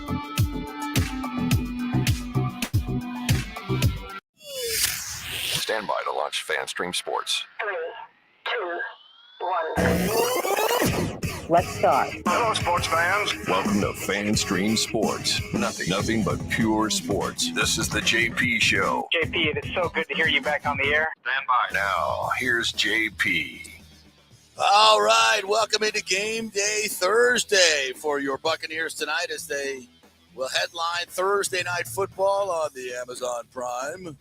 Stand by to launch FanStream Sports. 3, 2, 1. Let's start. Hello, sports fans. Welcome to FanStream Sports. Nothing but pure sports. This is the JP Show. JP, it is so good to hear you back on the air. Stand by. Now, here's JP. All right, welcome into Game Day Thursday for your Buccaneers tonight as they will headline Thursday Night Football on the Amazon Prime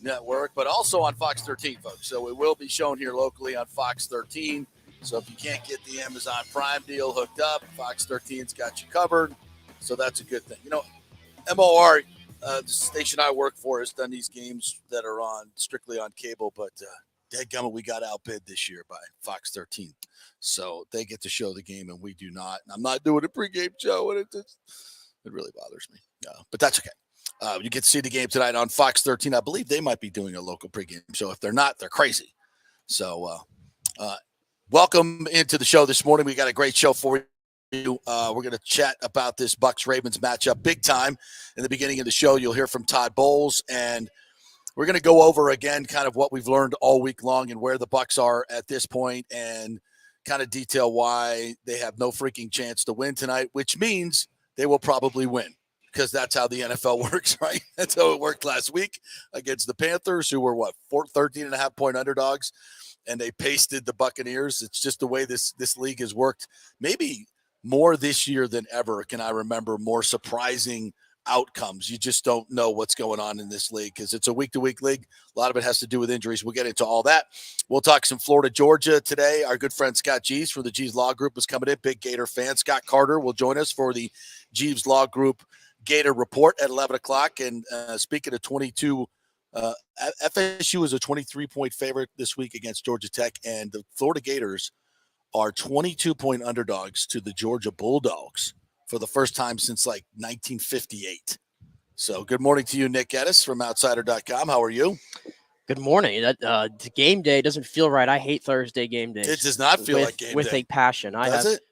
Network, but also on Fox 13, folks. So it will be shown here locally on Fox 13. So if you can't get the Amazon Prime deal hooked up, Fox 13's got you covered. So that's a good thing. You know, MOR, the station I work for, has done these games that are on strictly on cable, but dadgummit, we got outbid this year by Fox 13. So they get to show the game and we do not. And I'm not doing a pregame show, and it really bothers me. But that's okay. You get to see the game tonight on Fox 13. I believe they might be doing a local pregame show. If they're not, they're crazy. So welcome into the show this morning. We got a great show for you. We're going to chat about this Bucs-Ravens matchup big time. In the beginning of the show, you'll hear from Todd Bowles, and we're going to go over again kind of what we've learned all week long and where the Bucs are at this point and kind of detail why they have no freaking chance to win tonight, which means they will probably win. Because that's how the NFL works, right? That's how it worked last week against the Panthers, who were, 13.5-point underdogs, and they pasted the Buccaneers. It's just the way this league has worked. Maybe more this year than ever can I remember more surprising outcomes. You just don't know what's going on in this league because it's a week-to-week league. A lot of it has to do with injuries. We'll get into all that. We'll talk some Florida, Georgia today. Our good friend Scott Jeeves from the Jeeves Law Group is coming in. Big Gator fan. Scott Carter will join us for the Jeeves Law Group Gator Report at 11 o'clock. And speaking of 22, FSU is a 23-point favorite this week against Georgia Tech, and the Florida Gators are 22-point underdogs to the Georgia Bulldogs for the first time since 1958. So good morning to you, Nick Geddes from Outsider.com. How are you? Good morning. That game day doesn't feel right. I hate Thursday game days. It does not feel like game day. With a passion.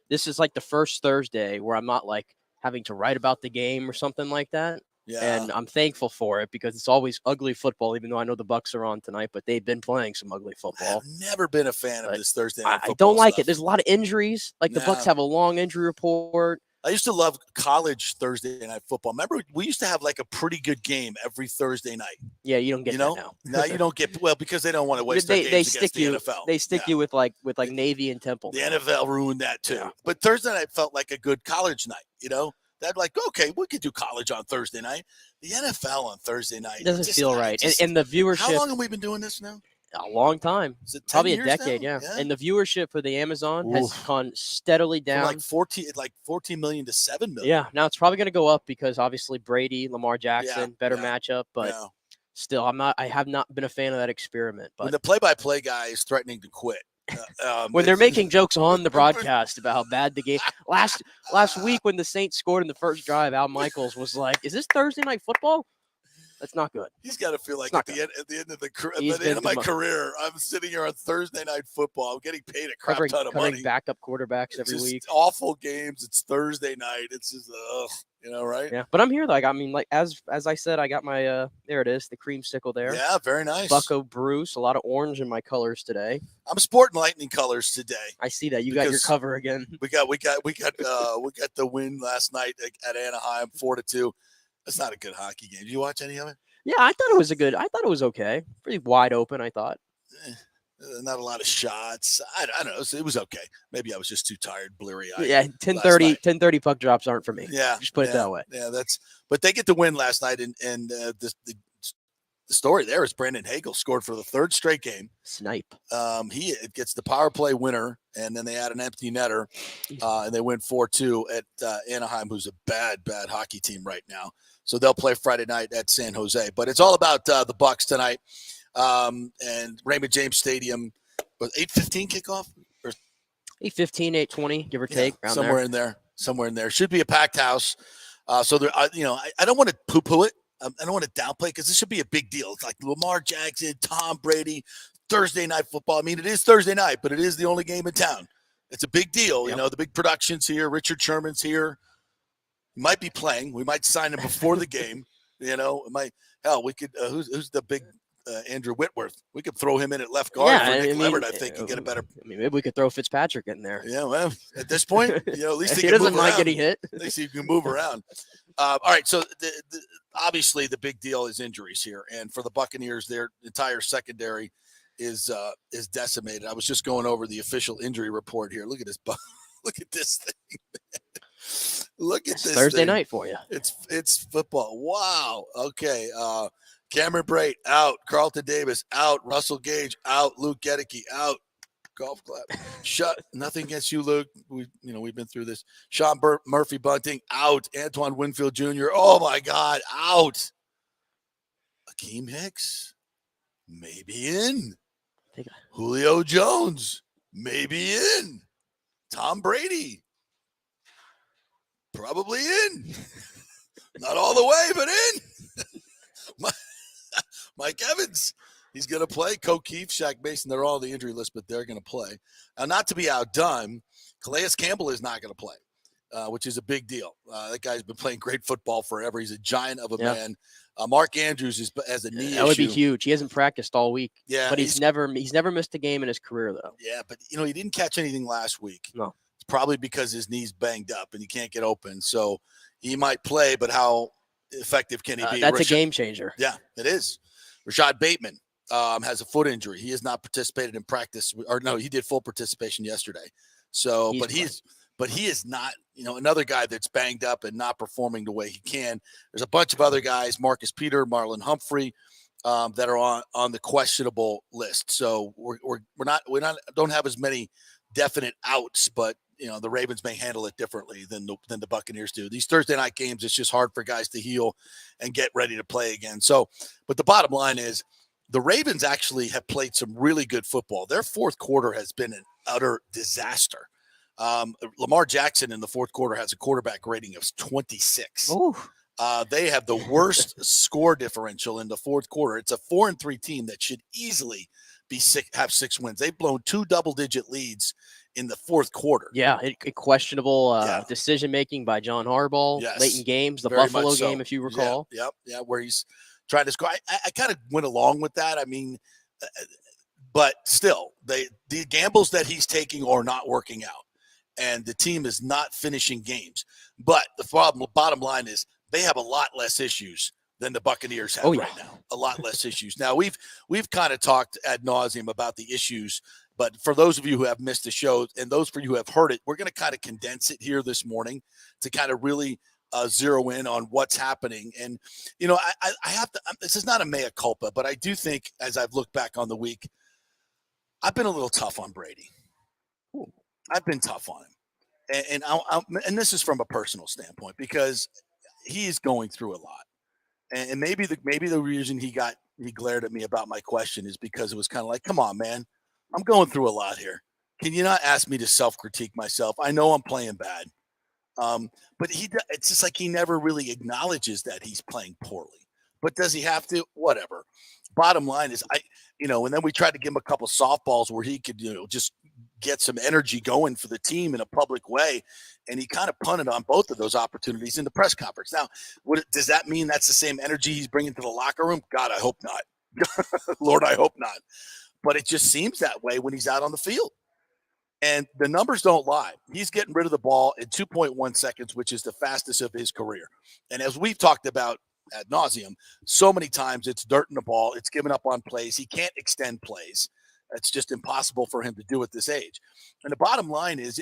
This is like the first Thursday where I'm not having to write about the game or something like that. Yeah. And I'm thankful for it because it's always ugly football, even though I know the Bucs are on tonight, but they've been playing some ugly football. I've never been a fan of this Thursday night football I don't like stuff. it. There's a lot of injuries. The Bucs have a long injury report. I used to love college Thursday night football. Remember, we used to have a pretty good game every Thursday night. Yeah, you don't get that now. Now you don't get because they don't want to waste their games against the NFL. They stick you with Navy and Temple. The NFL ruined that too. Yeah. But Thursday night felt like a good college night, That okay, we could do college on Thursday night. The NFL on Thursday night. It doesn't feel right. And the viewership. How long have we been doing this now? A long time. Is it 10 probably years a decade, now? Yeah. And the viewership for the Amazon has gone steadily down. From 14 million to 7 million. Yeah. Now it's probably going to go up because obviously Brady, Lamar Jackson, better matchup. But still, I have not been a fan of that experiment. But when the play-by-play guy is threatening to quit. When they're making jokes on the broadcast about how bad the game last week when the Saints scored in the first drive, Al Michaels was like, "Is this Thursday night football?" That's not good. He's got to feel like at the end of my career, I'm sitting here on Thursday night football. I'm getting paid a crap ton of money. Backup quarterbacks every week. Awful games. It's Thursday night. It's just right? Yeah, but I'm here though. As I said, I got my there it is, the creamsicle there. Yeah, very nice. Bucco Bruce, a lot of orange in my colors today. I'm sporting lightning colors today. I see that you got your cover again. We got the win last night at Anaheim 4-2. That's not a good hockey game. Did you watch any of it? Yeah, I thought it was okay. Pretty wide open, I thought. Not a lot of shots. I don't know. It was okay. Maybe I was just too tired, bleary-eyed. Yeah, 10:30 puck drops aren't for me. Yeah. Just put it that way. Yeah, but they get the win last night, and the story there is Brandon Hagel scored for the third straight game. Snipe. He gets the power play winner, and then they add an empty netter, and they win 4-2 at Anaheim, who's a bad hockey team right now. So they'll play Friday night at San Jose. But it's all about the Bucs tonight, and Raymond James Stadium. Was 8:15 kickoff? 8:15, 8:20, give or take. Somewhere in there. Should be a packed house. So there, I don't want to poo-poo it. I don't want to downplay because this should be a big deal. It's like Lamar Jackson, Tom Brady, Thursday night football. I mean, it is Thursday night, but it is the only game in town. It's a big deal. Yep. The big production's here. Richard Sherman's here. He might be playing. We might sign him before the game. You know, we could. Who's the big Andrew Whitworth? We could throw him in at left guard for Nick Leverett, I think, and get a better. I mean, maybe we could throw Fitzpatrick in there. Yeah, well, at this point, at least he doesn't mind getting hit. At least he can move around. All right, so obviously the big deal is injuries here, and for the Buccaneers, their entire secondary is decimated. I was just going over the official injury report here. Look at this. Look at this thing. Look at this Thursday thing. night for you. It's football. Wow. Okay. Cameron Brate out. Carlton Davis out. Russell Gage out. Luke Gedeke out. Golf clap. Nothing against you, Luke. We've been through this. Sean Murphy Bunting out. Antoine Winfield Jr. Oh my God, out. Akeem Hicks maybe in. Julio Jones maybe in. Tom Brady probably in. Not all the way, but in. Mike Evans, he's going to play. Keith, Shaq Mason, they're all on the injury list, but they're going to play. Now, not to be outdone, Calais Campbell is not going to play, which is a big deal. That guy's been playing great football forever. He's a giant of a man. Mark Andrews has a knee issue. That would be huge. He hasn't practiced all week. Yeah, but he's never missed a game in his career, though. Yeah, but, he didn't catch anything last week. No. It's probably because his knee's banged up and he can't get open. So he might play, but how effective can he be? That's a game changer. Yeah, it is. Rashad Bateman has a foot injury. He has not participated in practice, or no, he did full participation yesterday. So, he is not, another guy that's banged up and not performing the way he can. There's a bunch of other guys, Marcus Peter, Marlon Humphrey, that are on the questionable list. So don't have as many definite outs, but the Ravens may handle it differently than the Buccaneers do. These Thursday night games, it's just hard for guys to heal and get ready to play again. So, but the bottom line is the Ravens actually have played some really good football. Their fourth quarter has been an utter disaster. Lamar Jackson in the fourth quarter has a quarterback rating of 26. They have the worst score differential in the fourth quarter. It's a 4-3 team that should easily have 6 wins. They've blown 2 double-digit leads in the fourth quarter. Yeah, questionable decision making by John Harbaugh late in games. The Buffalo game, if you recall. Yeah, where he's trying to score. I kind of went along with that. I mean, but still, the gambles that he's taking are not working out, and the team is not finishing games. But the bottom line is they have a lot less issues than the Buccaneers have right now. A lot less issues. Now, we've kind of talked ad nauseum about the issues, but for those of you who have missed the show and those for you who have heard it, we're going to kind of condense it here this morning to kind of really zero in on what's happening. And, I have to – this is not a mea culpa, but I do think as I've looked back on the week, I've been a little tough on Brady. I've been tough on him. And this is from a personal standpoint because he is going through a lot. And maybe the reason he glared at me about my question is because it was kind of like, come on, man, I'm going through a lot here. Can you not ask me to self-critique myself? I know I'm playing bad. But it's just like he never really acknowledges that he's playing poorly. But does he have to? Whatever. Bottom line is, and then we tried to give him a couple softballs where he could, just get some energy going for the team in a public way. And he kind of punted on both of those opportunities in the press conference. Now, does that mean that's the same energy he's bringing to the locker room? God, I hope not. Lord, I hope not. But it just seems that way when he's out on the field. And the numbers don't lie. He's getting rid of the ball in 2.1 seconds, which is the fastest of his career. And as we've talked about ad nauseum, so many times it's dirt in the ball. It's given up on plays. He can't extend plays. It's just impossible for him to do at this age. And the bottom line is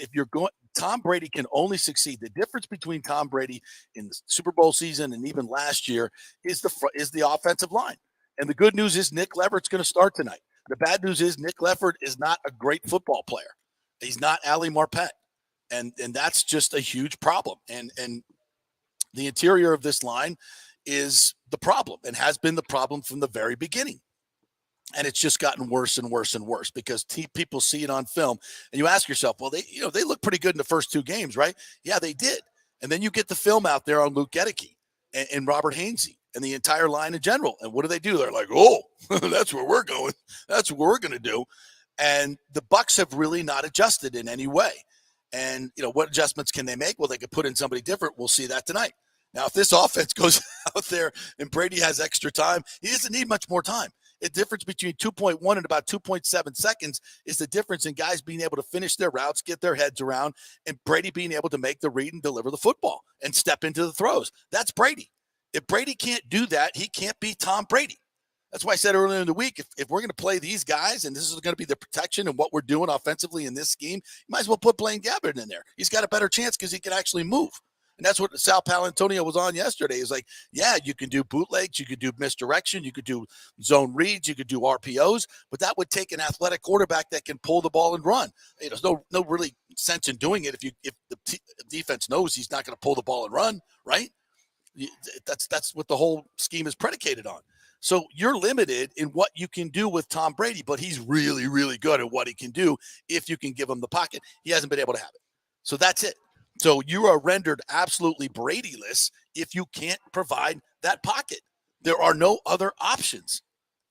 Tom Brady can only succeed. The difference between Tom Brady in the Super Bowl season and even last year is the offensive line. And the good news is Nick Leverett's going to start tonight. The bad news is Nick Leverett is not a great football player. He's not Ali Marpet. And that's just a huge problem. And the interior of this line is the problem and has been the problem from the very beginning. And it's just gotten worse and worse and worse because people see it on film. And you ask yourself, well, they look pretty good in the first 2 games, right? Yeah, they did. And then you get the film out there on Luke Gedeke and Robert Hainsey and the entire line in general. And what do? They're like, oh, that's where we're going. That's what we're going to do. And the Bucs have really not adjusted in any way. And, what adjustments can they make? Well, they could put in somebody different. We'll see that tonight. Now, if this offense goes out there and Brady has extra time, he doesn't need much more time. The difference between 2.1 and about 2.7 seconds is the difference in guys being able to finish their routes, get their heads around, and Brady being able to make the read and deliver the football and step into the throws. That's Brady. If Brady can't do that, he can't be Tom Brady. That's why I said earlier in the week, if we're going to play these guys and this is going to be the protection and what we're doing offensively in this scheme, you might as well put Blaine Gabbert in there. He's got a better chance because he can actually move. And that's what Sal Paolantonio was on yesterday. He's like, yeah, you can do bootlegs, you could do misdirection, you could do zone reads, you could do RPOs, but that would take an athletic quarterback that can pull the ball and run. There's no really sense in doing it if the defense knows he's not going to pull the ball and run, right? That's what the whole scheme is predicated on. So you're limited in what you can do with Tom Brady, but he's really, really good at what he can do if you can give him the pocket. He hasn't been able to have it. So that's it. So you are rendered absolutely Brady-less if you can't provide that pocket. There are no other options.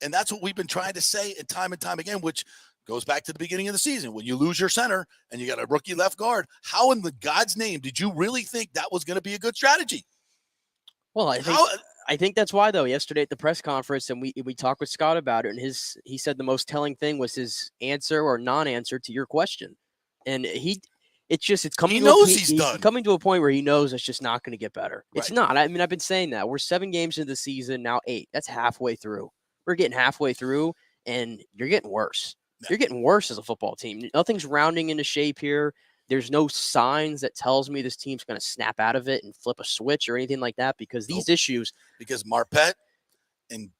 And that's what we've been trying to say and time again, which goes back to the beginning of the season. When you lose your center and you got a rookie left guard, how in the God's name did you really think that was going to be a good strategy? Well, I think that's why, though, yesterday at the press conference, and we talked with Scott about it, and he said the most telling thing was his answer or non-answer to your question. And it's coming. He knows he's done. Coming to a point where he knows it's just not going to get better. Right. It's not. I mean, I've been saying that. We're 7 games into the season, now 8. That's halfway through. We're getting halfway through, and you're getting worse. Yeah. You're getting worse as a football team. Nothing's rounding into shape here. There's no signs that tells me this team's going to snap out of it and flip a switch or anything like that because these issues. Because Marpet and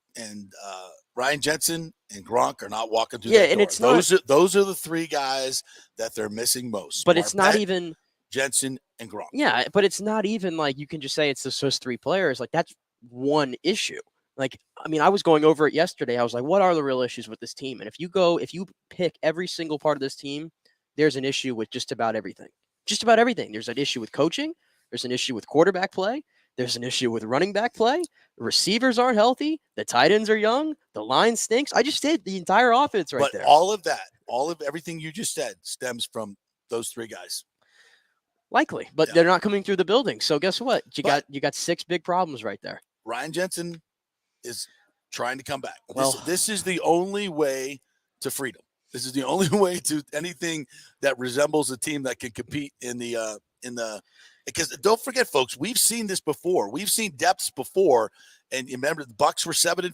Ryan Jensen and Gronk are not walking through that door. And it's those are the 3 guys that they're missing most. But it's not even Jensen and Gronk. Yeah, but it's not even like you can just say it's those 3 players. Like that's one issue. Like, I mean, I was going over it yesterday. I was like, what are the real issues with this team? And if you pick every single part of this team, there's an issue with just about everything. Just about everything. There's an issue with coaching. There's an issue with quarterback play. There's an issue with running back play. The receivers aren't healthy. The tight ends are young. The line stinks. I just did the entire offense there. But all of everything you just said stems from those 3 guys. Likely, but they're not coming through the building. So guess what? You got 6 big problems right there. Ryan Jensen is trying to come back. This is the only way to freedom. This is the only way to anything that resembles a team that can compete in the because don't forget, folks, we've seen this before. We've seen depths before, and you remember the Bucs were 7-5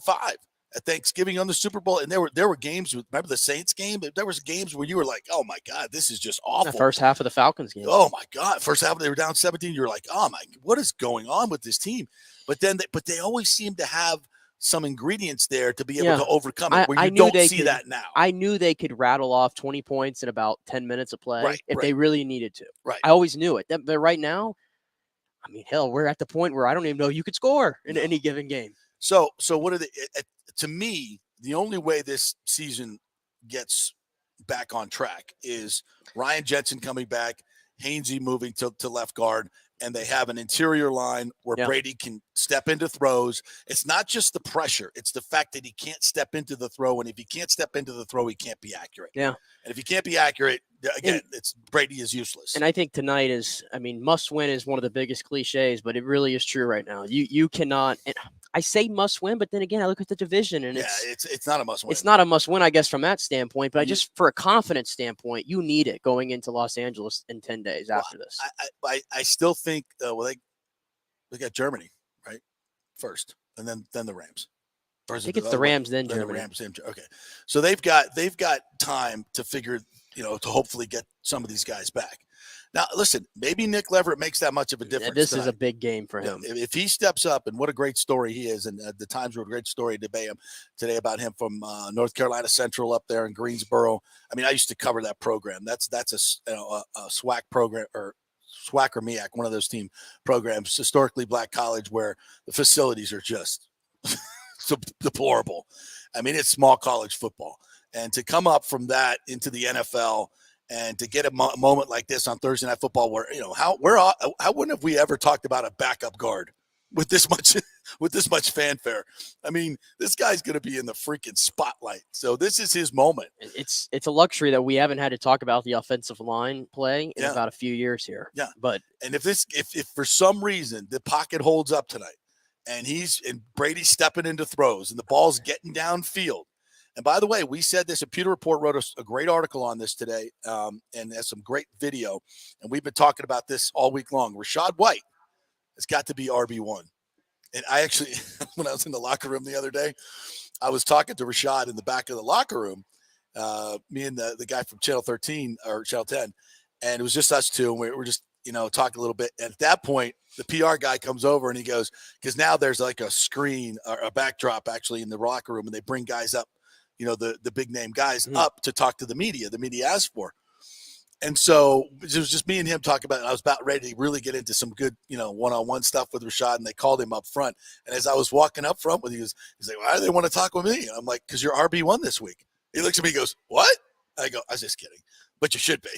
at Thanksgiving on the Super Bowl, and there were games. Remember the Saints game? There was games where you were like, "Oh my God, this is just awful." The first half of the Falcons game. Oh my God, first half they were down 17. You're like, "Oh my, what is going on with this team?" But they always seem to have some ingredients there to be able to overcome it where you don't see that now. I knew they could rattle off 20 points in about 10 minutes of play if they really needed to. Right. I always knew it. But right now, I mean, hell, we're at the point where I don't even know you could score in any given game. So what are to me, the only way this season gets back on track is Ryan Jensen coming back, Hainsey moving to left guard, and they have an interior line where Brady can step into throws. It's not just the pressure. It's the fact that he can't step into the throw. And if he can't step into the throw, he can't be accurate. Yeah. And if he can't be accurate, again, Brady is useless. And I think tonight must win is one of the biggest cliches, but it really is true right now. You cannot, and I say must win, but then again, I look at the division and it's not a must win. It's not a must win, I guess, from that standpoint, but for a confidence standpoint, you need it going into Los Angeles in 10 days after this. I still think, they got Germany, right? First, and then the Rams. I think it's the Rams, then Germany. The Rams, okay. So they've got time to figure, to hopefully get some of these guys back. Now, listen, maybe Nick Leverett makes that much of a difference. This is a big game for him. If he steps up, and what a great story he is, and the Times wrote a great story today about him from North Carolina Central up there in Greensboro. I mean, I used to cover that program. That's a SWAC program, or SWAC or MEAC, one of those team programs, historically black college, where the facilities are just so deplorable. I mean, it's small college football. And to come up from that into the NFL and to get a moment like this on Thursday Night Football where, how wouldn't have we ever talked about a backup guard with this much with this much fanfare. I mean, this guy's going to be in the freaking spotlight. So this is his moment. It's a luxury that we haven't had to talk about the offensive line play in about a few years here. Yeah. But if for some reason the pocket holds up tonight and Brady's stepping into throws and the ball's getting downfield. And by the way, we said this, and Pewter Report wrote a great article on this today, and has some great video. And we've been talking about this all week long. Rachaad White has got to be RB1. And I actually, when I was in the locker room the other day, I was talking to Rachaad in the back of the locker room, me and the guy from Channel 13 or Channel 10, and it was just us two, and we were just, talking a little bit. And at that point, the PR guy comes over and he goes, because now there's like a screen or a backdrop actually in the locker room, and they bring guys up, the big name guys up to talk to the media asked for. And so it was just me and him talking about it. I was about ready to really get into some good, one-on-one stuff with Rachaad, and they called him up front. And as I was walking up front with him, he's like, why do they want to talk with me? And I'm like, because you're RB1 this week. He looks at me and goes, what? I go, I was just kidding, but you should be.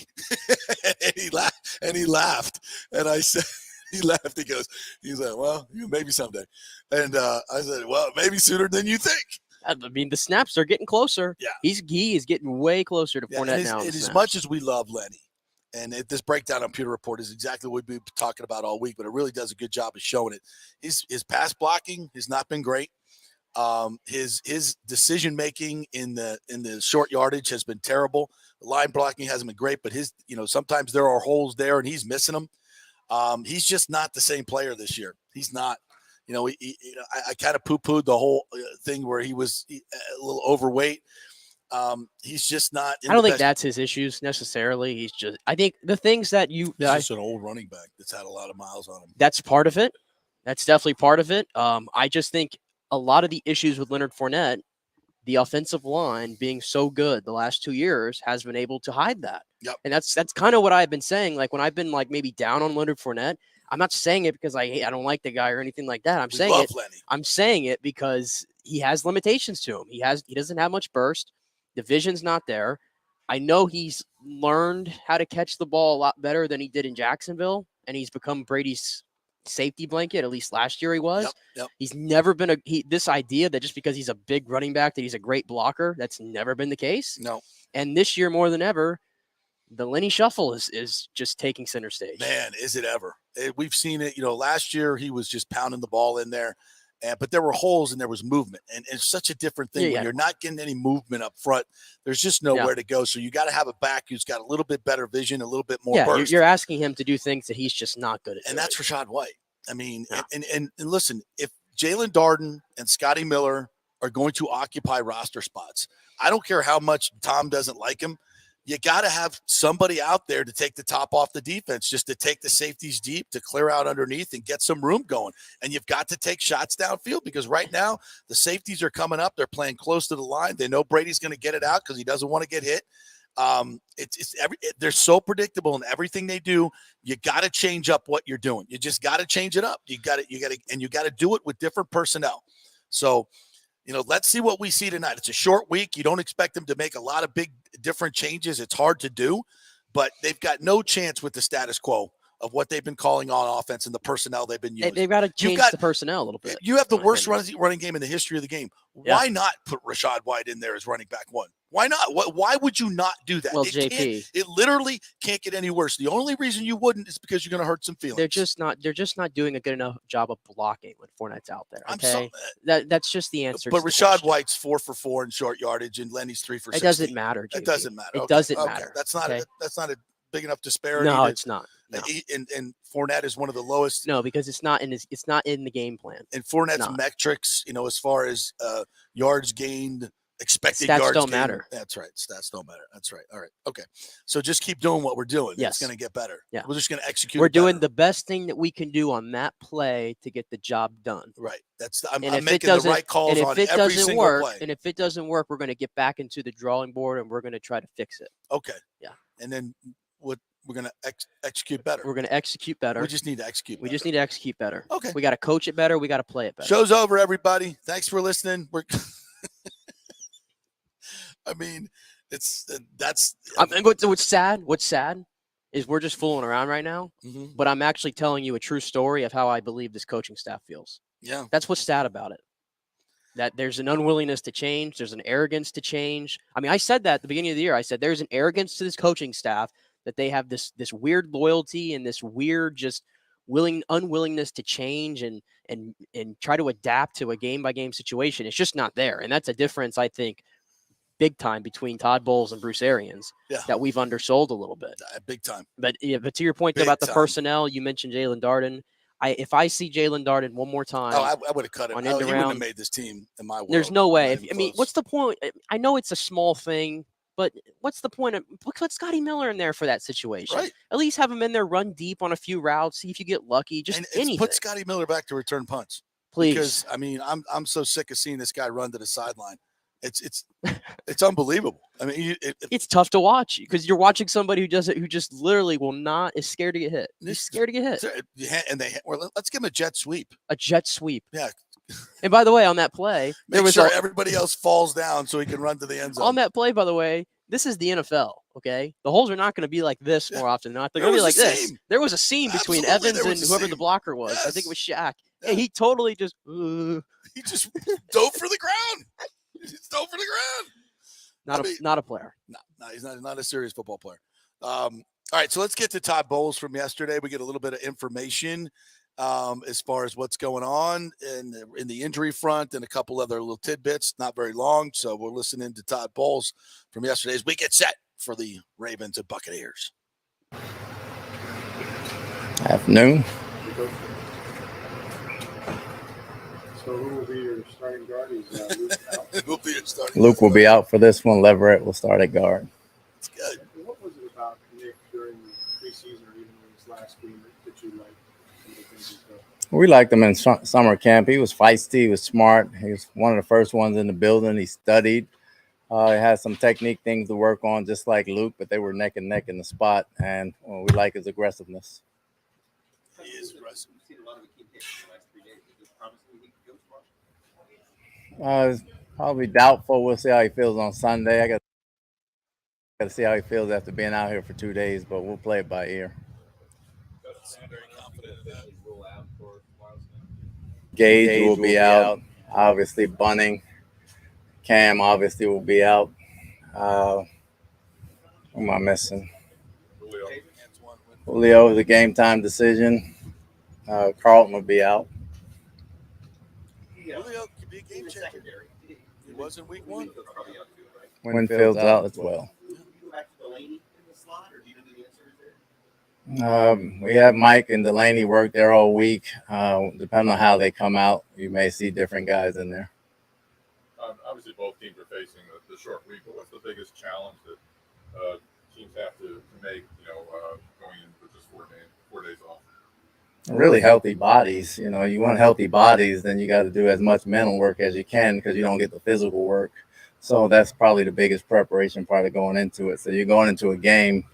and he laughed. And I said, he laughed. He's like, well, maybe someday. And I said, well, maybe sooner than you think. I mean, the snaps are getting closer. Yeah. He is getting way closer to Fournette now. And as much as we love Lenny, and this breakdown on Pewter Report is exactly what we've been talking about all week, but it really does a good job of showing it. His pass blocking has not been great. His decision making in the short yardage has been terrible. The line blocking hasn't been great, but sometimes there are holes there and he's missing them. He's just not the same player this year. He's not. I kind of poo-pooed the whole thing where he was a little overweight. He's just not. I don't think that's his issues necessarily. I think the things that he's just an old running back that's had a lot of miles on him. That's part of it. That's definitely part of it. I just think a lot of the issues with Leonard Fournette, the offensive line being so good the last 2 years, has been able to hide that. Yep. And that's kind of what I've been saying. Like when I've been like maybe down on Leonard Fournette, I'm not saying it because I don't like the guy or anything like that. I'm saying it because he has limitations to him. He doesn't have much burst. The vision's not there. I know he's learned how to catch the ball a lot better than he did in Jacksonville, and he's become Brady's safety blanket. At least last year he was. Yep. He's never been this idea that just because he's a big running back that he's a great blocker. That's never been the case. No. And this year more than ever, the Lenny Shuffle is just taking center stage. Man, is it ever? We've seen it. Last year he was just pounding the ball in there, but there were holes and there was movement. And it's such a different thing when you're not getting any movement up front. There's just nowhere to go. So you got to have a back who's got a little bit better vision, a little bit more burst. You're asking him to do things that he's just not good at. And that's Rachaad White. I mean, and listen, if Jalen Darden and Scotty Miller are going to occupy roster spots, I don't care how much Tom doesn't like him. You got to have somebody out there to take the top off the defense, just to take the safeties deep, to clear out underneath and get some room going. And you've got to take shots downfield because right now the safeties are coming up. They're playing close to the line. They know Brady's going to get it out because he doesn't want to get hit. They're so predictable in everything they do. You got to change up what you're doing. You just got to change it up. You got to do it with different personnel. So, let's see what we see tonight. It's a short week. You don't expect them to make a lot of big different changes. It's hard to do, but they've got no chance with the status quo of what they've been calling on offense and the personnel they've been using. They've got to change the personnel a little bit. You have the worst running game in the history of the game. Yeah. Why not put Rachaad White in there as running back one? Why not? Why would you not do that? Well, it literally can't get any worse. The only reason you wouldn't is because you're going to hurt some feelings. They're just not doing a good enough job of blocking when Fournette's out there. Okay, that's just the answer. But Rachaad White's 4 for 4 in short yardage, and Lenny's 3 for 16. It doesn't matter. JP. It doesn't matter. It doesn't matter. That's not a big enough disparity. No, it's not. No. And Fournette is one of the lowest. No, because it's not in the game plan. And Fournette's metrics, as far as yards gained, expected stats yards don't gained. matter. That's right. Stats don't matter. That's right. All right. Okay. So just keep doing what we're doing. Yes. It's going to get better. Yeah. We're just going to execute. We're doing the best thing that we can do on that play to get the job done. Right. I'm making the right calls on every single play. And if it doesn't work, we're going to get back into the drawing board and we're going to try to fix it. Okay. Yeah. And then we're going to execute better. We're going to execute better. We just need to execute better. We just need to execute better. Okay. We got to coach it better. We got to play it better. Show's over, everybody. Thanks for listening. I mean, what's sad is we're just fooling around right now. Mm-hmm. But I'm actually telling you a true story of how I believe this coaching staff feels. Yeah. That's what's sad about it. That there's an unwillingness to change. There's an arrogance to change. I mean, I said that at the beginning of the year. I said there's an arrogance to this coaching staff that they have this weird loyalty and this weird just unwillingness to change and try to adapt to a game-by-game situation. It's just not there. And that's a difference, I think, big time between Todd Bowles and Bruce Arians that we've undersold a little bit. Big time. But to your point about the personnel, you mentioned Jalen Darden. If I see Jalen Darden one more time, I would have cut him. He wouldn't have made this team in my world. There's no way. I mean, what's the point? I know it's a small thing, but what's the point of put Scotty Miller in there for that situation? Right. At least have him in there, run deep on a few routes, see if you get lucky. Just anything. Put Scotty Miller back to return punts, please. Because I mean, I'm so sick of seeing this guy run to the sideline. It's unbelievable. I mean, it's tough to watch because you're watching somebody who just literally is scared to get hit. He's scared to get hit. And let's give him a jet sweep. A jet sweep. Yeah. And by the way, on that play, everybody else falls down so he can run to the end zone. On that play, by the way, this is the NFL. Okay, the holes are not going to be like this more often than not. They're going to be like this. There was a seam between Evans and whoever the blocker was. Yes. I think it was Shaq. Yeah. And he totally just he just dove for the ground. He's dove for the ground. Not a player. No, he's not a serious football player. All right, so let's get to Todd Bowles from yesterday. We get a little bit of information as far as what's going on in the injury front and a couple other little tidbits. Not very long, so we're listening to Todd Bowles from yesterday as we get set for the Ravens and Buccaneers. Afternoon. So who will be your starting guard? Is Luke out? Luke will be out for this one. Leverett will start at guard. It's good. What was it about Nick during the preseason or even in his last game that you liked? We liked him in summer camp. He was feisty. He was smart. He was one of the first ones in the building. He studied. He had some technique things to work on, just like Luke, but they were neck and neck in the spot, and we like his aggressiveness. He is aggressive. Probably doubtful. We'll see how he feels on Sunday. I got to see how he feels after being out here for 2 days, but we'll play it by ear. Very confident in that. Gage will be out. Obviously, Bunning. Cam obviously will be out. Who am I missing? Julio is a game time decision. Carlton will be out. Julio could be a game changer. He was in week 1. Winfield's out as well. We have Mike and Delaney work there all week. Depending on how they come out, you may see different guys in there. Obviously, both teams are facing the short week, but what's the biggest challenge that teams have to make, going in with just 4 days off? Really healthy bodies. You want healthy bodies, then you got to do as much mental work as you can because you don't get the physical work. So that's probably the biggest preparation part of going into it. So you're going into a game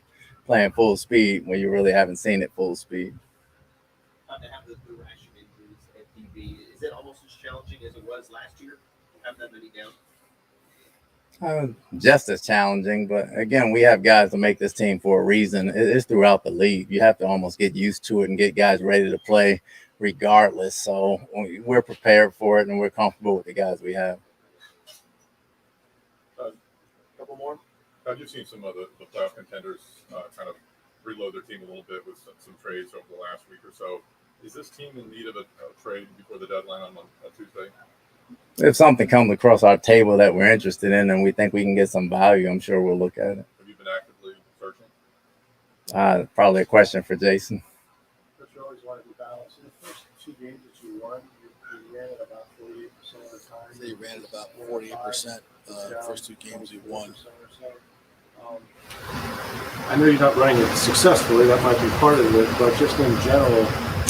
playing full speed when you really haven't seen it full speed. To have the ration injuries at DB, is it almost as challenging as it was last year? Have that many down? Just as challenging, but again, we have guys to make this team for a reason. It's throughout the league. You have to almost get used to it and get guys ready to play regardless. So we're prepared for it and we're comfortable with the guys we have. Couple more. You've seen some of the playoff contenders kind of reload their team a little bit with some trades over the last week or so. Is this team in need of a trade before the deadline on Tuesday? If something comes across our table that we're interested in and we think we can get some value, I'm sure we'll look at it. Have you been actively searching? Probably a question for Jason. But you always want to be balanced. In the first 2 games that you won, you ran it about 48% of the time. They ran it about 48% first 2 games you won. I know you're not running it successfully. That might be part of it, but just in general,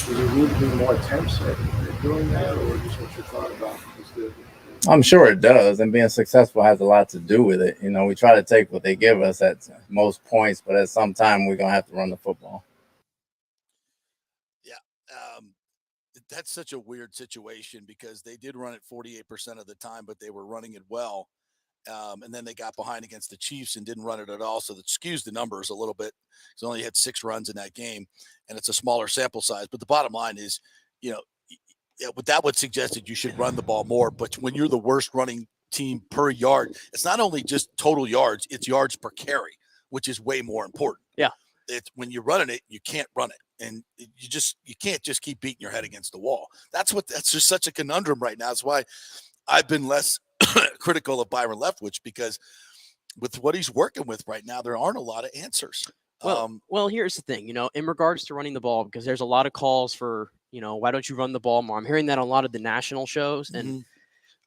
do you need to be more attempts at doing that, or just what you thought about? I'm sure it does, and being successful has a lot to do with it. We try to take what they give us at most points, but at some time we're going to have to run the football. Yeah, that's such a weird situation because they did run it 48% of the time, but they were running it well. And then they got behind against the Chiefs and didn't run it at all. So that skews the numbers a little bit. They only had 6 runs in that game, and it's a smaller sample size. But the bottom line is, that would suggest that you should run the ball more. But when you're the worst running team per yard, it's not only just total yards, it's yards per carry, which is way more important. Yeah. It's when you're running it, you can't run it. And you can't just keep beating your head against the wall. That's just such a conundrum right now. That's why I've been less critical of Byron Leftwich, because with what he's working with right now, there aren't a lot of answers. Well, here's the thing, in regards to running the ball, because there's a lot of calls for, why don't you run the ball more? I'm hearing that on a lot of the national shows, and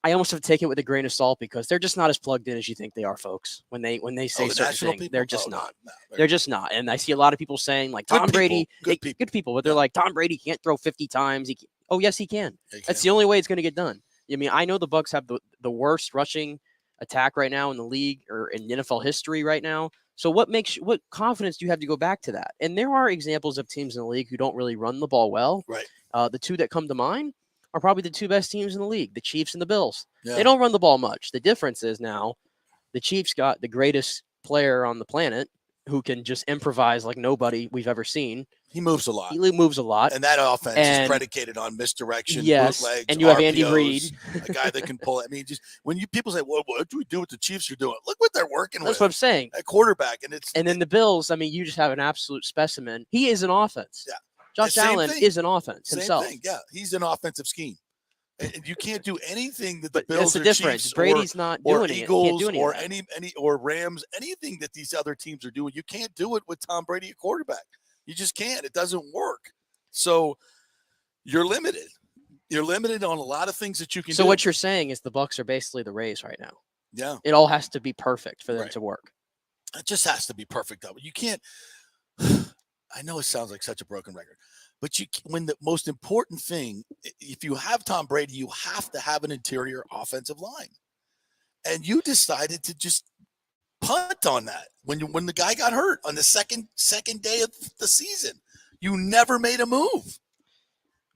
I almost have to take it with a grain of salt, because they're just not as plugged in as you think they are, folks. When they say certain things, they're just not. They're just not. And I see a lot of people saying, like, Tom Brady, good people, but they're like, Tom Brady can't throw 50 times. Oh, yes, he can. That's the only way it's going to get done. I mean, I know the Bucs have the worst rushing attack right now in the league, or in NFL history right now. So what confidence do you have to go back to that? And there are examples of teams in the league who don't really run the ball well. Right. The 2 that come to mind are probably the 2 best teams in the league, the Chiefs and the Bills. Yeah. They don't run the ball much. The difference is now the Chiefs got the greatest player on the planet who can just improvise like nobody we've ever seen. He moves a lot. He moves a lot. And that offense is predicated on misdirection, yes, bootlegs, and you RPOs, have Andy Reid, a guy that can pull it. I mean, just when people say, well, what do we do with the Chiefs are doing? Look what they're working with. That's what I'm saying. At quarterback. And then the Bills, I mean, you just have an absolute specimen. He is an offense. Yeah. Josh Allen is an offense himself. Same thing. Yeah, he's an offensive scheme. And you can't do anything that the but Bills that's the or difference. Chiefs Brady's not doing Eagles it. Can't do any or of that. any or Rams, anything that these other teams are doing, you can't do it with Tom Brady at quarterback. You just can't. It doesn't work. So you're limited. You're limited on a lot of things that you can do. So what you're saying is the Bucs are basically the Rays right now. Yeah. It all has to be perfect for them to work. It just has to be perfect, though. You can't. I know it sounds like such a broken record, but when the most important thing, if you have Tom Brady, you have to have an interior offensive line. And you decided to just punt on that when the guy got hurt on the second day of the season. You never made a move.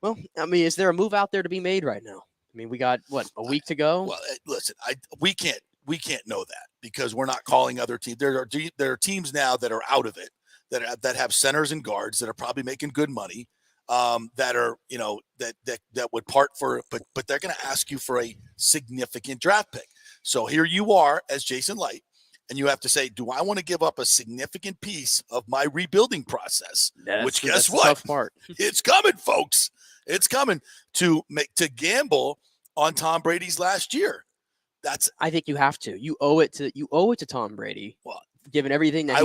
Well, I mean, is there a move out there to be made right now? I mean, we got a week to go. Well, listen, we can't know that, because we're not calling other teams. There are teams now that are out of it, that have centers and guards that are probably making good money, that are that would part for, but they're going to ask you for a significant draft pick. So here you are as Jason Light, and you have to say, do I want to give up a significant piece of my rebuilding process? Which guess what? Tough part. It's coming, folks. It's coming to gamble on Tom Brady's last year. I think you have to. You owe it to Tom Brady. Well, given everything that I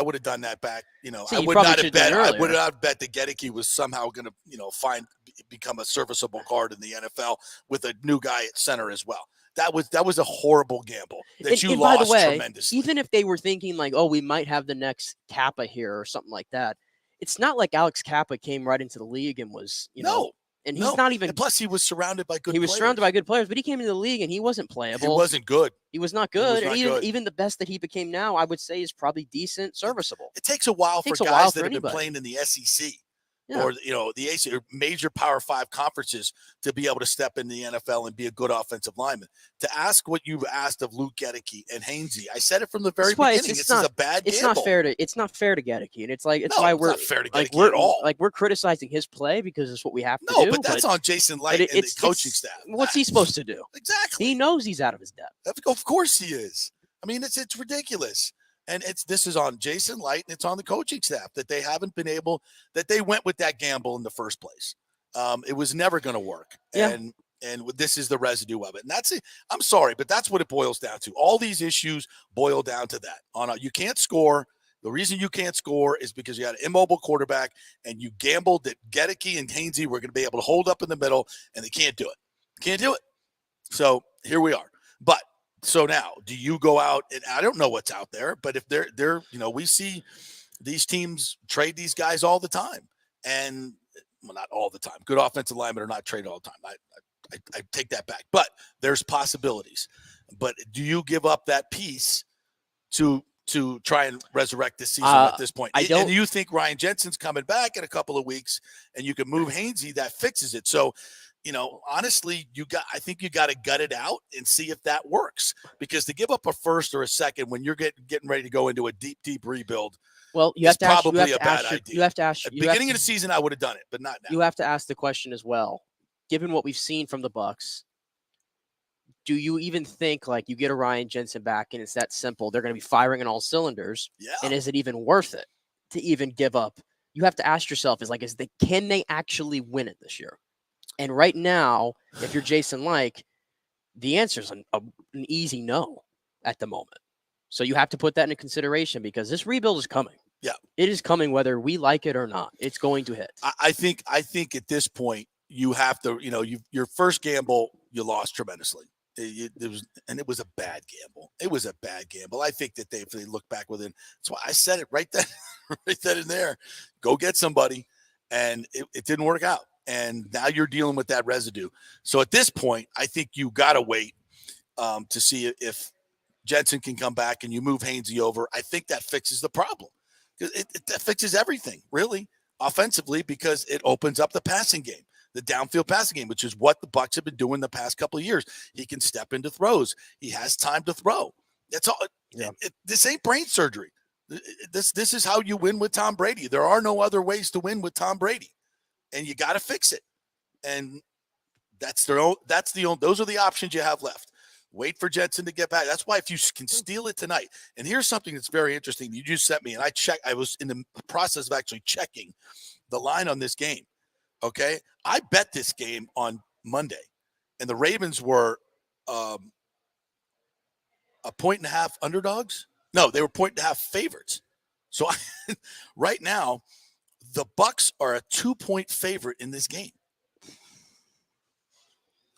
would have done that back. I would not have bet. I would not bet that Gedeke was somehow going to become a serviceable guard in the NFL with a new guy at center as well. That was a horrible gamble that you lost by the way, tremendously. Even if they were thinking like, oh, we might have the next Kappa here or something like that, it's not like Alex Kappa came right into the league and was, and he's not even. And plus, he was surrounded by good players. He was surrounded by good players, but he came into the league and he wasn't playable. He wasn't good. He was not good. Even the best that he became now, I would say, is probably decent, serviceable. It takes a while for guys that have been playing in the SEC. Yeah. Or the AC or major Power 5 conferences to be able to step in the NFL and be a good offensive lineman. To ask what you've asked of Luke Gedeke and Hainsey, I said it from the very beginning. This is a bad gamble. It's not fair to Gedeke, and it's why we're not fair to Gedeke at all. Like we're criticizing his play because it's what we have to do. No, but that's on Jason Light and the coaching staff. What's he supposed to do? Exactly. He knows he's out of his depth. Of course he is. I mean, it's ridiculous. And this is on Jason Light, and it's on the coaching staff that they haven't been able, that they went with that gamble in the first place. It was never going to work. Yeah. And this is the residue of it. And that's it. I'm sorry, but that's what it boils down to. All these issues boil down to that. You can't score. The reason you can't score is because you got an immobile quarterback, and you gambled that Gedeke and Hainsey were going to be able to hold up in the middle, and they can't do it. Can't do it. So here we are. But so now, do you go out and I don't know what's out there, but if they're we see these teams trade these guys all the time, and not all the time. Good offensive linemen are not traded all the time. I take that back, but there's possibilities. But do you give up that piece to try and resurrect this season at this point? I don't. And you think Ryan Jensen's coming back in a couple of weeks, and you can move Hainsey, that fixes it. So honestly, I think you got to gut it out and see if that works, because to give up a first or a second when you're getting ready to go into a deep rebuild, well, you have to ask, you have to ask idea. You have to ask. At the beginning of the season, I would have done it, but not now. You have to ask the question as well. Given what we've seen from the Bucs, do you even think like you get a Ryan Jensen back and it's that simple? They're going to be firing on all cylinders. Yeah. And is it even worth it to even give up? You have to ask yourself, can they actually win it this year? And right now, if you're Jason Licht, the answer is an easy no at the moment. So you have to put that into consideration, because this rebuild is coming. Yeah, it is coming whether we like it or not. It's going to hit. I think at this point you have to, your first gamble, you lost tremendously. It was a bad gamble. It was a bad gamble. I think that if they look back within, that's why I said it right then, right then and there. Go get somebody, and it didn't work out. And now you're dealing with that residue. So at this point, I think you got to wait to see if Jensen can come back and you move Hainsey over. I think that fixes the problem. That fixes everything, really, offensively, because it opens up the passing game, the downfield passing game, which is what the Bucs have been doing the past couple of years. He can step into throws. He has time to throw. That's all. Yeah. This ain't brain surgery. This is how you win with Tom Brady. There are no other ways to win with Tom Brady, and you got to fix it. And those are the options you have left. Wait for Jensen to get back. That's why if you can steal it tonight. And here's something that's very interesting. You just sent me, and I was in the process of actually checking the line on this game. Okay. I bet this game on Monday, and the Ravens were a 1.5 underdogs. No, they were 1.5 favorites. So right now, the Bucs are a 2-point favorite in this game.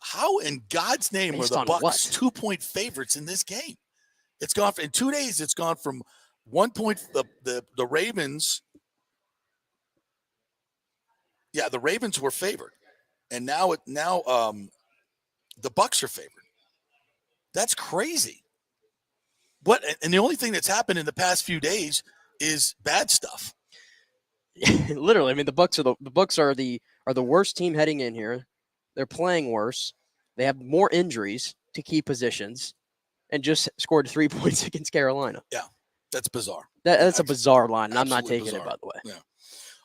How in God's name are the Bucs 2-point favorites in this game? It's gone in 2 days. It's gone from 1 point. The Ravens. Yeah, the Ravens were favored, and now the Bucs are favored. That's crazy. What? And the only thing that's happened in the past few days is bad stuff. Literally, I mean, the Bucs are the worst team heading in here. They're playing worse. They have more injuries to key positions, and just scored 3 points against Carolina. Yeah, that's bizarre. That's a bizarre line, and I'm not taking it, by the way. Yeah.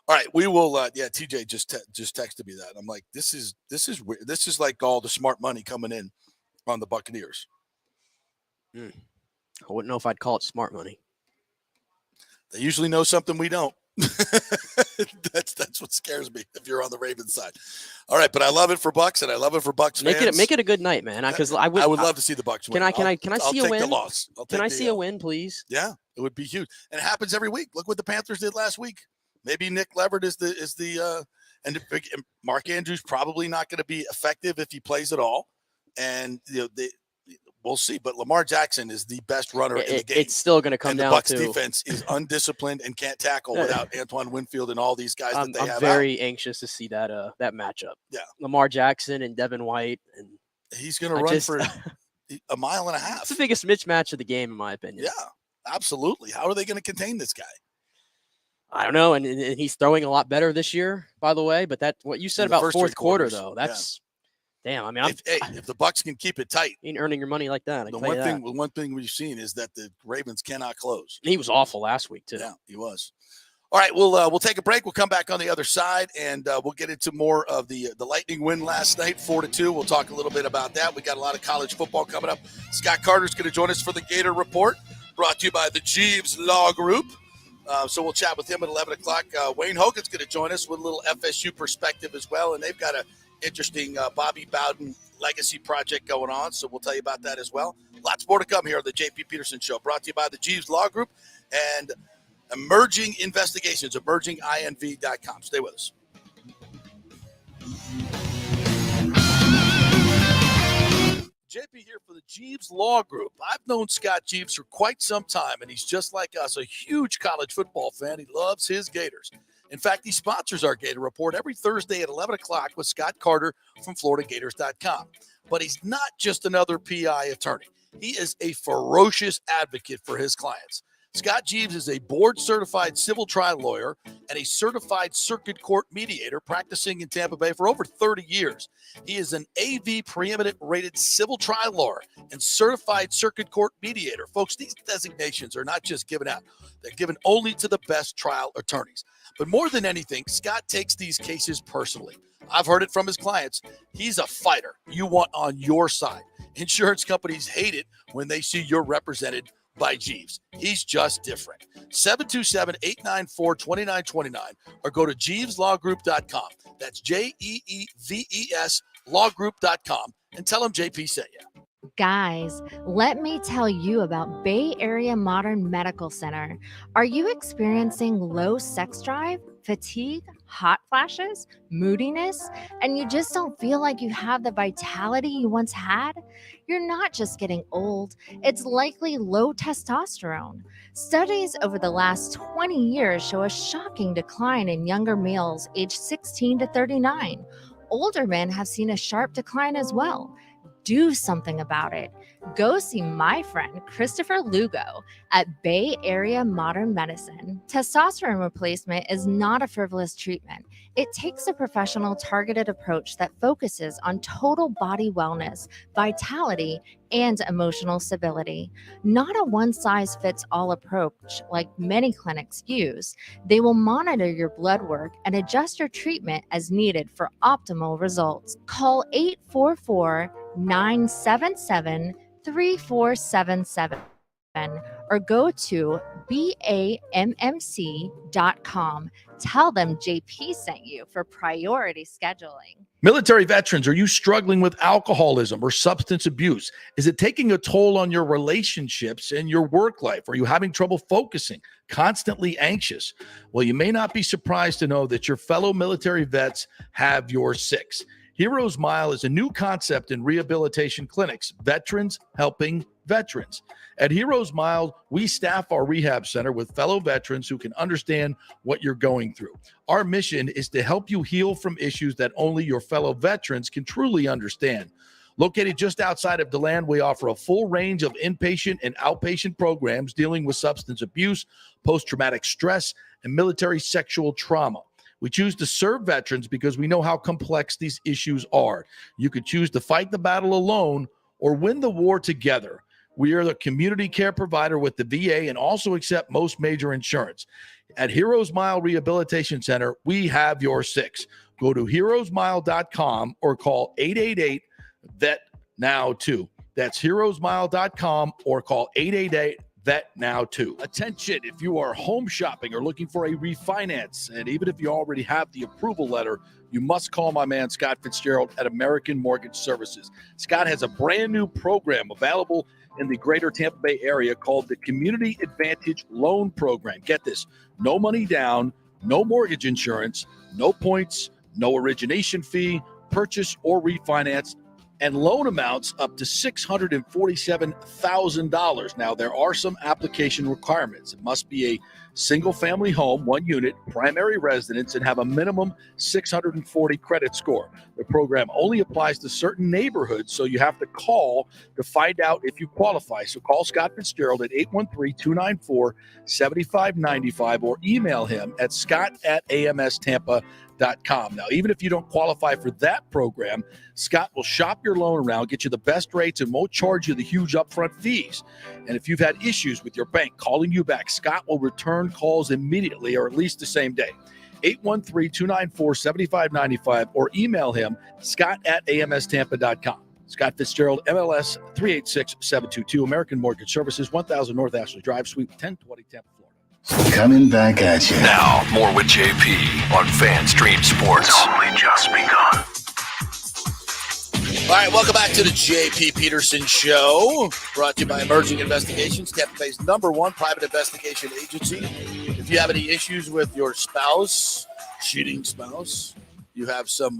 All right, we will. TJ just texted me that. I'm like, this is weird. This is like all the smart money coming in on the Buccaneers. I wouldn't know if I'd call it smart money. They usually know something we don't. That's what scares me if you're on the Ravens side. All right, but I love it for Bucs, and I love it for Bucs fans. Make it a good night, man. Because I would love to see the Bucs win. Can I see a win? Can I see a win, please? Yeah, it would be huge, and it happens every week. Look what the Panthers did last week. Maybe Nick Leverett and Mark Andrews probably not going to be effective if he plays at all, and we'll see. But Lamar Jackson is the best runner in the game. It's still going to come down to the Bucs defense is undisciplined and can't tackle without Antoine Winfield and all these guys that they have. I'm very anxious to see that matchup. Yeah, Lamar Jackson and Devin White, and he's going to run for a mile and a half. It's the biggest mismatch of the game, in my opinion. Yeah, absolutely. How are they going to contain this guy? I don't know, and he's throwing a lot better this year, by the way. But what you said about fourth quarter, though, that's damn. I mean, if the Bucs can keep it tight, ain't earning your money like that. The one thing we've seen is that the Ravens cannot close. He was awful last week too. Yeah, he was. All right, we'll take a break. We'll come back on the other side, and we'll get into more of the Lightning win last night, 4-2. We'll talk a little bit about that. We got a lot of college football coming up. Scott Carter's going to join us for the Gator Report, brought to you by the Jeeves Law Group. So we'll chat with him at 11 o'clock. Wayne Hogan's going to join us with a little FSU perspective as well, and they've got an interesting Bobby Bowden legacy project going on, so we'll tell you about that as well. Lots more to come here on the J.P. Peterson Show, brought to you by the Jeeves Law Group and Emerging Investigations, emerginginv.com. Stay with us. JP here for the Jeeves Law Group. I've known Scott Jeeves for quite some time, and he's just like us, a huge college football fan. He loves his Gators. In fact, he sponsors our Gator Report every Thursday at 11 o'clock with Scott Carter from FloridaGators.com. But he's not just another PI attorney. He is a ferocious advocate for his clients. Scott Jeeves is a board-certified civil trial lawyer and a certified circuit court mediator practicing in Tampa Bay for over 30 years. He is an AV preeminent rated civil trial lawyer and certified circuit court mediator. Folks, these designations are not just given out. They're given only to the best trial attorneys. But more than anything, Scott takes these cases personally. I've heard it from his clients. He's a fighter you want on your side. Insurance companies hate it when they see you're represented by Jeeves. He's just different. 727-894-2929 or go to JeevesLawGroup.com. That's JEEVES lawgroup.com and tell him JP sent you. Guys, let me tell you about Bay Area Modern Medical Center. Are you experiencing low sex drive, fatigue, hot flashes, moodiness, and you just don't feel like you have the vitality you once had? You're not just getting old, it's likely low testosterone. Studies over the last 20 years show a shocking decline in younger males aged 16 to 39. Older men have seen a sharp decline as well. Do something about it. Go see my friend Christopher Lugo at Bay Area Modern Medicine. Testosterone replacement is not a frivolous treatment. It takes a professional, targeted approach that focuses on total body wellness, vitality, and emotional stability. Not a one-size-fits-all approach like many clinics use. They will monitor your blood work and adjust your treatment as needed for optimal results. Call 844-977-3477 or go to BAMMC.com. Tell them JP sent you for priority scheduling. Military veterans, are you struggling with alcoholism or substance abuse? Is it taking a toll on your relationships and your work life? Are you having trouble focusing, constantly anxious? Well, you may not be surprised to know that your fellow military vets have your six. Heroes Mile is a new concept in rehabilitation clinics, veterans helping veterans. At Heroes Mile, we staff our rehab center with fellow veterans who can understand what you're going through. Our mission is to help you heal from issues that only your fellow veterans can truly understand. Located just outside of DeLand, we offer a full range of inpatient and outpatient programs dealing with substance abuse, post-traumatic stress, and military sexual trauma. We choose to serve veterans because we know how complex these issues are. You could choose to fight the battle alone or win the war together. We are the community care provider with the VA and also accept most major insurance. At Heroes Mile Rehabilitation Center, we have your six. Go to heroesmile.com or call 888-VET-NOW-2. That's heroesmile.com or call 888-VET-NOW-2. Attention, if you are home shopping or looking for a refinance, and even if you already have the approval letter, you must call my man Scott Fitzgerald at American Mortgage Services. Scott has a brand new program available in the greater Tampa Bay area called the Community Advantage Loan Program. Get this, no money down, no mortgage insurance, no points, no origination fee, purchase or refinance, and loan amounts up to $647,000. Now, there are some application requirements. It must be a single-family home, one unit, primary residence, and have a minimum 640 credit score. The program only applies to certain neighborhoods, so you have to call to find out if you qualify. So call Scott Fitzgerald at 813-294-7595 or email him at scott@amstampa.com. Now, even if you don't qualify for that program, Scott will shop your loan around, get you the best rates, and won't charge you the huge upfront fees. And if you've had issues with your bank calling you back, Scott will return calls immediately or at least the same day. 813-294-7595 or email him, scott@amstampa.com. Scott Fitzgerald, MLS 386722, American Mortgage Services, 1000 North Ashley Drive, Suite 1020, Tampa, Florida. Coming back at you. Now, more with JP on FanStream Sports. It's only just begun. All right, welcome back to the JP Peterson Show, brought to you by Emerging Investigations, Tampa Bay's #1 private investigation agency. If you have any issues with your spouse, cheating spouse, you have some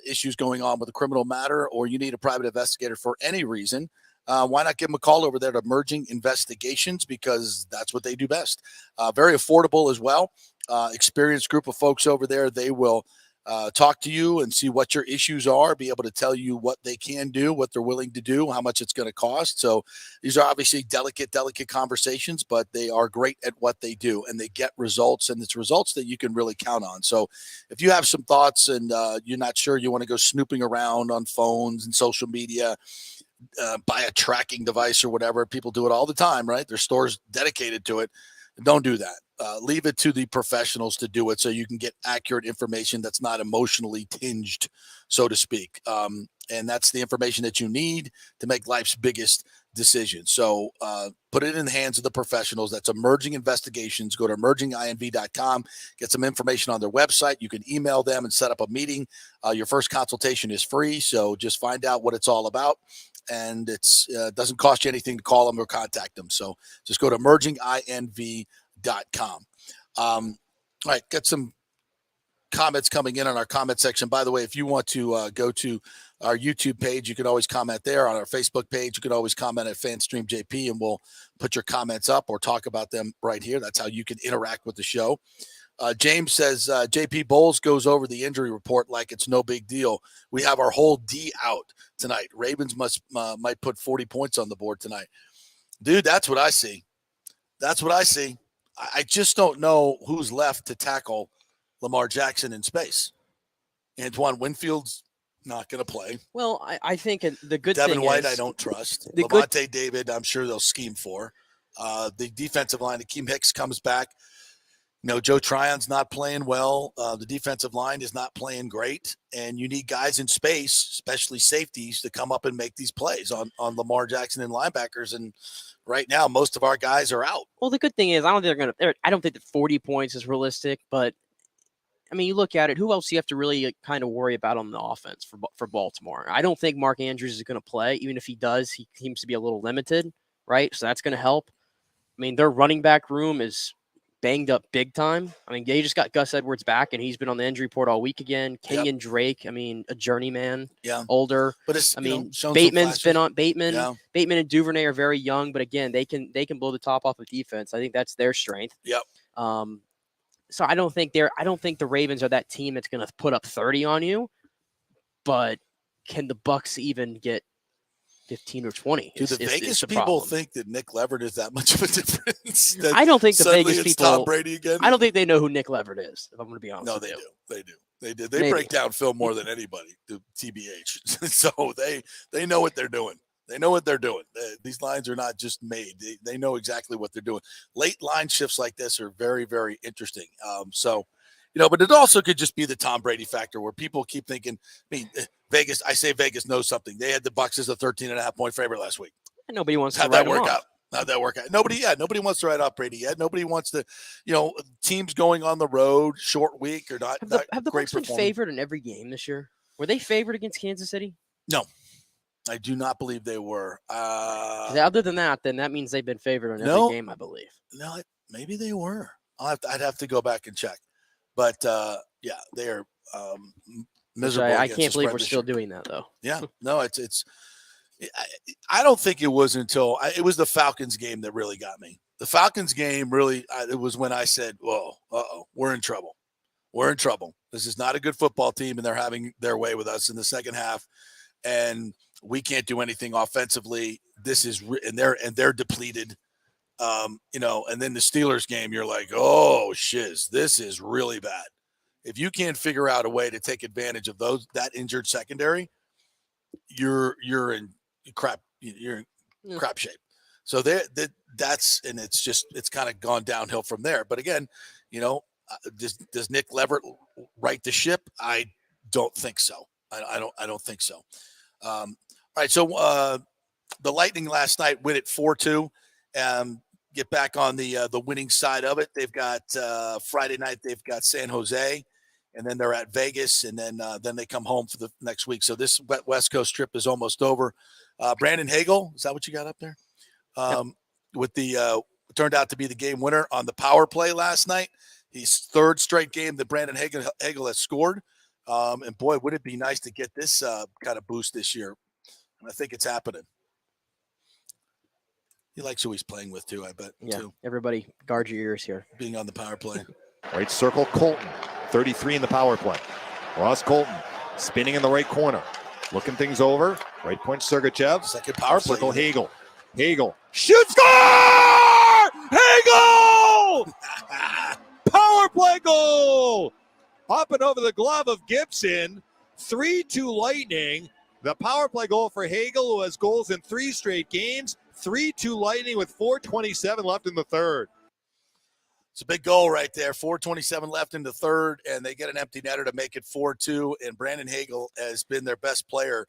issues going on with a criminal matter, or you need a private investigator for any reason, why not give them a call over there to Emerging Investigations, because that's what they do best. Very affordable as well. Experienced group of folks over there. They will talk to you and see what your issues are, be able to tell you what they can do, what they're willing to do, how much it's going to cost. So these are obviously delicate conversations, but they are great at what they do, and they get results, and it's results that you can really count on. So if you have some thoughts and you're not sure, you want to go snooping around on phones and social media, buy a tracking device or whatever. People do it all the time, right? There's stores dedicated to it. Don't do that. Leave it to the professionals to do it so you can get accurate information that's not emotionally tinged, so to speak. And that's the information that you need to make life's biggest decision. So put it in the hands of the professionals. That's Emerging Investigations. Go to emerginginv.com, get some information on their website. You can email them and set up a meeting. Your first consultation is free, so just find out what it's all about. And it doesn't cost you anything to call them or contact them. So just go to emerginginv.com. All right, got some comments coming in on our comment section. By the way, if you want to go to our YouTube page, you can always comment there. On our Facebook page, you can always comment at FanStreamJP, and we'll put your comments up or talk about them right here. That's how you can interact with the show. James says, JP Bowles goes over the injury report like it's no big deal. We have our whole D out tonight. Ravens might put 40 points on the board tonight. Dude, that's what I see. That's what I see. I just don't know who's left to tackle Lamar Jackson in space. Antoine Winfield's not going to play. Well, I think the good Devin thing White, is, I don't trust. Levante David, I'm sure they'll scheme for. The defensive line, Akeem Hicks comes back. Joe Tryon's not playing well. The defensive line is not playing great. And you need guys in space, especially safeties, to come up and make these plays on Lamar Jackson and linebackers. And right now, most of our guys are out. Well, the good thing is, I don't think that 40 points is realistic, but I mean, you look at it, who else do you have to really kind of worry about on the offense for Baltimore? I don't think Mark Andrews is going to play. Even if he does, he seems to be a little limited, right? So that's going to help. I mean, their running back room is banged up big time. I mean, they just got Gus Edwards back, and he's been on the injury report all week again. Kenyon Drake, I mean, a journeyman, older. But Bateman's been on Bateman. Yeah. Bateman and Duvernay are very young, but again, they can blow the top off of defense. I think that's their strength. Yep. So I don't think the Ravens are that team that's going to put up 30 on you. But can the Bucs even get 15 or 20? Do the Vegas people think that Nick Leverett is that much of a difference? I don't think the Vegas people. Tom Brady again. I don't think they know who Nick Leverett is. If I'm going to be honest. No, they do. They break down film more than anybody. Do TBH. So they know what they're doing. They know what they're doing. These lines are not just made. They know exactly what they're doing. Late line shifts like this are very, very interesting. But it also could just be the Tom Brady factor where people keep thinking, Vegas knows something. They had the Bucs as a 13.5-point favorite last week. And nobody wants How'd to that work out? How'd that work out? Nobody wants to write off Brady yet. Nobody wants to, teams going on the road, short week or not. Have the Bucs been favored in every game this year? Were they favored against Kansas City? No. I do not believe they were. Other than that, then that means they've been favored in every game, I believe. No, maybe they were. I'd have to go back and check. But, they are miserable. I can't believe we're still doing that, though. Yeah. No, it's I don't think it was until it was the Falcons game that really got me. The Falcons game really, it was when I said, whoa, we're in trouble. We're in trouble. This is not a good football team, and they're having their way with us in the second half. And we can't do anything offensively. This is and they're depleted. And then the Steelers game, you're like, oh shiz, this is really bad. If you can't figure out a way to take advantage of that injured secondary, you're in crap. You're in crap shape. So it's kind of gone downhill from there. But again, does Nick Leverett right the ship? I don't think so. I don't think so. All right. So the Lightning last night win it 4-2. Get back on the winning side of it. They've got Friday night. They've got San Jose, and then they're at Vegas, and then they come home for the next week. So this West Coast trip is almost over. Brandon Hagel, is that what you got up there? With the turned out to be the game winner on the power play last night. He's third straight game that Brandon Hagel has scored. And boy, would it be nice to get this kind of boost this year. And I think it's happening. He likes who he's playing with too, I bet. Yeah, too. Everybody guard your ears here. Being on the power play. Right circle, Colton, 33 in the power play. Ross Colton spinning in the right corner. Looking things over. Right point Sergachev. Second power play. Circle Hagel. Hagel. Shoots. Score! Hagel! Power play goal! Up and over the glove of Gibson. 3-2 Lightning. The power play goal for Hagel, who has goals in 3 straight games. 3-2 Lightning with 4:27 left in the third. It's a big goal right there. 4:27 left in the third, and they get an empty netter to make it 4-2. And Brandon Hagel has been their best player.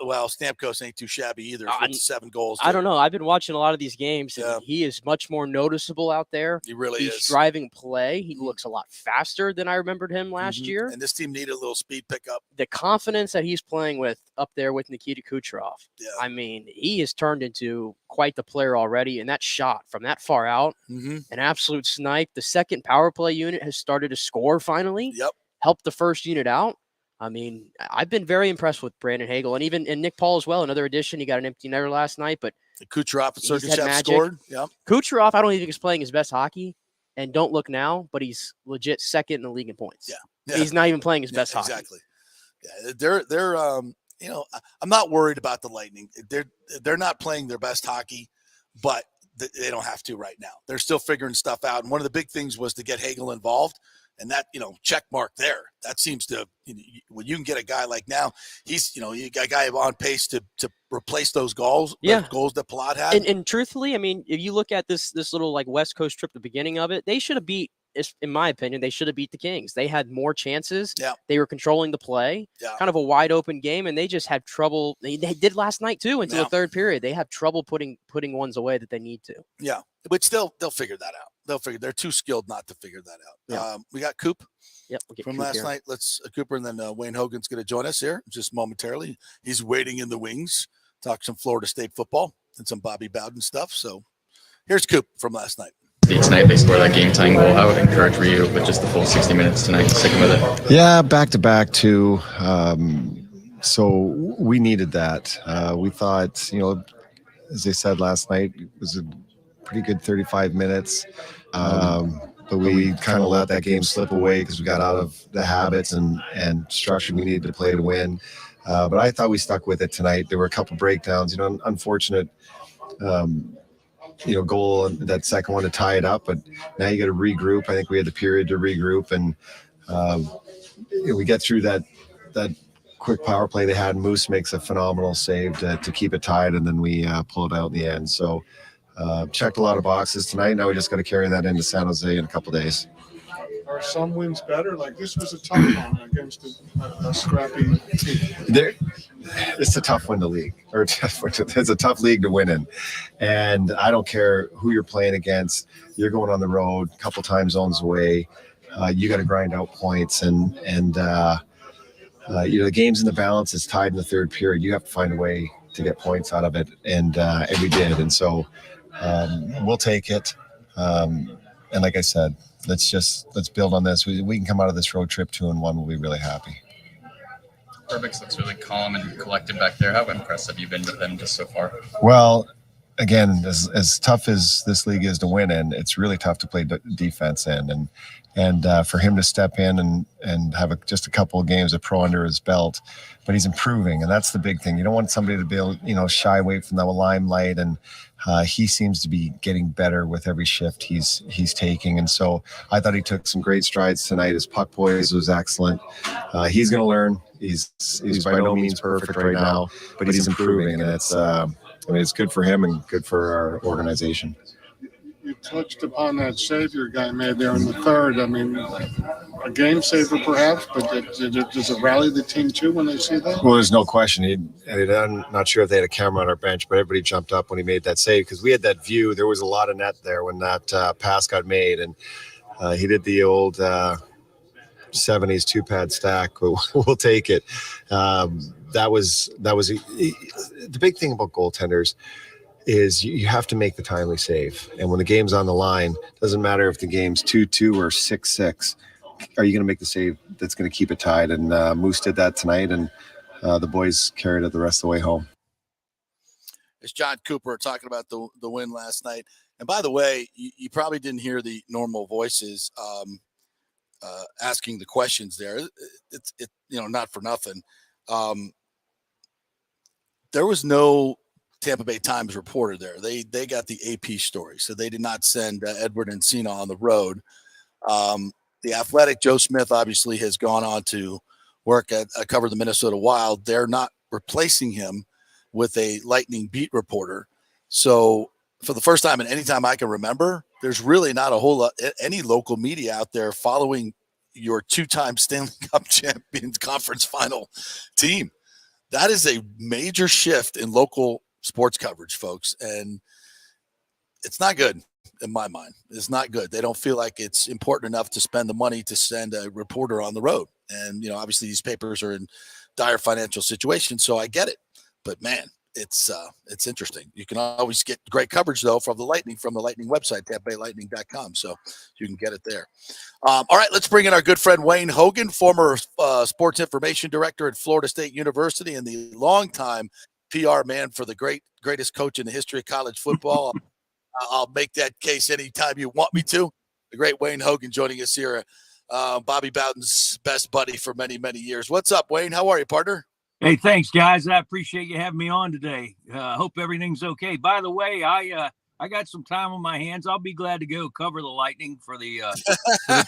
Well, Stamkos ain't too shabby either. 7 goals. I don't know. I've been watching a lot of these games, and he is much more noticeable out there. He really is. He's driving play. He looks a lot faster than I remembered him last year. And this team needed a little speed pickup. The confidence that he's playing with up there with Nikita Kucherov. Yeah. I mean, he has turned into quite the player already. And that shot from that far out, an absolute snipe. The second power play unit has started to score finally. Yep. Helped the first unit out. I mean, I've been very impressed with Brandon Hagel and Nick Paul as well. Another addition. He got an empty netter last night, but Kucherov and Sergachev scored. Yep. Kucherov, I don't even think he's playing his best hockey. And don't look now, but he's legit second in the league in points. Yeah. He's not even playing his best hockey. Exactly. Yeah, they're I'm not worried about the Lightning. They're not playing their best hockey, but they don't have to right now. They're still figuring stuff out. And one of the big things was to get Hagel involved. And that, check mark there. That seems to, when you can get a guy like now, he's, you got a guy on pace to replace those goals, goals that Palat had. And truthfully, I mean, if you look at this little like West Coast trip, the beginning of it, they should have beat, in my opinion, they should have beat the Kings. They had more chances. Yeah. They were controlling the play, kind of a wide open game, and they just had trouble. They did last night too until the third period. They have trouble putting ones away that they need to. Yeah, but still, they'll figure that out. They're too skilled not to figure that out. Yeah. We got Coop from Coop last night. Let's Cooper, and then Wayne Hogan's going to join us here just momentarily. He's waiting in the wings, talk some Florida State football and some Bobby Bowden stuff. So here's Coop from last night. Tonight they scored that game-tying goal. How encouraged were you with just the full 60 minutes tonight, sticking with it? Yeah, back-to-back too. So we needed that. We thought, as they said last night, it was a pretty good 35 minutes. But we kind of let that game slip away because we got out of the habits and structure we needed to play to win. But I thought we stuck with it tonight. There were a couple breakdowns, unfortunate, goal, that second one to tie it up. But now you got to regroup. I think we had the period to regroup, and we get through that quick power play they had. Moose makes a phenomenal save to keep it tied, and then we pull it out in the end. So checked a lot of boxes tonight. Now we just got to carry that into San Jose in a couple days. Are some wins better? Like this was a tough one against a scrappy team. It's a tough win to league, or it's a tough league to win in. And I don't care who you're playing against. You're going on the road, a couple time zones away. You got to grind out points, and the game's in the balance. It's tied in the third period. You have to find a way to get points out of it, and we did. And so we'll take it. And like I said, let's build on this. We can come out of this road trip 2-1. We'll be really happy. Perbix looks really calm and collected back there. How impressed have you been with them just so far? Well, again, as tough as this league is to win in, it's really tough to play defense in. And for him to step in and have just a couple of games of pro under his belt, but he's improving, and that's the big thing. You don't want somebody to be shy away from the limelight, and he seems to be getting better with every shift he's taking. And so I thought he took some great strides tonight. His puck poise was excellent. He's going to learn. He's by no means perfect right now, but he's improving, and it's good for him and good for our organization. You touched upon that savior guy made there in the third. I mean, a game saver perhaps, but does it rally the team too when they see that? Well, there's no question. I'm not sure if they had a camera on our bench, but everybody jumped up when he made that save because we had that view. There was a lot of net there when that pass got made, and he did the old 70s two-pad stack. We'll take it. That was the big thing about goaltenders is you have to make the timely save. And when the game's on the line, doesn't matter if the game's 2-2 or 6-6, are you going to make the save that's going to keep it tied? And Moose did that tonight, and the boys carried it the rest of the way home. It's John Cooper talking about the win last night. And by the way, you probably didn't hear the normal voices. asking the questions there. It's not for nothing. There was no Tampa Bay Times reporter there. They got the AP story, so they did not send Edward Encina on the road. The Athletic, Joe Smith, obviously has gone on to work at cover the Minnesota Wild. They're not replacing him with a Lightning beat reporter. So for the first time and any time I can remember, there's really not a whole lot any local media out there following your two-time Stanley Cup Champions Conference Final team. That is a major shift in local sports coverage, folks, and it's not good in my mind. It's not good. They don't feel like it's important enough to spend the money to send a reporter on the road. And, obviously these papers are in dire financial situations, so I get it. But, man, it's interesting. You can always get great coverage, though, from the Lightning website, TampaBayLightning.com, so you can get it there. All right, let's bring in our good friend Wayne Hogan, former sports information director at Florida State University and the longtime PR man for the greatest coach in the history of college football. I'll make that case anytime you want me to. The great Wayne Hogan joining us here, Bobby Bowden's best buddy for many, many years. What's up, Wayne? How are you, partner? Hey, thanks, guys. I appreciate you having me on today. Hope everything's okay. By the way, I got some time on my hands. I'll be glad to go cover the Lightning for the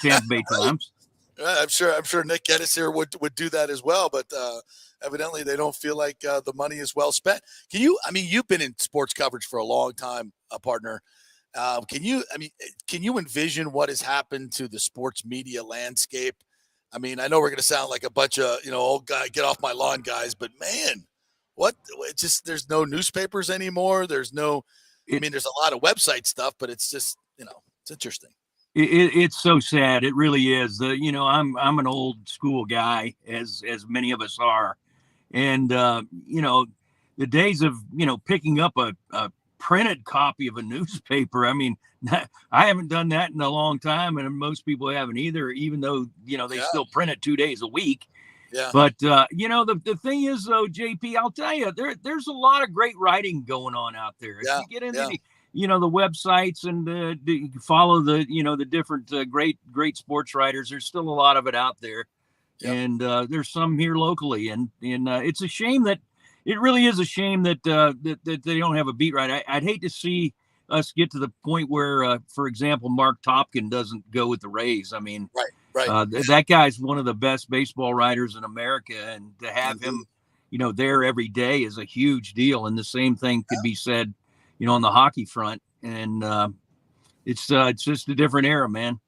Tampa Bay Times. I'm sure Nick Geddes here would do that as well, but evidently they don't feel like the money is well spent. You've been in sports coverage for a long time, partner. Can you envision what has happened to the sports media landscape? I mean, I know we're going to sound like a bunch of, old guy, get off my lawn guys, but man, there's no newspapers anymore. There's there's a lot of website stuff, but it's just, it's interesting. It's so sad. It really is. I'm an old school guy, as many of us are. And, the days of, picking up a printed copy of a newspaper. I mean, I haven't done that in a long time, and most people haven't either, even though, they still print it 2 days a week. Yeah. But, the thing is, though, JP, I'll tell you, there's a lot of great writing going on out there. If you get into the websites and you follow the different great sports writers, there's still a lot of it out there. Yep. And there's some here locally. And it's a shame it really is a shame that they don't have a beat writer. I'd hate to see us get to the point where, for example, Mark Topkin doesn't go with the Rays. I mean, right. That guy's one of the best baseball writers in America, and to have him, there every day is a huge deal. And the same thing could be said, on the hockey front. And it's just a different era, man.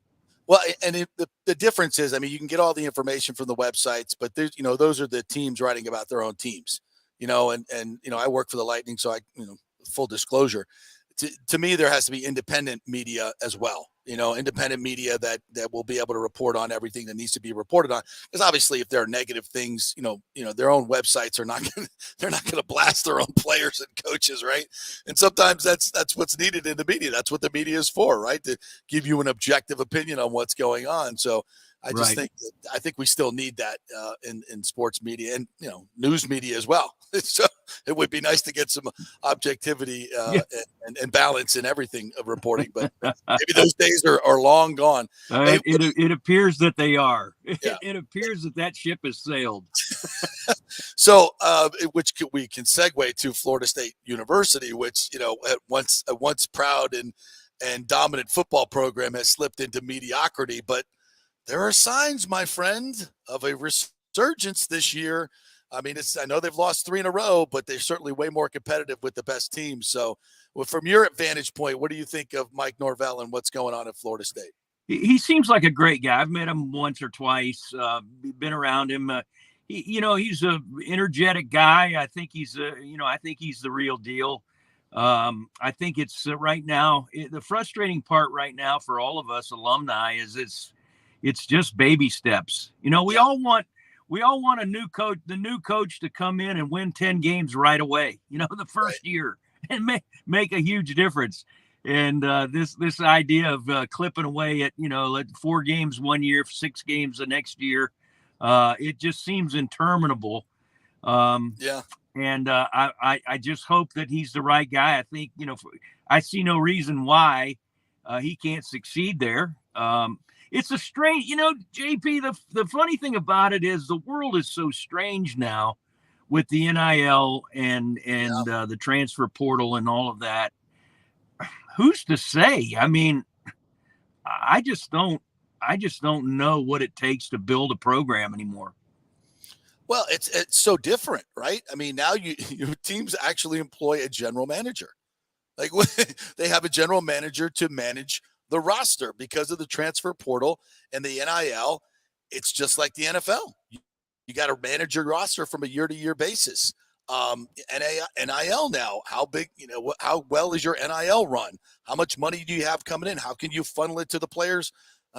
Well, and the difference is, you can get all the information from the websites, but there's, those are the teams writing about their own teams, and I work for the Lightning. So full disclosure, to me, there has to be independent media as well. Independent media that will be able to report on everything that needs to be reported on. Because obviously, if there are negative things, their own websites are they're not going to blast their own players and coaches, right? And sometimes that's what's needed in the media. That's what the media is for, right? To give you an objective opinion on what's going on. So I just think we still need that in sports media and news media as well. So it would be nice to get some objectivity and balance in everything of reporting, but maybe those days are long gone. It appears that they are. Yeah. It appears that ship has sailed. So, which we can segue to Florida State University, which at once proud and dominant football program has slipped into mediocrity, but there are signs, my friend, of a resurgence this year. I know they've lost 3 in a row, but they're certainly way more competitive with the best teams. So, from your vantage point, what do you think of Mike Norvell and what's going on at Florida State? He seems like a great guy. I've met him once or twice. Been around him. He's a energetic guy. I think he's the real deal. I think it's right now the frustrating part right now for all of us alumni is it's just baby steps. We all want a new coach to come in and win 10 games right away, the first year and make a huge difference. And this idea of clipping away at, 4 games one year, 6 games the next year, it just seems interminable. And I just hope that he's the right guy. I think, I see no reason why he can't succeed there. it's a strange, JP, the funny thing about it is the world is so strange now with the NIL and the transfer portal and all of that. Who's to say? I mean, I just don't know what it takes to build a program anymore. Well, it's so different, right? I mean, now your teams actually employ a general manager. Like they have a general manager to manage the roster because of the transfer portal and the NIL. It's just like the NFL. You got to manage your roster from a year-to-year basis. NIL now, how big, how well is your NIL run? How much money do you have coming in? How can you funnel it to the players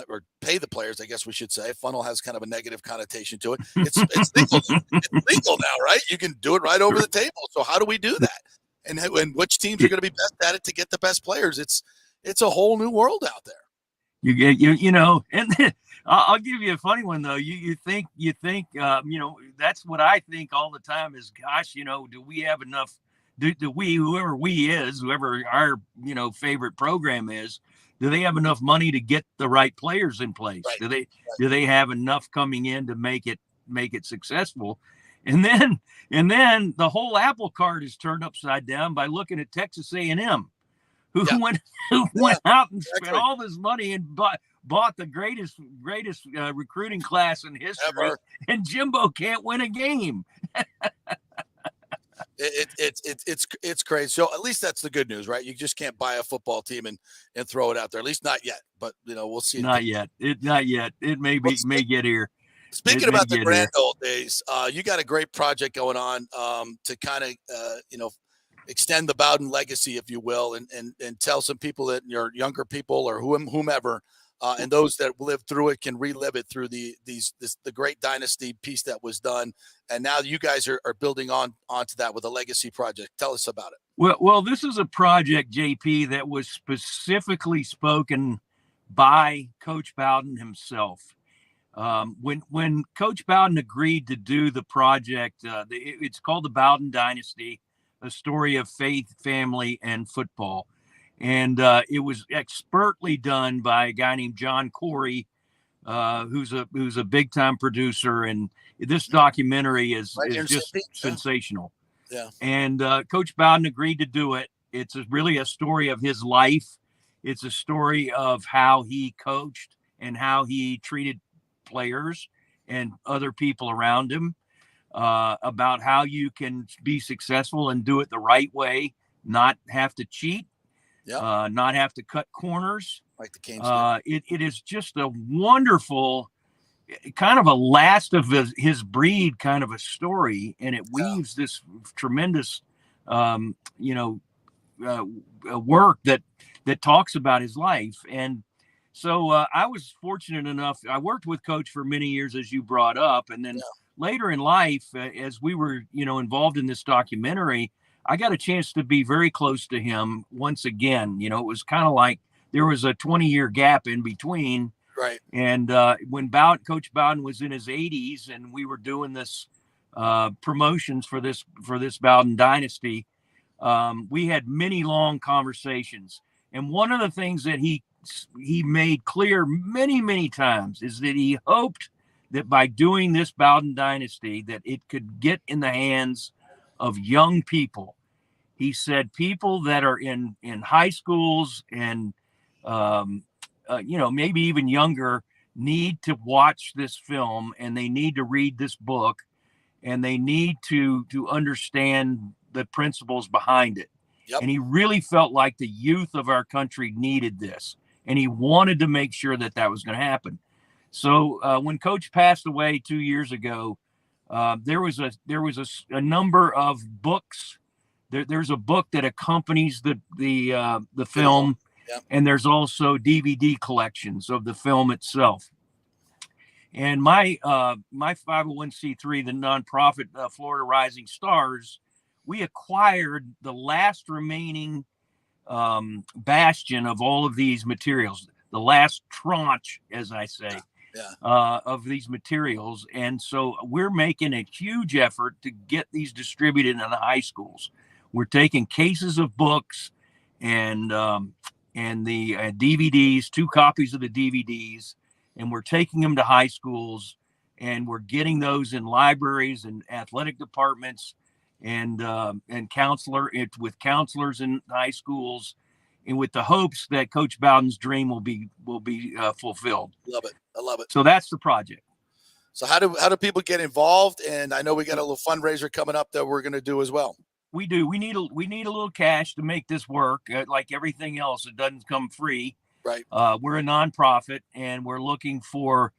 or pay the players? I guess we should say. Funnel has kind of a negative connotation to it. It's legal. It's legal now, right? You can do it right over the table. So how do we do that? And which teams are going to be best at it to get the best players? It's a whole new world out there. And I'll give you a funny one though. You think, that's what I think all the time is, gosh, do we have enough? Do we, whoever our, favorite program is, do they have enough money to get the right players in place? Right. Do they have enough coming in to make it successful? And then the whole apple cart is turned upside down by looking at Texas A&M, who went out and spent all this money and bought the greatest recruiting class in history, ever. And Jimbo can't win a game. It's crazy. So at least that's the good news, right? You just can't buy a football team and throw it out there. At least not yet. But we'll see. Not yet. It may get here. Speaking about the grand old days, you got a great project going on to kind of extend the Bowden legacy, if you will, and tell some people that your younger people or whomever and those that lived through it can relive it through the great dynasty piece that was done. And now you guys are building onto that with a legacy project. Tell us about it. Well, this is a project, JP, that was specifically spoken by Coach Bowden himself. When Coach Bowden agreed to do the project, it's called the Bowden Dynasty, a story of faith, family, and football. And it was expertly done by a guy named John Corey, who's a big time producer. And this documentary is just sensational. Yeah. And Coach Bowden agreed to do it. It's really a story of his life. It's a story of how he coached and how he treated players and other people around him, about how you can be successful and do it the right way, not have to cheat, not have to cut corners. Like the Canes. It is just a wonderful, kind of a last of his breed kind of a story, and it weaves this tremendous, work that talks about his life. And so I was fortunate enough. I worked with Coach for many years, as you brought up, and then later in life, as we were, involved in this documentary, I got a chance to be very close to him once again. It was kind of like there was a 20-year gap in between. Right. And when Coach Bowden was in his 80s, and we were doing this promotions for this Bowden Dynasty, we had many long conversations. And one of the things that he made clear many, many times is that he hoped that by doing this Bowden Dynasty, that it could get in the hands of young people. He said people that are in high schools and, maybe even younger need to watch this film, and they need to read this book, and they need to understand the principles behind it. Yep. And he really felt like the youth of our country needed this. And he wanted to make sure that was going to happen. So when Coach passed away 2 years ago, there was a number of books. There's a book that accompanies the film, and there's also DVD collections of the film itself. And my 501c3, the nonprofit Florida Rising Stars, we acquired the last remaining bastion of all of these materials, the last tranche, as I say, of these materials. And so we're making a huge effort to get these distributed in the high schools. We're taking cases of books and the DVDs, 2 copies of the DVDs, and we're taking them to high schools, and we're getting those in libraries and athletic departments and with counselors in high schools, and with the hopes that Coach Bowden's dream will be fulfilled. Love it. I love it. So that's the project. So how do people get involved? And I know we got a little fundraiser coming up that we're going to do as well. We do. We need a little cash to make this work. Like everything else, it doesn't come free. Right. We're a nonprofit, and we're looking for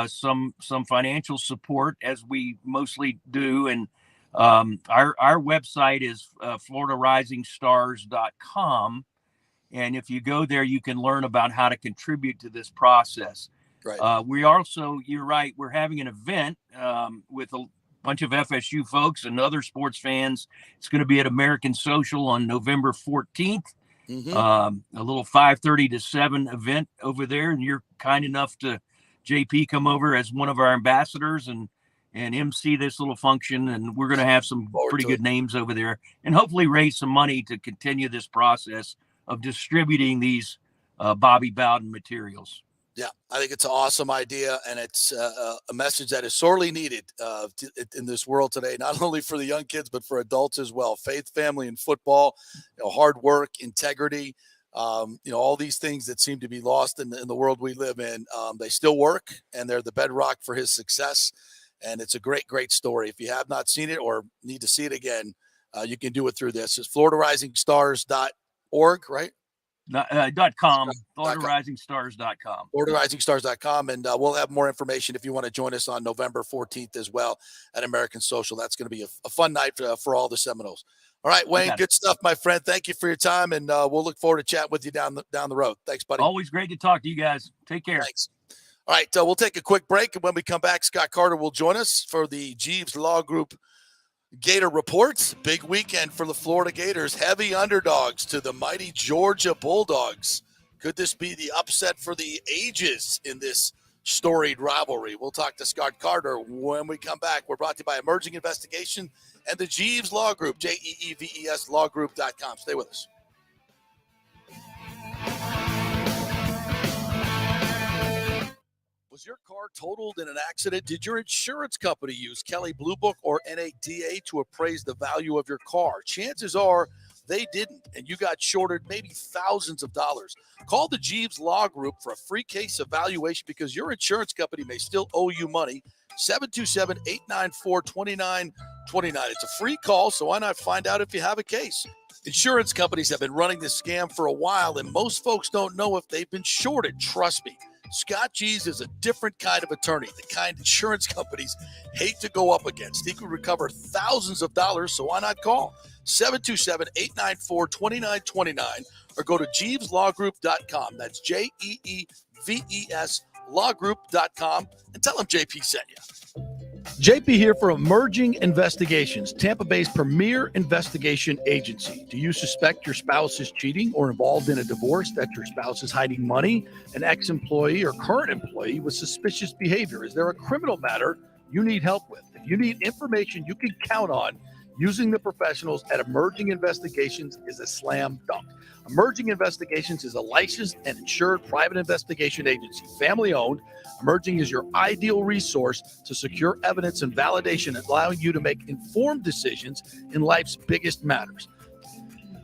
some financial support, as we mostly do. And our website is FloridaRisingStars.com. And if you go there, you can learn about how to contribute to this process. Right. We also, you're right, we're having an event with a bunch of FSU folks and other sports fans. It's going to be at American Social on November 14th. Mm-hmm. A little 5:30 to 7 event over there. And you're kind enough to, JP, come over as one of our ambassadors and MC this little function. And we're going to have some pretty good names over there, and hopefully raise some money to continue this process of distributing these Bobby Bowden materials. Yeah, I think it's an awesome idea, and it's a message that is sorely needed in this world today, not only for the young kids, but for adults as well. Faith, family, and football, hard work, integrity, all these things that seem to be lost in the world we live in. They still work, and they're the bedrock for his success, and it's a great, great story. If you have not seen it or need to see it again, you can do it through this. It's FloridaRisingStars.org, right? .com, FloridaRisingStars.com. FloridaRisingStars.com, and we'll have more information if you want to join us on November 14th as well at American Social. That's going to be a fun night for all the Seminoles. All right, Wayne, good stuff, my friend. Thank you for your time, and we'll look forward to chatting with you down the road. Thanks, buddy. Always great to talk to you guys. Take care. Thanks. All right, we'll take a quick break, and when we come back, Scott Carter will join us for the Jeeves Law Group Gator Reports. Big weekend for the Florida Gators. Heavy underdogs to the mighty Georgia Bulldogs. Could this be the upset for the ages in this storied rivalry? We'll talk to Scott Carter when we come back. We're brought to you by Emerging Investigation and the Jeeves Law Group, JEEVES lawgroup.com. Stay with us. Was your car totaled in an accident? Did your insurance company use Kelley Blue Book or NADA to appraise the value of your car? Chances are they didn't, and you got shorted maybe thousands of dollars. Call the Jeeves Law Group for a free case evaluation because your insurance company may still owe you money. 727-894-2929. It's a free call, so why not find out if you have a case? Insurance companies have been running this scam for a while, and most folks don't know if they've been shorted. Trust me. Scott Jeeves is a different kind of attorney, the kind insurance companies hate to go up against. He could recover thousands of dollars, so why not call? 727-894-2929 or go to JeevesLawGroup.com. That's JEEVES lawgroup.com and tell them JP sent you. JP here for Emerging Investigations, Tampa Bay's premier investigation agency. Do you suspect your spouse is cheating or involved in a divorce, that your spouse is hiding money, an ex-employee or current employee with suspicious behavior? Is there a criminal matter you need help with? If you need information you can count on, using the professionals at Emerging Investigations is a slam dunk. Emerging Investigations is a licensed and insured private investigation agency, family-owned. Emerging is your ideal resource to secure evidence and validation, allowing you to make informed decisions in life's biggest matters.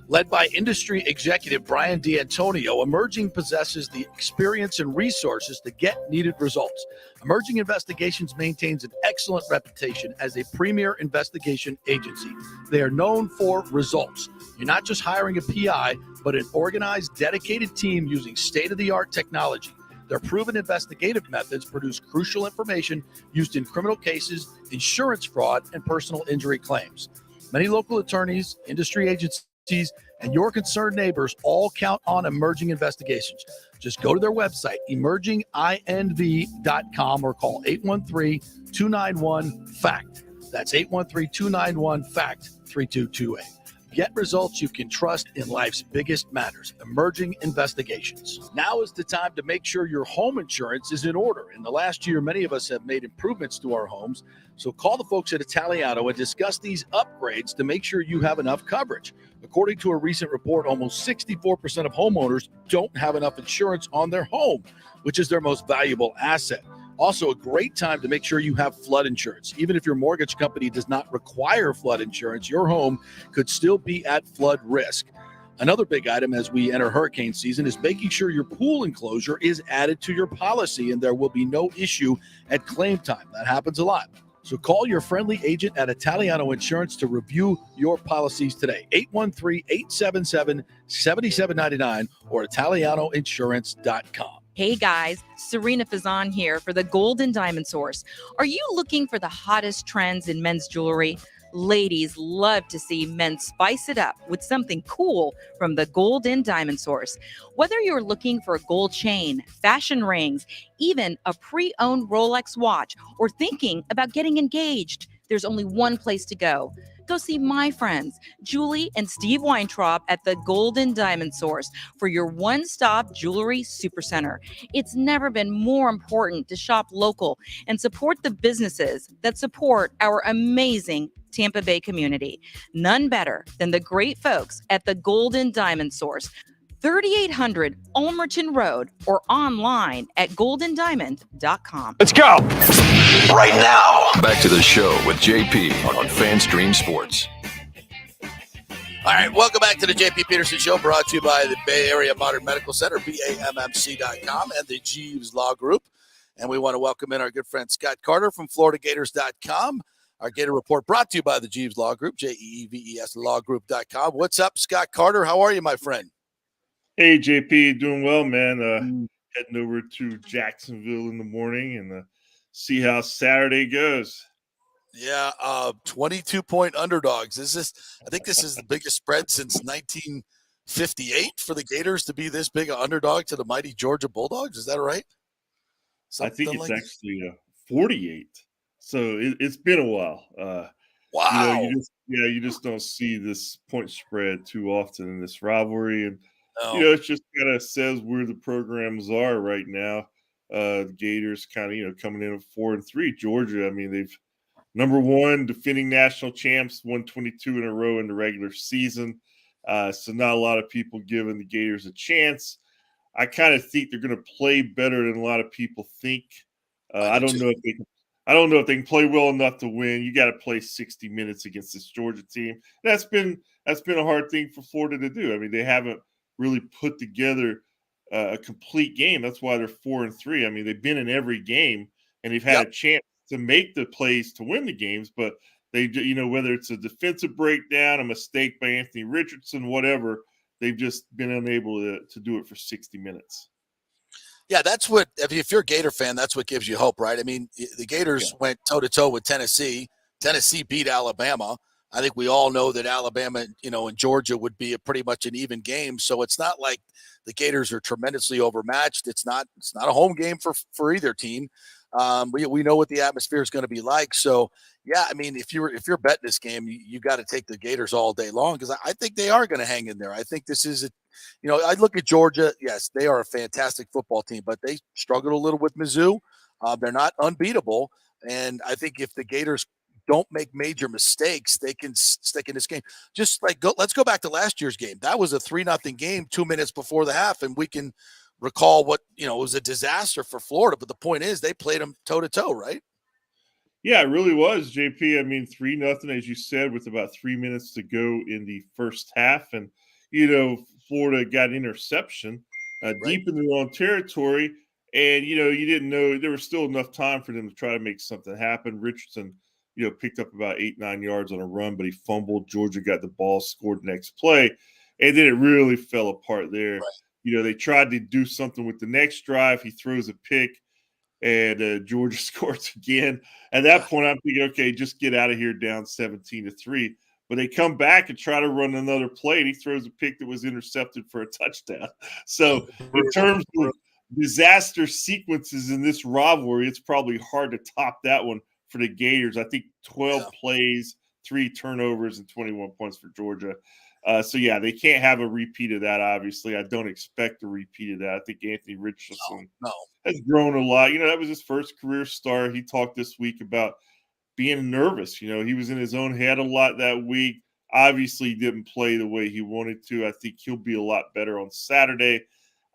Led by industry executive Brian D'Antonio, Emerging possesses the experience and resources to get needed results. Emerging Investigations maintains an excellent reputation as a premier investigation agency. They are known for results. You're not just hiring a PI, but an organized, dedicated team using state-of-the-art technology. Their proven investigative methods produce crucial information used in criminal cases, insurance fraud, and personal injury claims. Many local attorneys, industry agencies, and your concerned neighbors all count on Emerging Investigations. Just go to their website, emerginginv.com, or call 813-291-FACT. That's 813-291-FACT 3228. Get results you can trust in life's biggest matters. Emerging Investigations. Now is the time to make sure your home insurance is in order. In the last year, many of us have made improvements to our homes. So call the folks at Italiano and discuss these upgrades to make sure you have enough coverage. According to a recent report, almost 64% of homeowners don't have enough insurance on their home, which is their most valuable asset. Also, a great time to make sure you have flood insurance. Even if your mortgage company does not require flood insurance, your home could still be at flood risk. Another big item as we enter hurricane season is making sure your pool enclosure is added to your policy and there will be no issue at claim time. That happens a lot. So call your friendly agent at Italiano Insurance to review your policies today. 813-877-7799 or ItalianoInsurance.com. Hey guys, Serena Fazan here for the Gold and Diamond Source. Are you looking for the hottest trends in men's jewelry? Ladies love to see men spice it up with something cool from the Gold and Diamond Source. Whether you're looking for a gold chain, fashion rings, even a pre-owned Rolex watch, or thinking about getting engaged, there's only one place to go. Go see my friends, Julie and Steve Weintraub at the Golden Diamond Source for your one-stop jewelry supercenter. It's never been more important to shop local and support the businesses that support our amazing Tampa Bay community. None better than the great folks at the Golden Diamond Source, 3800 Ulmerton Road, or online at goldendiamond.com. Let's go. Right now, back to the show with JP on FanStream Sports. All right, welcome back to the JP Peterson Show, brought to you by the Bay Area Modern Medical Center, BAMMC.com, and the Jeeves Law Group. And we want to welcome in our good friend Scott Carter from FloridaGators.com. Our Gator Report brought to you by the Jeeves Law Group, JEEVES Lawgroup.com. What's up, Scott Carter? How are you, my friend? Hey, JP, doing well, man. Heading over to Jacksonville in the morning and see how Saturday goes. Yeah, 22-point underdogs. I think this is the biggest spread since 1958 for the Gators to be this big an underdog to the mighty Georgia Bulldogs. Is that right? I think it's actually 48. So it's been a while. Wow. You just don't see this point spread too often in this rivalry. And, it just kind of says where the programs are right now. The Gators kind of, coming in at 4-3. Georgia, I mean, they've number one defending national champs, won 22 in a row in the regular season. So not a lot of people giving the Gators a chance. I kind of think they're going to play better than a lot of people think. I don't know if they can play well enough to win. You got to play 60 minutes against this Georgia team. That's been a hard thing for Florida to do. I mean, they haven't really put together a complete game. That's why they're 4-3. I mean, they've been in every game and they've had a chance to make the plays to win the games, but they, whether it's a defensive breakdown, a mistake by Anthony Richardson, whatever, they've just been unable to do it for 60 minutes. Yeah, that's what, if you're a Gator fan, that's what gives you hope, right? I mean, the Gators went toe-to-toe with Tennessee. Tennessee beat Alabama. I think we all know that Alabama, and Georgia would be pretty much an even game. So it's not like the Gators are tremendously overmatched. It's not a home game for either team. We know what the atmosphere is going to be like. So, yeah, I mean, if you're betting this game, you got to take the Gators all day long because I think they are going to hang in there. I think this is I look at Georgia. Yes, they are a fantastic football team, but they struggled a little with Mizzou. They're not unbeatable. And I think if the Gators don't make major mistakes, they can stick in this game. Just let's go back to last year's game. That was a 3-0 game 2 minutes before the half, and we can recall what, it was a disaster for Florida. But the point is they played them toe-to-toe, right? Yeah, it really was, JP. I mean, 3-0, as you said, with about 3 minutes to go in the first half. And, Florida got interception deep in their own territory. And, you didn't know there was still enough time for them to try to make something happen. Richardson, picked up about 8-9 yards on a run, but he fumbled. Georgia got the ball, scored the next play. And then it really fell apart there. Right. They tried to do something with the next drive. He throws a pick, and Georgia scores again. At that point, I'm thinking, okay, just get out of here down 17-3. But they come back and try to run another play, and he throws a pick that was intercepted for a touchdown. So in terms of disaster sequences in this rivalry, it's probably hard to top that one for the Gators. I think 12 plays 3 turnovers and 21 points for Georgia. So, yeah, they can't have a repeat of that, obviously. I don't expect a repeat of that. I think Anthony Richardson has grown a lot. That was his first career start. He talked this week about being nervous. He was in his own head a lot that week. Obviously, didn't play the way he wanted to. I think he'll be a lot better on Saturday.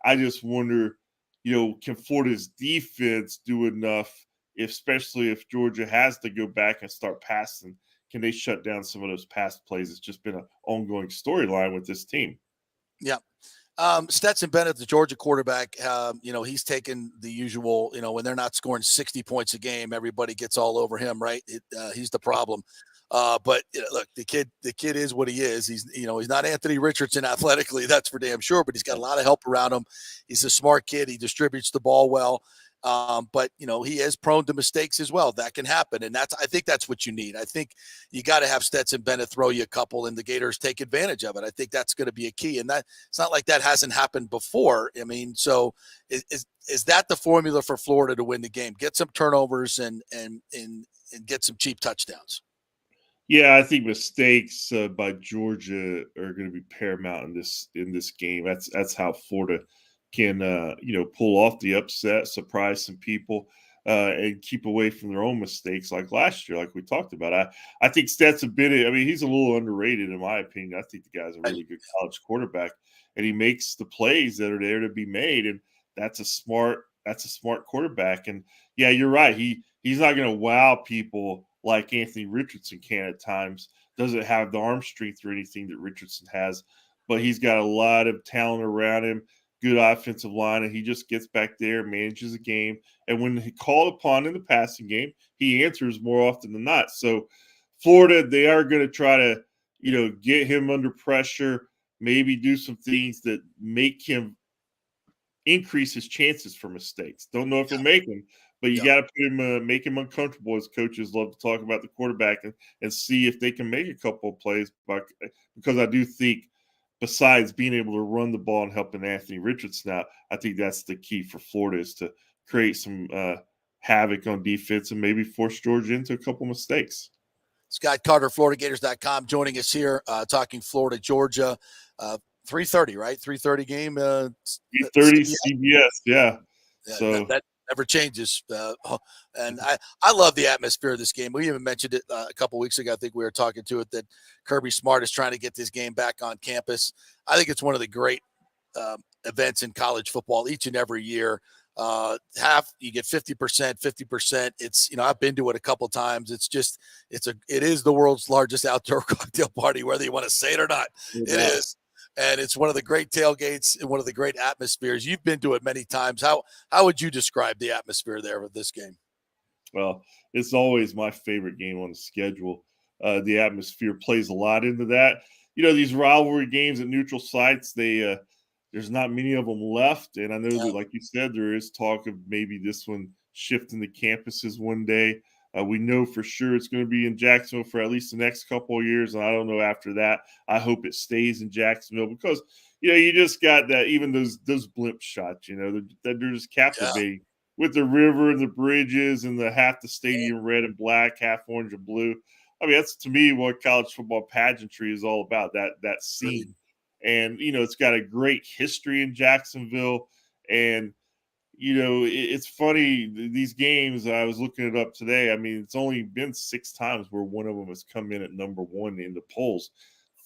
I just wonder, can Florida's defense do enough, especially if Georgia has to go back and start passing? Can they shut down some of those pass plays? It's just been an ongoing storyline with this team. Yeah. Stetson Bennett, the Georgia quarterback, he's taken the usual, when they're not scoring 60 points a game, everybody gets all over him, right? He's the problem. But look, the kid is what he is. He's not Anthony Richardson athletically, that's for damn sure, but he's got a lot of help around him. He's a smart kid. He distributes the ball well. But he is prone to mistakes as well. That can happen. And I think that's what you need. I think you got to have Stetson Bennett throw you a couple and the Gators take advantage of it. I think that's going to be a key. And that it's not like that hasn't happened before. I mean, so is that the formula for Florida to win the game? Get some turnovers and get some cheap touchdowns. Yeah, I think mistakes by Georgia are going to be paramount in this game. That's how Florida can pull off the upset, surprise some people, and keep away from their own mistakes like last year, like we talked about. I think Stetson Bennett, I mean, he's a little underrated in my opinion. I think the guy's a really good college quarterback, and he makes the plays that are there to be made, and that's a smart quarterback. And yeah, you're right. He's not going to wow people like Anthony Richardson can at times. Doesn't have the arm strength or anything that Richardson has, but he's got a lot of talent around him. Good offensive line, and he just gets back there, manages a game. And when he called upon in the passing game, he answers more often than not. So Florida, they are going to try to, get him under pressure, maybe do some things that make him increase his chances for mistakes. Don't know if he'll make them, but you got to put him, make him uncomfortable, as coaches love to talk about the quarterback, and see if they can make a couple of plays. Because I do think, besides being able to run the ball and helping Anthony Richardson out, I think that's the key for Florida, is to create some havoc on defense and maybe force Georgia into a couple mistakes. Scott Carter, FloridaGators.com, joining us here, talking Florida, Georgia. 3:30, right? 3:30 game. 3:30 CBS, yeah. So that never changes. And I love the atmosphere of this game. We even mentioned it a couple weeks ago. I think we were talking to it that Kirby Smart is trying to get this game back on campus. I think it's one of the great events in college football each and every year. You get 50%. It's, I've been to it a couple times. It is the world's largest outdoor cocktail party, whether you want to say it or not. It is. And it's one of the great tailgates and one of the great atmospheres. You've been to it many times. How would you describe the atmosphere there with this game? Well, it's always my favorite game on the schedule. The atmosphere plays a lot into that. These rivalry games at neutral sites, there's not many of them left. And I know that, like you said, there is talk of maybe this one shifting the campuses one day. We know for sure it's going to be in Jacksonville for at least the next couple of years. And I don't know after that. I hope it stays in Jacksonville because, you just got that, even those blimp shots, that they're just captivating with the river and the bridges and the half the stadium red and black, half orange and blue. I mean, that's to me what college football pageantry is all about, that scene. And, it's got a great history in Jacksonville. And, it's funny, these games, I was looking it up today. I mean, it's only been 6 times where one of them has come in at number 1 in the polls.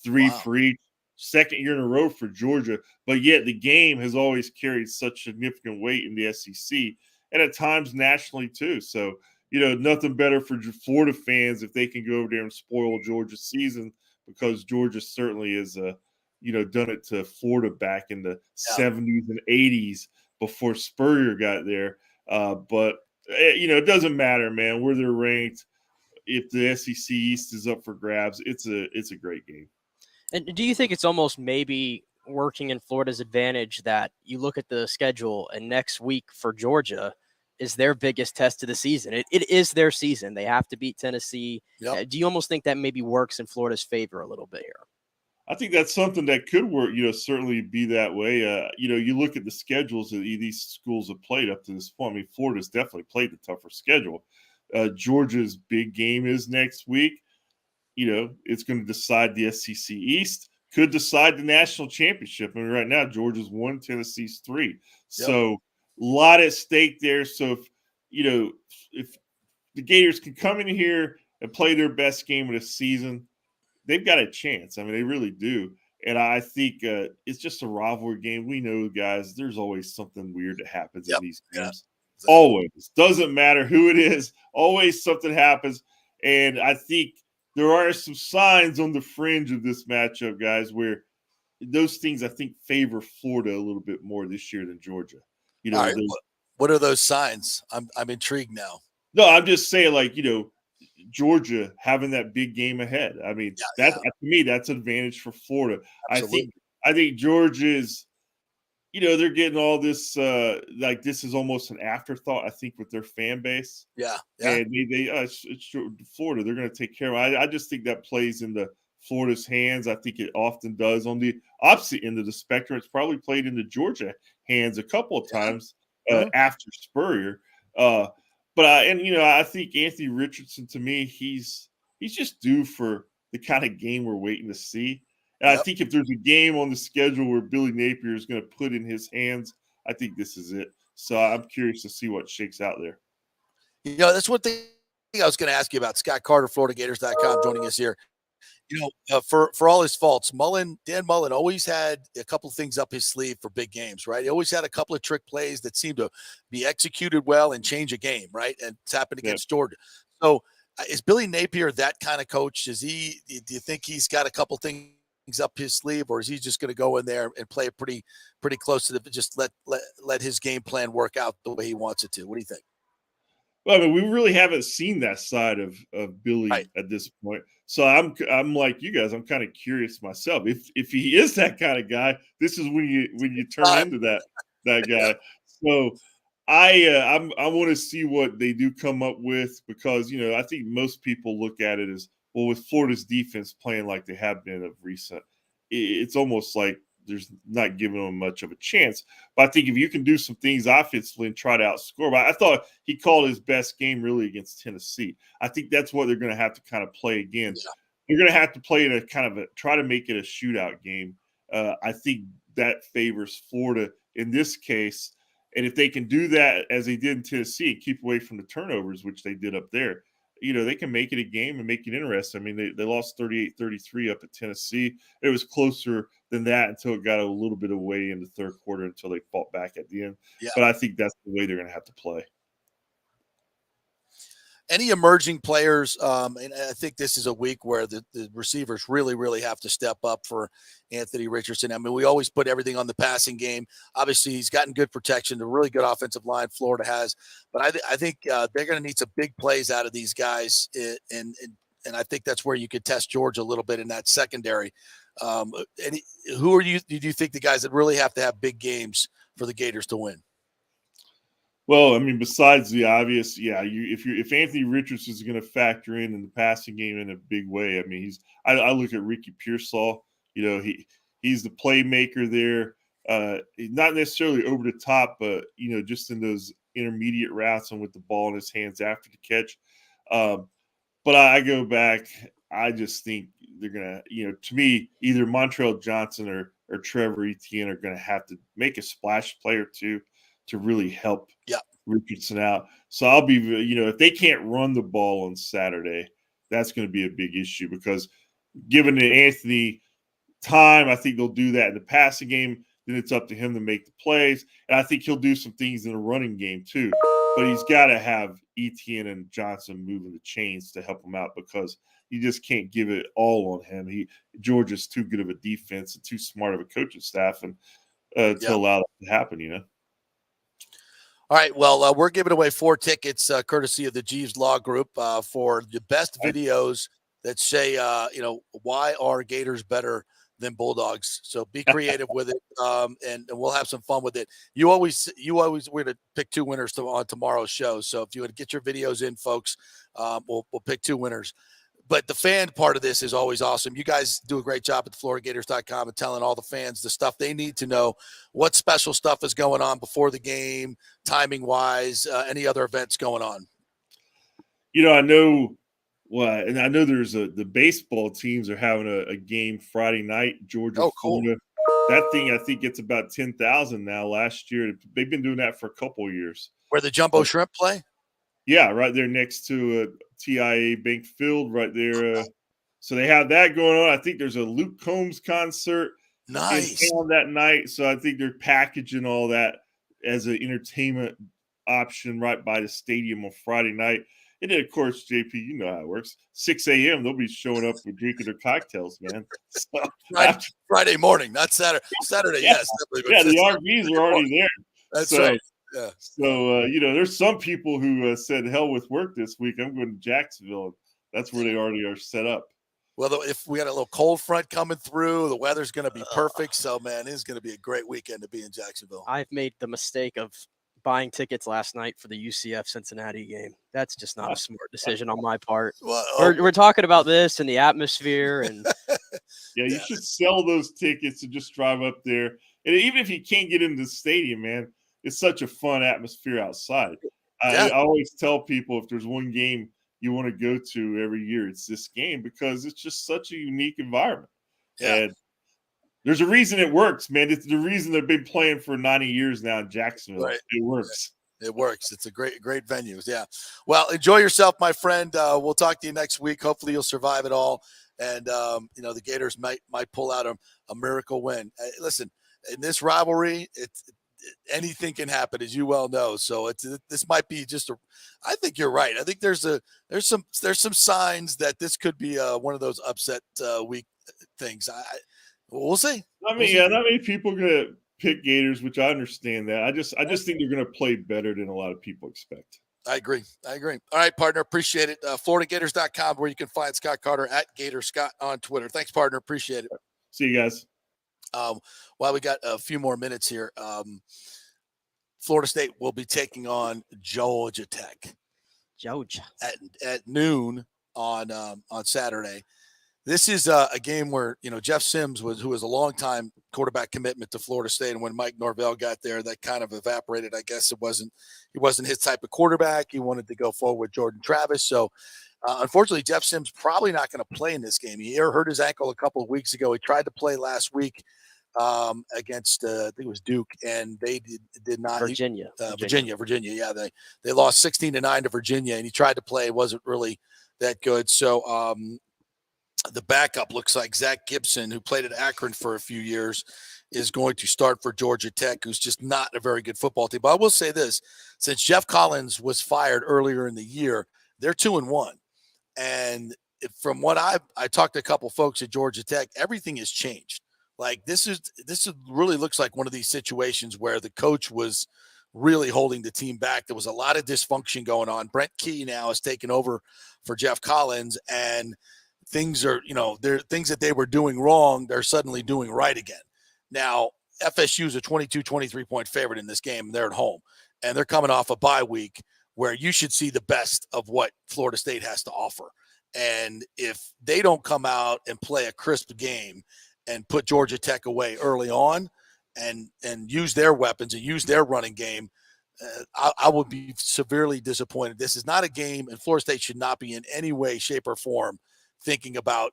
3 for each, second year in a row for Georgia. But yet the game has always carried such significant weight in the SEC and at times nationally too. So, nothing better for Florida fans if they can go over there and spoil Georgia's season, because Georgia certainly is, done it to Florida back in the 70s and 80s. Before Spurrier got there. But, it doesn't matter, man, where they're ranked. If the SEC East is up for grabs, it's a great game. And do you think it's almost maybe working in Florida's advantage that you look at the schedule and next week for Georgia is their biggest test of the season? It is their season. They have to beat Tennessee. Yep. Do you almost think that maybe works in Florida's favor a little bit here? I think that's something that could work, certainly be that way. You look at the schedules that these schools have played up to this point. I mean, Florida's definitely played the tougher schedule. Georgia's big game is next week. it's going to decide the SEC East, could decide the national championship. I mean, right now, Georgia's 1, Tennessee's 3. So a lot at stake there. So if the Gators can come in here and play their best game of the season, they've got a chance. I mean, they really do. And I think it's just a rivalry game. We know, guys, there's always something weird that happens in these games. Exactly. Always. Doesn't matter who it is. Always something happens. And I think there are some signs on the fringe of this matchup, guys, where those things, I think, favor Florida a little bit more this year than Georgia. All right. What are those signs? I'm intrigued now. No, I'm just saying, Georgia having that big game ahead. I mean, to me, that's an advantage for Florida. Absolutely. I think Georgia's, they're getting all this like this is almost an afterthought, I think, with their fan base. Yeah. And it's Florida, they're going to take care of it. I just think that plays into Florida's hands. I think it often does. On the opposite end of the spectrum, it's probably played into Georgia hands a couple of times after Spurrier. But I think Anthony Richardson, to me, he's just due for the kind of game we're waiting to see. And I think if there's a game on the schedule where Billy Napier is going to put in his hands, I think this is it. So I'm curious to see what shakes out there. That's one thing I was going to ask you about. Scott Carter, FloridaGators.com, joining us here. For all his faults, Dan Mullen always had a couple of things up his sleeve for big games, right? He always had a couple of trick plays that seemed to be executed well and change a game, right? And it's happened against Georgia. So is Billy Napier that kind of coach? Do you think he's got a couple things up his sleeve, or is he just going to go in there and play it pretty close to just let his game plan work out the way he wants it to? What do you think? Well, I mean, we really haven't seen that side of Billy at this point. So I'm like you guys. I'm kind of curious myself. If he is that kind of guy, this is when you turn into that guy. So I want to see what they do come up with, because I think most people look at it as, well, with Florida's defense playing like they have been of recent, it's almost like there's not giving them much of a chance. But I think if you can do some things offensively and try to outscore, but I thought he called his best game really against Tennessee. I think that's what they're going to have to kind of play again. Yeah. They're going to have to play in a kind of try to make it a shootout game. I think that favors Florida in this case. And if they can do that as they did in Tennessee, keep away from the turnovers, which they did up there, they can make it a game and make it interesting. I mean, they lost 38-33 up at Tennessee. It was closer than that until it got a little bit away in the third quarter until they fought back at the end. Yeah. But I think that's the way they're going to have to play. Any emerging players, and I think this is a week where the receivers really, really have to step up for Anthony Richardson. I mean, we always put everything on the passing game. Obviously, he's gotten good protection, a really good offensive line Florida has. But I think they're going to need some big plays out of these guys, and I think that's where you could test Georgia a little bit in that secondary. And who do you think the guys that really have to have big games for the Gators to win? Well, I mean, besides the obvious, if Anthony Richardson is going to factor in the passing game in a big way, I mean, I look at Ricky Pearsall. He's the playmaker there. He's not necessarily over the top, but just in those intermediate routes and with the ball in his hands after the catch. But I go back. I just think they're going to, to me, either Montrell Johnson or Trevor Etienne are going to have to make a splash play or two to really help Richardson out. So I'll be, if they can't run the ball on Saturday, that's going to be a big issue, because given Anthony time, I think they'll do that in the passing game. Then it's up to him to make the plays. And I think he'll do some things in the running game too. But he's got to have Etienne and Johnson moving the chains to help him out, because you just can't give it all on him. Georgia's too good of a defense and too smart of a coaching staff and to allow that to happen, All right, well, we're giving away 4 tickets courtesy of the Jeeves Law Group for the best videos that say, why are Gators better than Bulldogs? So be creative with it, and we'll have some fun with it. You always we're going to pick 2 winners on tomorrow's show. So if you would get your videos in, folks, we'll pick 2 winners. But the fan part of this is always awesome. You guys do a great job at FloridaGators.com and telling all the fans the stuff they need to know, what special stuff is going on before the game, timing-wise, any other events going on. I know Well, and I know there's the baseball teams are having a game Friday night, Georgia, Florida. That thing I think gets about 10,000 now. Last year, they've been doing that for a couple of years. Where the Jumbo Shrimp play? Yeah, right there next to TIA Bank Field, right there. So they have that going on. I think there's a Luke Combs concert in town that night. So I think they're packaging all that as an entertainment option right by the stadium on Friday night. And then, of course, JP, you know how it works. 6 a.m., they'll be showing up and drinking their cocktails, man. So, Friday morning, not Saturday. Saturday, yes. Yeah, the RVs are already there. That's right. Yeah. So, there's some people who said, hell with work this week. I'm going to Jacksonville. That's where they already are set up. Well, if we got a little cold front coming through, the weather's going to be perfect. So, man, it's going to be a great weekend to be in Jacksonville. I've made the mistake of buying tickets last night for the UCF Cincinnati game. That's just not a smart decision on my part. Well, we're talking about this and the atmosphere, and you should sell those tickets and just drive up there. And even if you can't get into the stadium, man, it's such a fun atmosphere outside. I always tell people if there's one game you want to go to every year, it's this game because it's just such a unique environment. Yeah. And there's a reason it works, man. It's the reason they've been playing for 90 years now in Jacksonville. Right. It works. It works. It's a great venue. Yeah. Well, enjoy yourself, my friend. We'll talk to you next week. Hopefully you'll survive it all. And, the Gators might pull out a miracle win. Listen, in this rivalry, anything can happen, as you well know. So this might be I think you're right. I think there's some signs that this could be one of those upset week things. We'll see. Not many people are gonna pick Gators, which I understand that. I just think they're gonna play better than a lot of people expect. I agree. All right, partner. Appreciate it. FloridaGators.com, where you can find Scott Carter at Gator Scott on Twitter. Thanks, partner. Appreciate it. See you guys. While we got a few more minutes here, Florida State will be taking on Georgia Tech. At noon on Saturday. This is a game where Jeff Sims who was a longtime quarterback commitment to Florida State, and when Mike Norvell got there, that kind of evaporated. I guess he wasn't his type of quarterback. He wanted to go forward with Jordan Travis. So unfortunately, Jeff Sims probably not going to play in this game. He hurt his ankle a couple of weeks ago. He tried to play last week against I think it was Duke, and they did not. Virginia. Yeah, they lost 16-9 to Virginia, and he tried to play. It wasn't really that good. So the backup looks like Zach Gibson, who played at Akron for a few years, is going to start for Georgia Tech, who's just not a very good football team. But I will say this, since Jeff Collins was fired earlier in the year, they're 2-1. And from what I talked to a couple folks at Georgia Tech, everything has changed. Like this really looks like one of these situations where the coach was really holding the team back. There was a lot of dysfunction going on. Brent Key now has taken over for Jeff Collins, and things are, there are things that they were doing wrong, they're suddenly doing right again. Now, FSU is a 23 point favorite in this game. They're at home, and they're coming off a bye week where you should see the best of what Florida State has to offer. And if they don't come out and play a crisp game and put Georgia Tech away early on and use their weapons and use their running game, I would be severely disappointed. This is not a game, and Florida State should not be in any way, shape, or form thinking about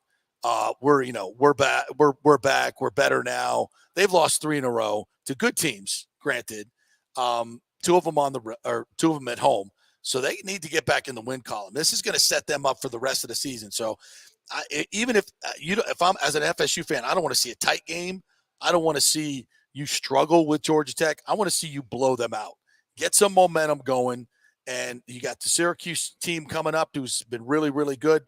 we're back, we're better now. They've lost 3 in a row to good teams, granted. 2 of them at home. So they need to get back in the win column. This is going to set them up for the rest of the season. So even if I'm as an FSU fan, I don't want to see a tight game. I don't want to see you struggle with Georgia Tech. I want to see you blow them out, get some momentum going. And you got the Syracuse team coming up who's been really, really good.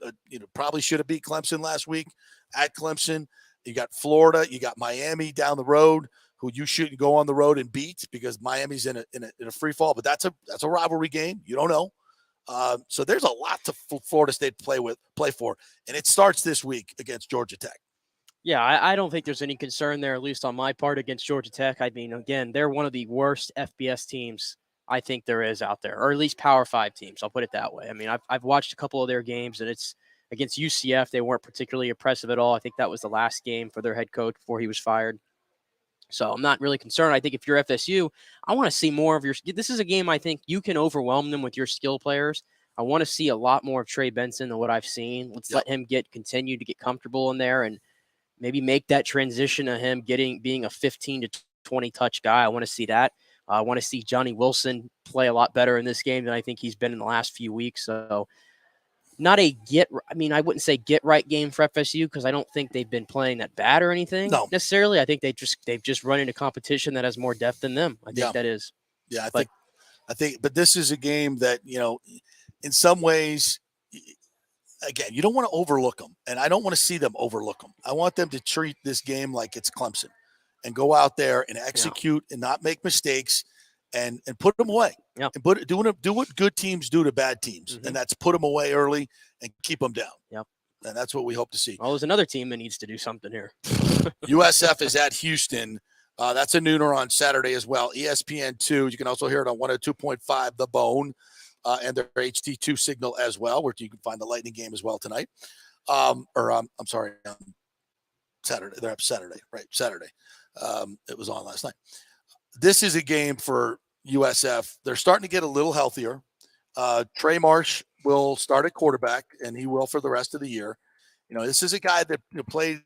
Probably should have beat Clemson last week at Clemson. You got Florida. You got Miami down the road, who you shouldn't go on the road and beat because Miami's in a free fall. But that's a rivalry game. You don't know. So there's a lot to Florida State to play for, and it starts this week against Georgia Tech. Yeah, I don't think there's any concern there, at least on my part, against Georgia Tech. I mean, again, they're one of the worst FBS teams I think there is out there, or at least Power 5 teams. I'll put it that way. I mean, I've watched a couple of their games, and it's against UCF. They weren't particularly impressive at all. I think that was the last game for their head coach before he was fired. So I'm not really concerned. I think if you're FSU, I want to see more of your – this is a game I think you can overwhelm them with your skill players. I want to see a lot more of Trey Benson than what I've seen. Let's let him continue to get comfortable in there and maybe make that transition of him being a 15 to 20 touch guy. I want to see that. I want to see Johnny Wilson play a lot better in this game than I think he's been in the last few weeks. So not I wouldn't say get right game for FSU because I don't think they've been playing that bad or anything necessarily. I think they've just run into competition that has more depth than them. I think that is. Yeah, I think, but this is a game that, in some ways, again, you don't want to overlook them, and I don't want to see them overlook them. I want them to treat this game like it's Clemson and go out there and execute and not make mistakes and put them away. Yeah. And do what good teams do to bad teams, and that's put them away early and keep them down. Yep. And that's what we hope to see. Well, there's another team that needs to do something here. USF is at Houston. That's a nooner on Saturday as well. ESPN2. You can also hear it on 102.5 The Bone and their HD2 signal as well, where you can find the Lightning game as well tonight. Saturday. They're up Saturday, right? Saturday. It was on last night. This is a game for USF. They're starting to get a little healthier. Trey Marsh will start at quarterback, and he will for the rest of the year. This is a guy that played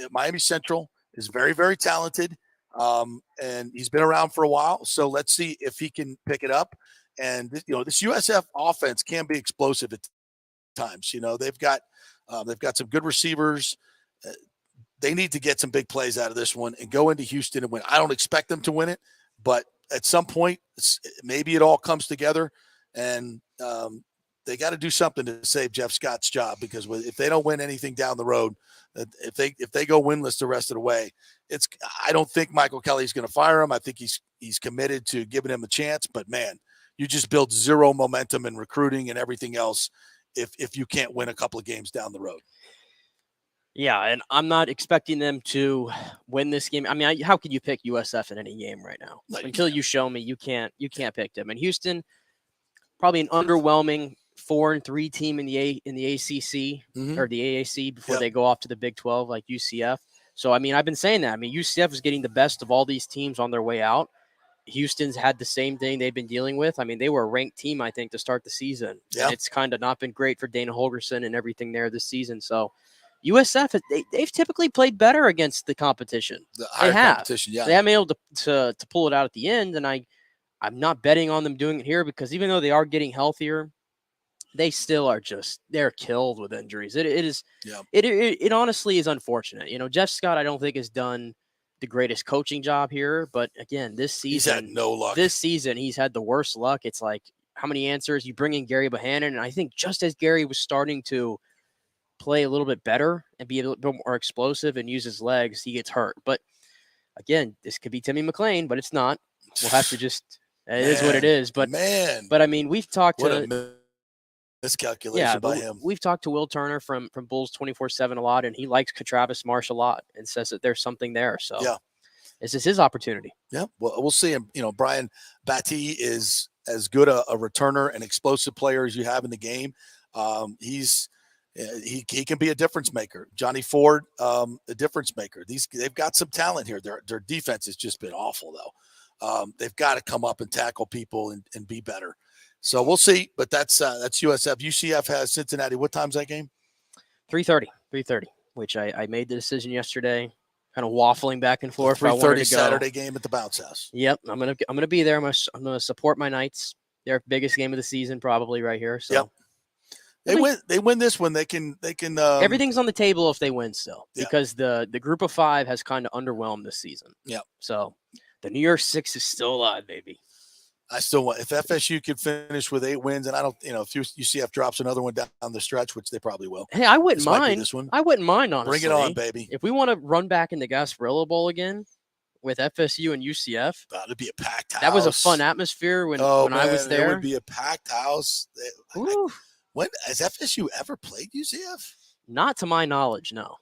at Miami Central, is very, very talented, and he's been around for a while. So let's see if he can pick it up. And this USF offense can be explosive at times. They've got some good receivers. They need to get some big plays out of this one and go into Houston and win. I don't expect them to win it, but at some point, maybe it all comes together, and they got to do something to save Jeff Scott's job, because if they don't win anything down the road, if they go winless the rest of the way, I don't think Michael Kelly's going to fire him. I think he's committed to giving him a chance, but man, you just build zero momentum in recruiting and everything else if you can't win a couple of games down the road. Yeah, and I'm not expecting them to win this game. I mean, how could you pick USF in any game right now? Until you show me, you can't pick them. And Houston, probably an underwhelming 4-3 team in the ACC or the AAC before they go off to the Big 12 like UCF. So, I mean, I've been saying that. I mean, UCF is getting the best of all these teams on their way out. Houston's had the same thing they've been dealing with. I mean, they were a ranked team, I think, to start the season. Yeah. And it's kind of not been great for Dana Holgorsen and everything there this season. So, USF, they've typically played better against the competition. The higher competition, yeah. They haven't been able to pull it out at the end, and I'm not betting on them doing it here, because even though they are getting healthier, they still are they're killed with injuries. It honestly is unfortunate. Jeff Scott, I don't think has done the greatest coaching job here, but again, this season he's had no luck. This season he's had the worst luck. It's like, how many answers? You bring in Gary Bohannon, and I think just as Gary was starting to play a little bit better and be a little bit more explosive and use his legs, he gets hurt. But again, this could be Timmy McClain, but it's not. We'll have to it is what it is. But I mean, we've talked to miscalculation by him. We've talked to Will Turner from Bulls 24/7 a lot, and he likes Travis Marsh a lot and says that there's something there. So this is his opportunity. Yeah, well, we'll see him. Brian Batty is as good a returner and explosive player as you have in the game. He can be a difference maker. Johnny Ford, a difference maker. They've got some talent here. Their defense has just been awful, though. They've got to come up and tackle people and be better. So we'll see. But that's USF. UCF has Cincinnati. What time's that game? 3:30. Which I made the decision yesterday. Kind of waffling back and forth. 3:30 Saturday game at the Bounce House. Yep, I'm gonna be there. I'm gonna support my Knights. Their biggest game of the season, probably right here. So. Yep. They win this one. They can. Everything's on the table if they win still, because the group of five has kind of underwhelmed this season. Yeah. So the New Year's Six is still alive, baby. I still want, if FSU could finish with 8 wins, and I don't, if UCF drops another one down the stretch, which they probably will. Hey, I wouldn't mind this one. I wouldn't mind, honestly. Bring it on, baby. If we want to run back in the Gasparilla Bowl again with FSU and UCF, that'd be a packed house. That was a fun atmosphere when I was there. It would be a packed house. When has FSU ever played UCF? Not to my knowledge, no.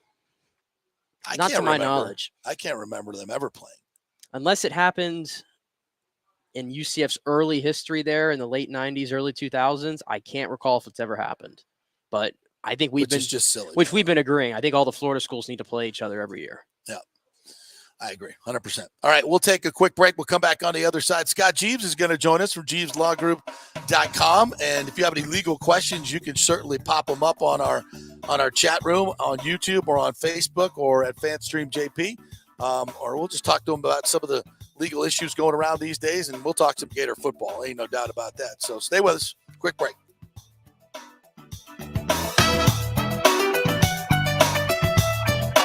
Not to my knowledge. I can't remember them ever playing. Unless it happened in UCF's early history there in the late 90s, early 2000s. I can't recall if it's ever happened. But I think we've been just silly. We've been agreeing. I think all the Florida schools need to play each other every year. Yeah. I agree, 100%. All right, we'll take a quick break. We'll come back on the other side. Scott Jeeves is going to join us from JeevesLawGroup.com. And if you have any legal questions, you can certainly pop them up on our chat room on YouTube or on Facebook or at FanStreamJP. Or we'll just talk to him about some of the legal issues going around these days, and we'll talk some Gator football. Ain't no doubt about that. So stay with us. Quick break.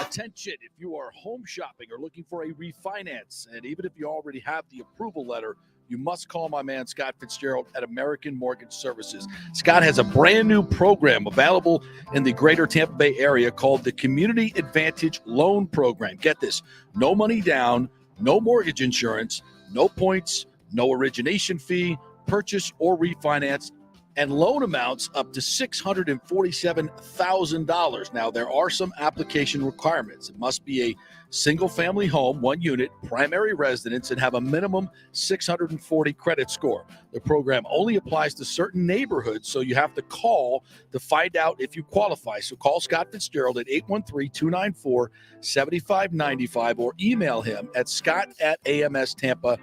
Attention, if you are home shopping or looking for a refinance, and even if you already have the approval letter, you must call my man Scott Fitzgerald at American Mortgage Services. Scott has a brand new program available in the greater Tampa Bay area called the Community Advantage Loan Program. Get this, no money down, no mortgage insurance, no points, no origination fee, purchase or refinance, and loan amounts up to $647,000. Now, there are some application requirements. It must be a single-family home, 1 unit, primary residence, and have a minimum 640 credit score. The program only applies to certain neighborhoods, so you have to call to find out if you qualify. So call Scott Fitzgerald at 813-294-7595 or email him at scott@amstampa.com.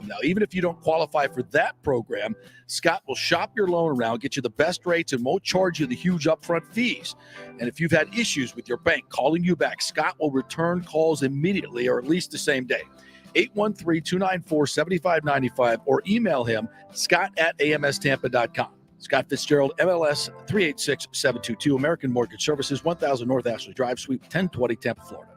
Now, even if you don't qualify for that program, Scott will shop your loan around, get you the best rates, and won't charge you the huge upfront fees. And if you've had issues with your bank calling you back, Scott will return calls immediately or at least the same day. 813-294-7595 or email him, scott@amstampa.com. Scott Fitzgerald, MLS 386722, American Mortgage Services, 1000 North Ashley Drive, Suite 1020, Tampa, Florida.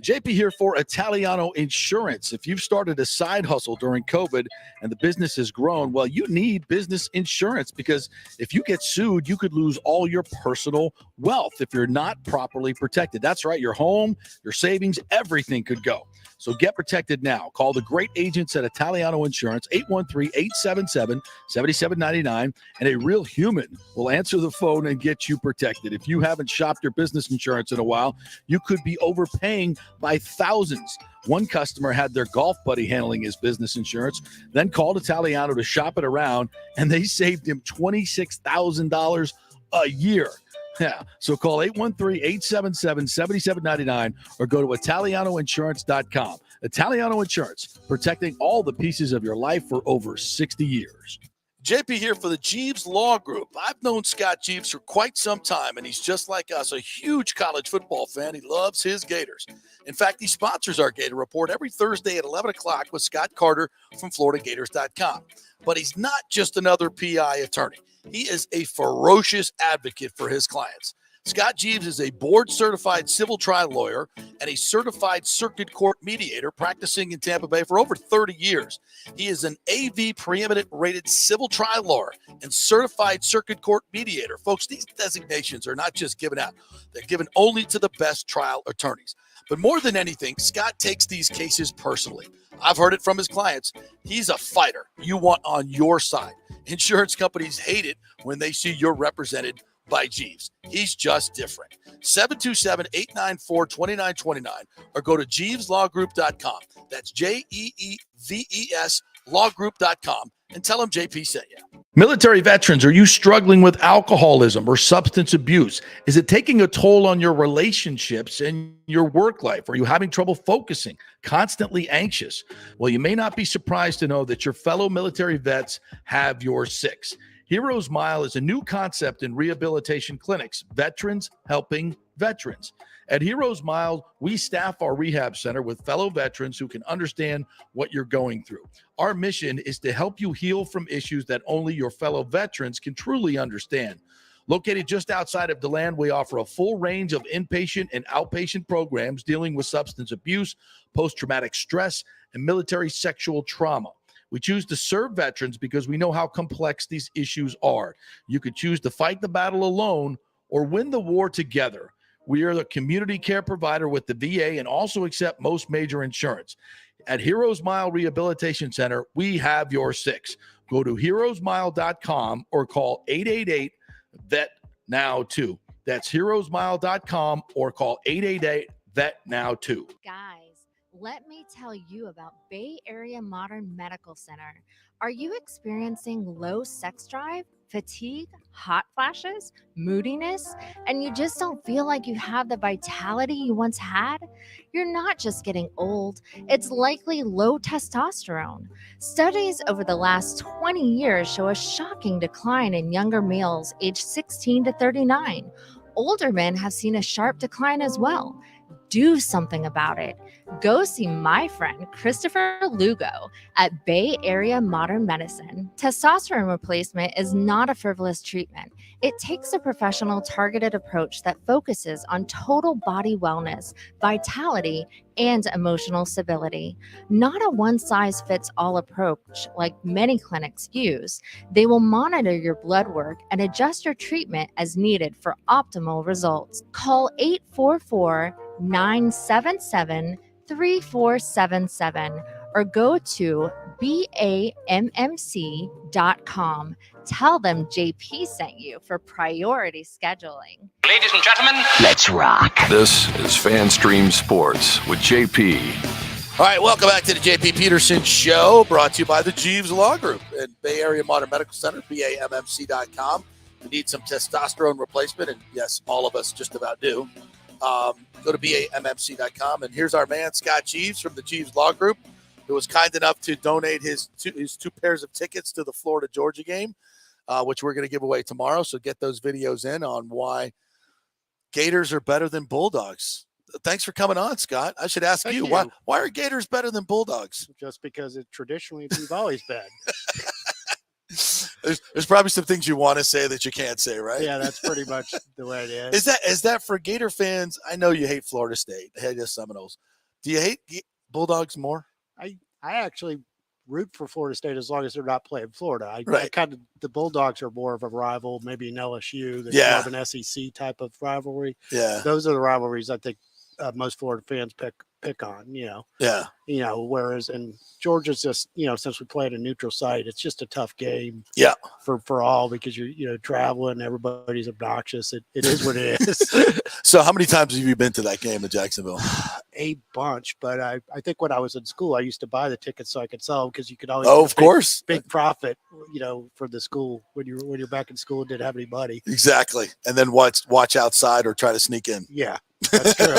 JP here for Italiano Insurance. If you've started a side hustle during COVID and the business has grown, well, you need business insurance, because if you get sued, you could lose all your personal wealth if you're not properly protected. That's right. Your home, your savings, everything could go. So get protected now. Call the great agents at Italiano Insurance, 813-877-7799, and a real human will answer the phone and get you protected. If you haven't shopped your business insurance in a while, you could be overpaying by thousands. One customer had their golf buddy handling his business insurance, then called Italiano to shop it around, and they saved him $26,000 a year. Yeah, so call 813-877-7799 or go to ItalianoInsurance.com. Italiano Insurance, protecting all the pieces of your life for over 60 years. JP here for the Jeeves Law Group. I've known Scott Jeeves for quite some time, and he's just like us, a huge college football fan. He loves his Gators. In fact, he sponsors our Gator Report every Thursday at 11 o'clock with Scott Carter from FloridaGators.com. But he's not just another PI attorney. He is a ferocious advocate for his clients. Scott Jeeves is a board-certified civil trial lawyer and a certified circuit court mediator practicing in Tampa Bay for over 30 years. He is an AV preeminent rated civil trial lawyer and certified circuit court mediator. Folks, these designations are not just given out. They're given only to the best trial attorneys. But more than anything, Scott takes these cases personally. I've heard it from his clients. He's a fighter you want on your side. Insurance companies hate it when they see you're represented by Jeeves. He's just different. 727-894-2929 or go to JeevesLawGroup.com. That's JeeVes lawgroup.com and tell him JP sent you. Military veterans, are you struggling with alcoholism or substance abuse? Is it taking a toll on your relationships and your work life? Are you having trouble focusing, constantly anxious? Well, you may not be surprised to know that your fellow military vets have your six. Heroes Mile is a new concept in rehabilitation clinics, veterans helping veterans. At Heroes Mile, we staff our rehab center with fellow veterans who can understand what you're going through. Our mission is to help you heal from issues that only your fellow veterans can truly understand. Located just outside of DeLand, we offer a full range of inpatient and outpatient programs dealing with substance abuse, post-traumatic stress, and military sexual trauma. We choose to serve veterans because we know how complex these issues are. You could choose to fight the battle alone or win the war together. We are the community care provider with the VA and also accept most major insurance. At Heroes Mile Rehabilitation Center, we have your six. Go to heroesmile.com or call 888-VET-NOW-2. That's heroesmile.com or call 888-VET-NOW-2. Guys, let me tell you about Bay Area Modern Medical Center. Are you experiencing low sex drive, fatigue, hot flashes, moodiness, and you just don't feel like you have the vitality you once had? You're not just getting old, it's likely low testosterone. Studies over the last 20 years show a shocking decline in younger males aged 16 to 39. Older men have seen a sharp decline as well. Do something about it. Go see my friend Christopher Lugo at Bay Area Modern Medicine. Testosterone replacement is not a frivolous treatment. It takes a professional, targeted approach that focuses on total body wellness, vitality, and emotional stability. Not a one-size-fits-all approach like many clinics use. They will monitor your blood work and adjust your treatment as needed for optimal results. Call 844-977-3477 or go to BAMMC.com. Tell them JP sent you for priority scheduling. Ladies and gentlemen, let's rock. This is FanStream Sports with JP. All right, welcome back to the JP Peterson Show, brought to you by the Jeeves Law Group at Bay Area Modern Medical Center, BAMMC.com. You need some testosterone replacement, and yes, all of us just about do. Go to BAMMC.com, and here's our man, Scott Jeeves from the Jeeves Law Group, who was kind enough to donate his two pairs of tickets to the Florida-Georgia game, which we're going to give away tomorrow. So get those videos in on why Gators are better than Bulldogs. Thanks for coming on, Scott. I should ask you. Why are Gators better than Bulldogs? Just because traditionally we've always been. There's probably some things you want to say that you can't say, right? Yeah, that's pretty much the way it is. Is that for Gator fans? I know you hate Florida State, hate the Seminoles. Do you hate Bulldogs more? I actually root for Florida State as long as they're not playing Florida. I kind of, the Bulldogs are more of a rival, maybe an LSU. There's more of an SEC type of rivalry. Yeah, those are the rivalries I think most Florida fans pick on. Whereas in Georgia's just since we play at a neutral site, it's just a tough game. Yeah, for all because you're traveling, everybody's obnoxious. It is what it is. So how many times have you been to that game in Jacksonville? A bunch, but I think when I was in school, I used to buy the tickets so I could sell them because you could always of course big profit, for the school when you're back in school and didn't have any money. Exactly, and then watch outside or try to sneak in. Yeah, that's true.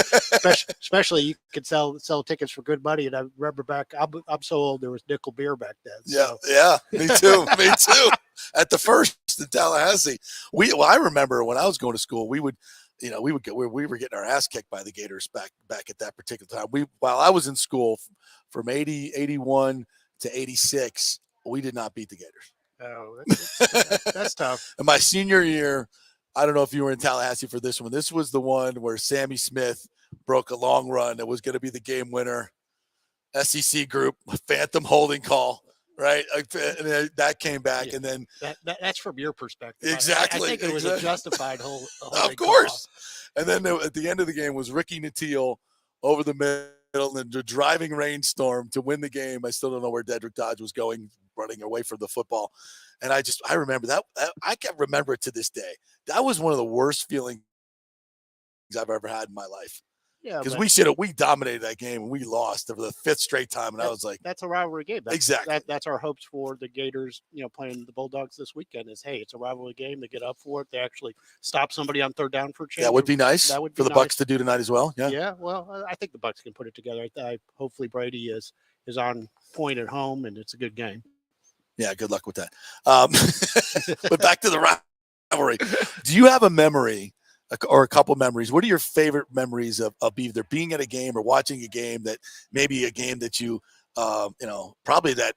Especially you could sell tickets for good money. And I remember back, I'm so old, there was nickel beer back then. So. Yeah, me too, me too. At the first in Tallahassee, I remember when I was going to school, we were getting our ass kicked by the Gators back at that particular time. While I was in school from 81 to 86, we did not beat the Gators. Oh, that's tough. And my senior year, I don't know if you were in Tallahassee for this one. This was the one where Sammy Smith broke a long run that was going to be the game winner. SEC group, phantom holding call. Right, and that came back, and then that's from your perspective. Exactly, I think it was a justified whole. Of course, and then at the end of the game was Ricky Nattiel over the middle and the driving rainstorm to win the game. I still don't know where Dedrick Dodge was going, running away from the football, and I remember that. I can remember it to this day. That was one of the worst feelings I've ever had in my life. Yeah, because we dominated that game and we lost for the fifth straight time, and I was like, "That's a rivalry game." Exactly. That's our hopes for the Gators. Playing the Bulldogs this weekend is, hey, it's a rivalry game. They get up for it. They actually stop somebody on third down for a change. That would be nice. That would for be the nice. Bucs to do tonight as well. Yeah. Yeah. Well, I think the Bucs can put it together. Hopefully Brady is on point at home, and it's a good game. Yeah. Good luck with that. But back to the rivalry. Do you have a memory? Or a couple memories. What are your favorite memories of either being at a game or watching a game that maybe a game that you, probably that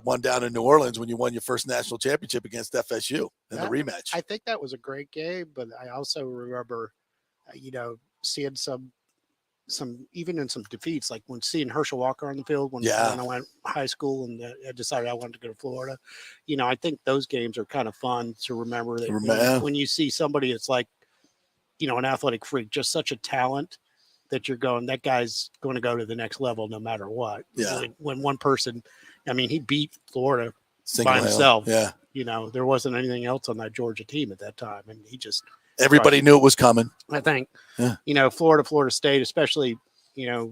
one down in New Orleans when you won your first national championship against FSU in the rematch? I think that was a great game, but I also remember, seeing some even in some defeats, like when seeing Herschel Walker on the field when I went high school and I decided I wanted to go to Florida. I think those games are kind of fun to remember. That when you see somebody that's like, an athletic freak, just such a talent that you're going, that guy's going to go to the next level no matter what. Yeah. When one person, he beat Florida by himself. Yeah. There wasn't anything else on that Georgia team at that time. And he just, everybody knew it was coming. I think, Florida State, especially,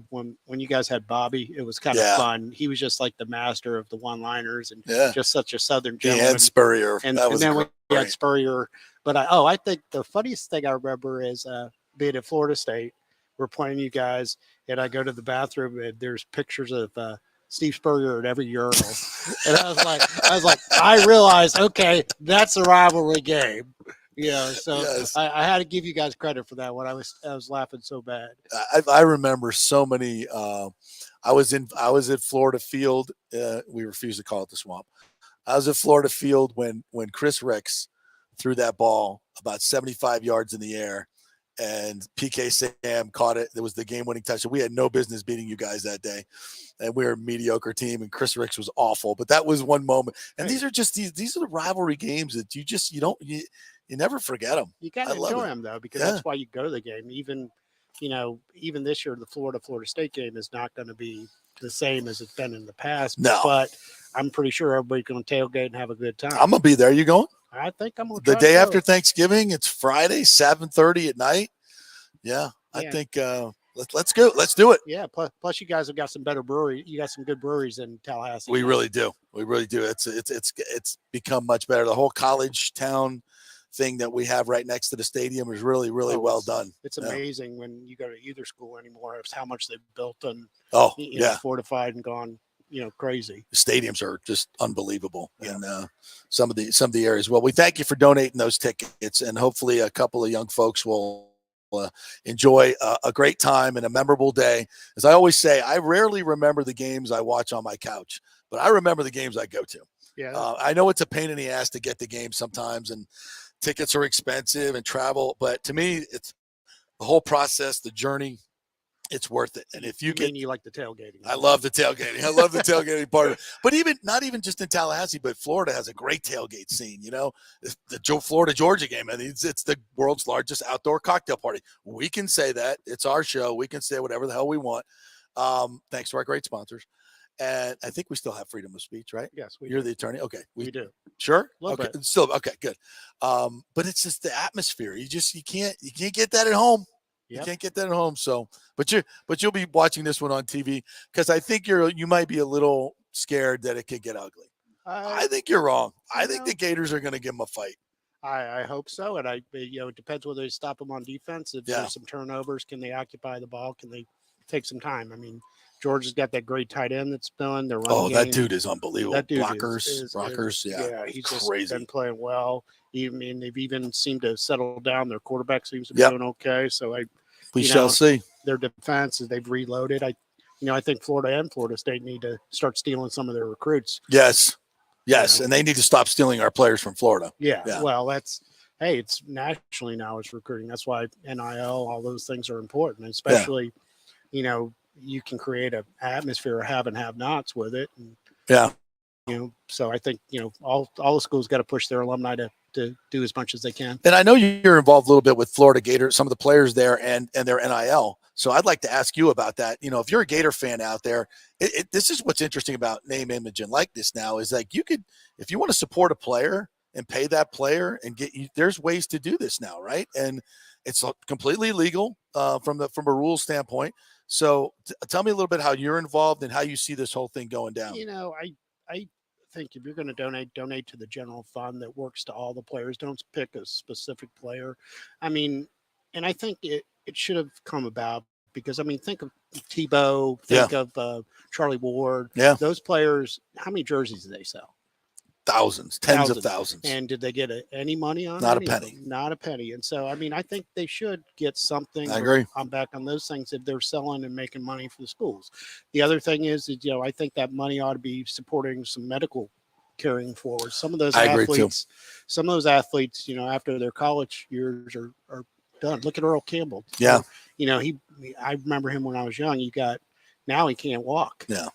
when you guys had Bobby, it was kind of fun. He was just like the master of the one-liners and just such a Southern gentleman. And Spurrier. And that was then great. we had Spurrier. But I think the funniest thing I remember is being at Florida State. We're playing you guys, and I go to the bathroom, and there's pictures of Steve Spurrier at every urinal. And I was like, I realized, okay, that's a rivalry game. So I had to give you guys credit for that one. I was laughing so bad. I remember so many. I was at Florida Field. We refuse to call it the Swamp. I was at Florida Field when Chris Ricks threw that ball about 75 yards in the air, and PK Sam caught it. It was the game-winning touchdown. We had no business beating you guys that day, and we were a mediocre team. And Chris Ricks was awful, but that was one moment. And these are just these are the rivalry games that you never forget them. You got to enjoy them though, because that's why you go to the game. Even this year, the Florida State game is not going to be the same as it's been in the past. No, but I'm pretty sure everybody's going to tailgate and have a good time. I'm gonna be there. You going? I think I'm going to the day after Thanksgiving. It's Friday, 7:30 at night. Yeah, I think let's go. Let's do it. Yeah. Plus, you guys have got some better brewery. You got some good breweries in Tallahassee. We really do. We really do. It's become much better. The whole college town thing that we have right next to the stadium is really well done. It's amazing when you go to either school anymore. It's how much they've built and fortified and gone crazy. The stadiums are just unbelievable in some of the areas. Well, we thank you for donating those tickets, and hopefully a couple of young folks will enjoy a great time and a memorable day. As I always say, I rarely remember the games I watch on my couch, but I remember the games I go to. Yeah, I know it's a pain in the ass to get the game sometimes, and tickets are expensive and travel, but to me, it's the whole process, the journey. It's worth it. And if you like the tailgating. I love the tailgating. I love the tailgating part of it. But not even just in Tallahassee, but Florida has a great tailgate scene. The Florida-Georgia game. I mean, it's the world's largest outdoor cocktail party. We can say that. It's our show. We can say whatever the hell we want. Thanks to our great sponsors. And I think we still have freedom of speech, right? Yes, You're the attorney. Okay, we do. Sure. Okay. Still okay. Good. But it's just the atmosphere. You can't get that at home. Yep. You can't get that at home. So, but you'll be watching this one on TV, because I think you might be a little scared that it could get ugly. I think you're wrong. I think the Gators are going to give them a fight. I hope so, and it depends whether they stop them on defense. If there's some turnovers, can they occupy the ball? Can they take some time? I mean, Georgia's got that great tight end that's been. That dude is unbelievable. That dude Rockers. He's just crazy. been playing well. They've even seemed to settle down. Their quarterback seems to be doing okay. So we shall see. Their defense, as they've reloaded. I think Florida and Florida State need to start stealing some of their recruits. Yes, and they need to stop stealing our players from Florida. Yeah. Well, it's nationally now it's recruiting. That's why NIL, all those things are important, especially, you can create an atmosphere of have and have-nots with it. And, so I think, all the schools got to push their alumni to do as much as they can. And I know you're involved a little bit with Florida Gators, some of the players there and their NIL. So I'd like to ask you about that. If you're a Gator fan out there, this is what's interesting about name, image, and likeness now is like if you want to support a player and pay that player and there's ways to do this now, right? And it's completely legal from a rules standpoint. So tell me a little bit how you're involved and how you see this whole thing going down. I think if you're going to donate to the general fund that works to all the players. Don't pick a specific player. I mean, and I think it should have come about because, think of Tebow, think of Charlie Ward. Yeah. Those players, how many jerseys do they sell? Thousands, tens of thousands. And did they get any money on Not a penny. Not a penny. And so, I think they should get something. I agree. I'm back on those things if they're selling and making money for the schools. The other thing is I think that money ought to be supporting some medical carrying forward. Some of those athletes, after their college years are done. Look at Earl Campbell. Yeah. I remember him when I was young. Now he can't walk. Yeah.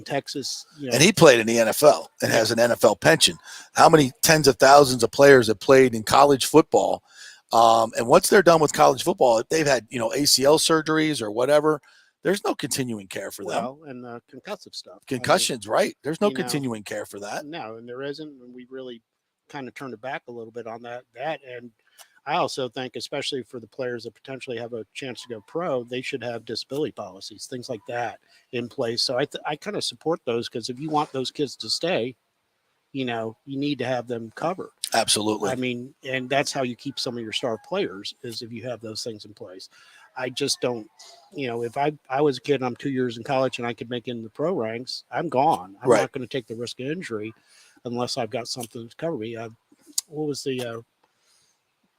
Texas. And he played in the NFL and has an NFL pension. How many tens of thousands of players have played in college football? And once they're done with college football, they've had, ACL surgeries or whatever. There's no continuing care for them. Well, and the concussive stuff. Concussions, right. There's no continuing care for that. No, and there isn't. And we really kind of turned it back a little bit on that. And I also think, especially for the players that potentially have a chance to go pro, they should have disability policies, things like that in place. So I kind of support those, because if you want those kids to stay, you need to have them covered. Absolutely. I mean, and that's how you keep some of your star players, is if you have those things in place. I just don't, if I was a kid and I'm 2 years in college and I could make it in the pro ranks, I'm gone. I'm not going to take the risk of injury unless I've got something to cover me. What was the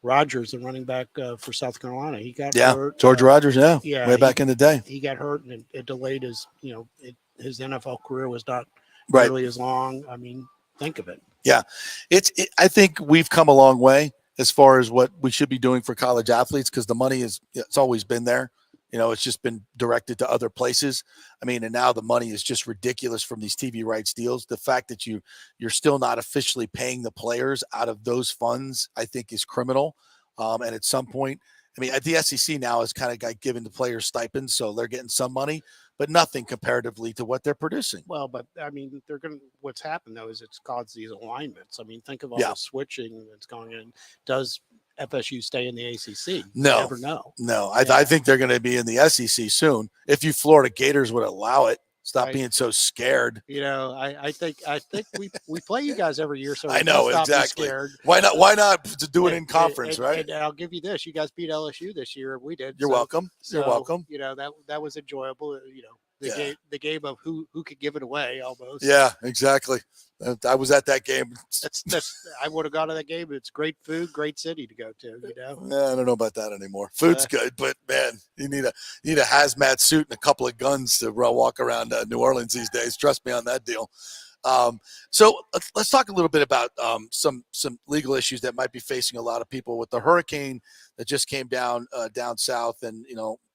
Rogers, the running back for South Carolina? He got hurt. George Rogers, way back in the day. He got hurt, and it delayed his, his NFL career was not Right. nearly as long. I mean, think of it. Yeah, I think we've come a long way as far as what we should be doing for college athletes, because the money it's always been there. It's just been directed to other places. I mean, and now the money is just ridiculous from these TV rights deals. The fact that you're still not officially paying the players out of those funds, I think, is criminal. And at some point, I mean, the SEC now is kind of got given the players stipends, so they're getting some money, but nothing comparatively to what they're producing. Well, but I mean, what's happened though is it's caused these alignments. I mean, think of all the switching that's going in. Does FSU stay in the ACC? No, you never know. No, I think they're going to be in the SEC soon. If you Florida Gators would allow it, stop being so scared. I think we play you guys every year, so I know exactly. Scared. Why not to do it in conference, right? And I'll give you this: you guys beat LSU this year. We did. You're welcome. You're welcome. That was enjoyable. The game of who could give it away almost. Yeah, exactly. I was at that game. I would have gone to that game. It's great food, great city to go to. Yeah, I don't know about that anymore. Food's good, but man, you need a hazmat suit and a couple of guns to walk around New Orleans these days. Trust me on that deal. So let's talk a little bit about some legal issues that might be facing a lot of people with the hurricane that just came down south, and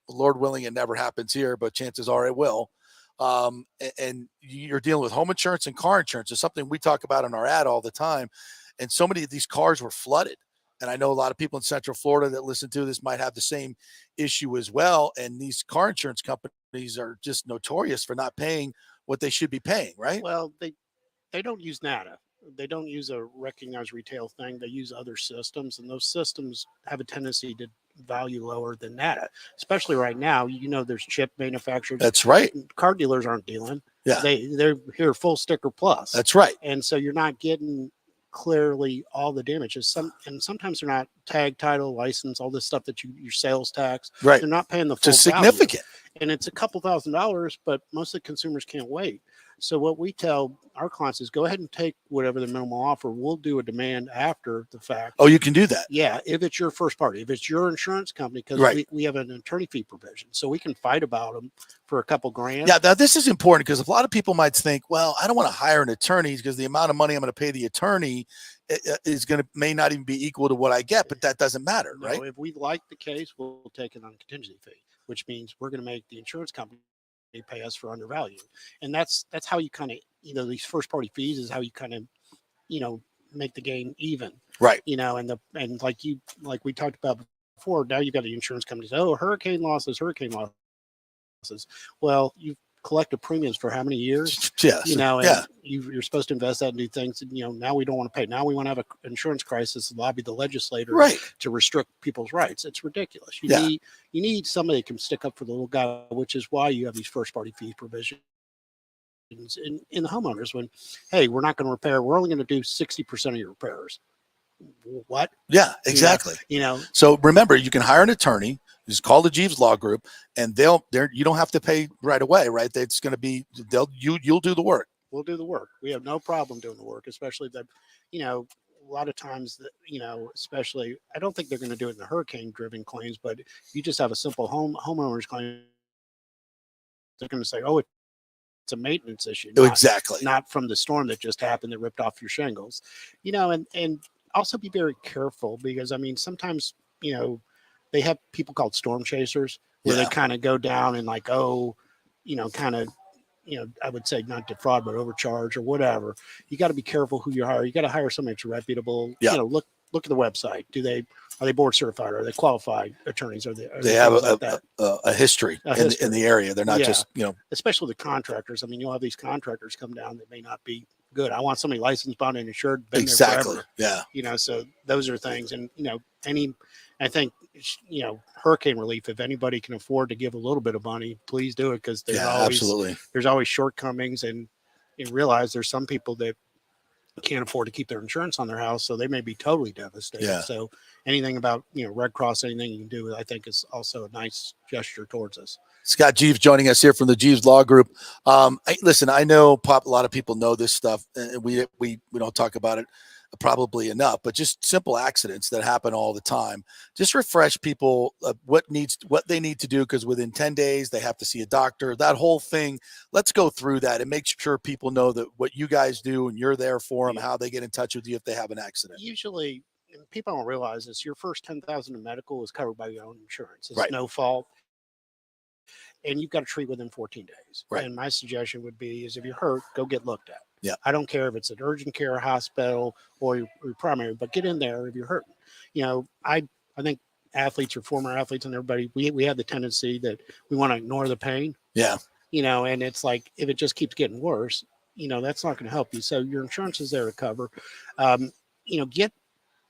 Lord willing, it never happens here, but chances are it will. And you're dealing with home insurance and car insurance. It's something we talk about in our ad all the time. And so many of these cars were flooded. And I know a lot of people in Central Florida that listen to this might have the same issue as well. And these car insurance companies are just notorious for not paying what they should be paying, right? Well, they don't use NADA. They don't use a recognized retail thing. They use other systems, and those systems have a tendency to value lower than NADA, especially right now. There's chip manufacturers. That's right. Car dealers aren't dealing. Yeah. They're here full sticker plus. That's right. And so you're not getting clearly all the damages. Sometimes they're not tag, title, license, all this stuff that your sales tax. Right. They're not paying the full It's significant. And it's a couple $1,000s, but most of the consumers can't wait. So what we tell our clients is go ahead and take whatever the minimal offer. We'll do a demand after the fact. Oh, you can do that? Yeah, if it's your first party, if it's your insurance company, because we have an attorney fee provision. So we can fight about them for a couple grand. Yeah, now this is important because a lot of people might think, well, I don't want to hire an attorney because the amount of money I'm going to pay the attorney may not even be equal to what I get, but that doesn't matter, right? If we like the case, we'll take it on a contingency fee, which means we're going to make the insurance company pay us for undervalue. And that's how you kind of, these first party fees is how you kind of, make the game even. Right. And like we talked about before, now you've got the insurance companies, hurricane losses. Well, you've collected premiums for how many years? Yes. And you're supposed to invest that in new things. And, now we don't want to pay. Now we want to have an insurance crisis and lobby the legislator to restrict people's rights. It's ridiculous. You need somebody that can stick up for the little guy, which is why you have these first party fee provisions in the homeowners when, hey, we're not going to repair. We're only going to do 60% of your repairs. What? Yeah, exactly. So remember, you can hire an attorney. Just call the Jeeves Law Group, and you don't have to pay right away, right? It's going to be you'll do the work. We'll do the work. We have no problem doing the work, especially that, a lot of times that, especially I don't think they're going to do it in the hurricane-driven claims, but if you just have a simple homeowners claim, they're going to say, oh, it's a maintenance issue. Exactly. Not from the storm that just happened that ripped off your shingles, and also be very careful because sometimes, they have people called storm chasers where they kind of go down and I would say not defraud, but overcharge or whatever. You got to be careful who you hire. You got to hire somebody that's reputable. Yeah. Look at the website. Are they board certified? Are they qualified attorneys? Are they have a history in the area. They're not just, especially the contractors. You'll have these contractors come down that may not be good. I want somebody licensed, bonded, and insured, been there Exactly. forever. Yeah. You know, so those are things. And, you know, I think, you know, hurricane relief, if anybody can afford to give a little bit of money, please do it, because there's always shortcomings, and you realize there's some people that can't afford to keep their insurance on their house, so they may be totally devastated. Yeah. So anything about, you know, Red Cross, anything you can do, I think is also a nice gesture towards us. Scott Jeeves joining us here from the Jeeves Law Group. Listen, I know a lot of people know this stuff, and we don't talk about it probably enough, but just simple accidents that happen all the time. Just refresh people what they need to do, because within 10 days they have to see a doctor, that whole thing. Let's go through that and make sure people know that what you guys do and you're there for them, how they get in touch with you if they have an accident. Usually, people don't realize this, your first $10,000 in medical is covered by your own insurance. It's Right. no fault. And you've got to treat within 14 days. Right. And my suggestion would be is if you're hurt, go get looked at. Yeah. I don't care if it's an urgent care hospital or your primary, but get in there if you're hurting. You know, I think athletes or former athletes and everybody, we have the tendency that we want to ignore the pain. Yeah. You know, and it's like, if it just keeps getting worse, you know, that's not going to help you. So your insurance is there to cover. You know, get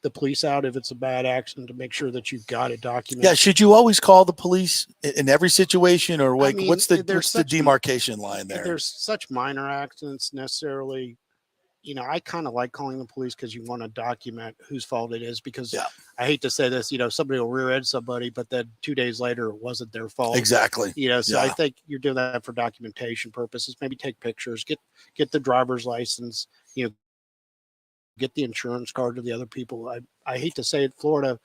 the police out if it's a bad accident to make sure that you've got it documented. Yeah. Should you always call the police in every situation, or like, I mean, what's the demarcation line there? There's such minor accidents necessarily, you know, I kind of like calling the police because you want to document whose fault it is, because I hate to say this, you know, somebody will rear end somebody, but then 2 days later it wasn't their fault. Exactly. You know, so Yeah. I think you're doing that for documentation purposes. Maybe take pictures, get the driver's license, you know, get the insurance card to the other people. I hate to say it, Florida,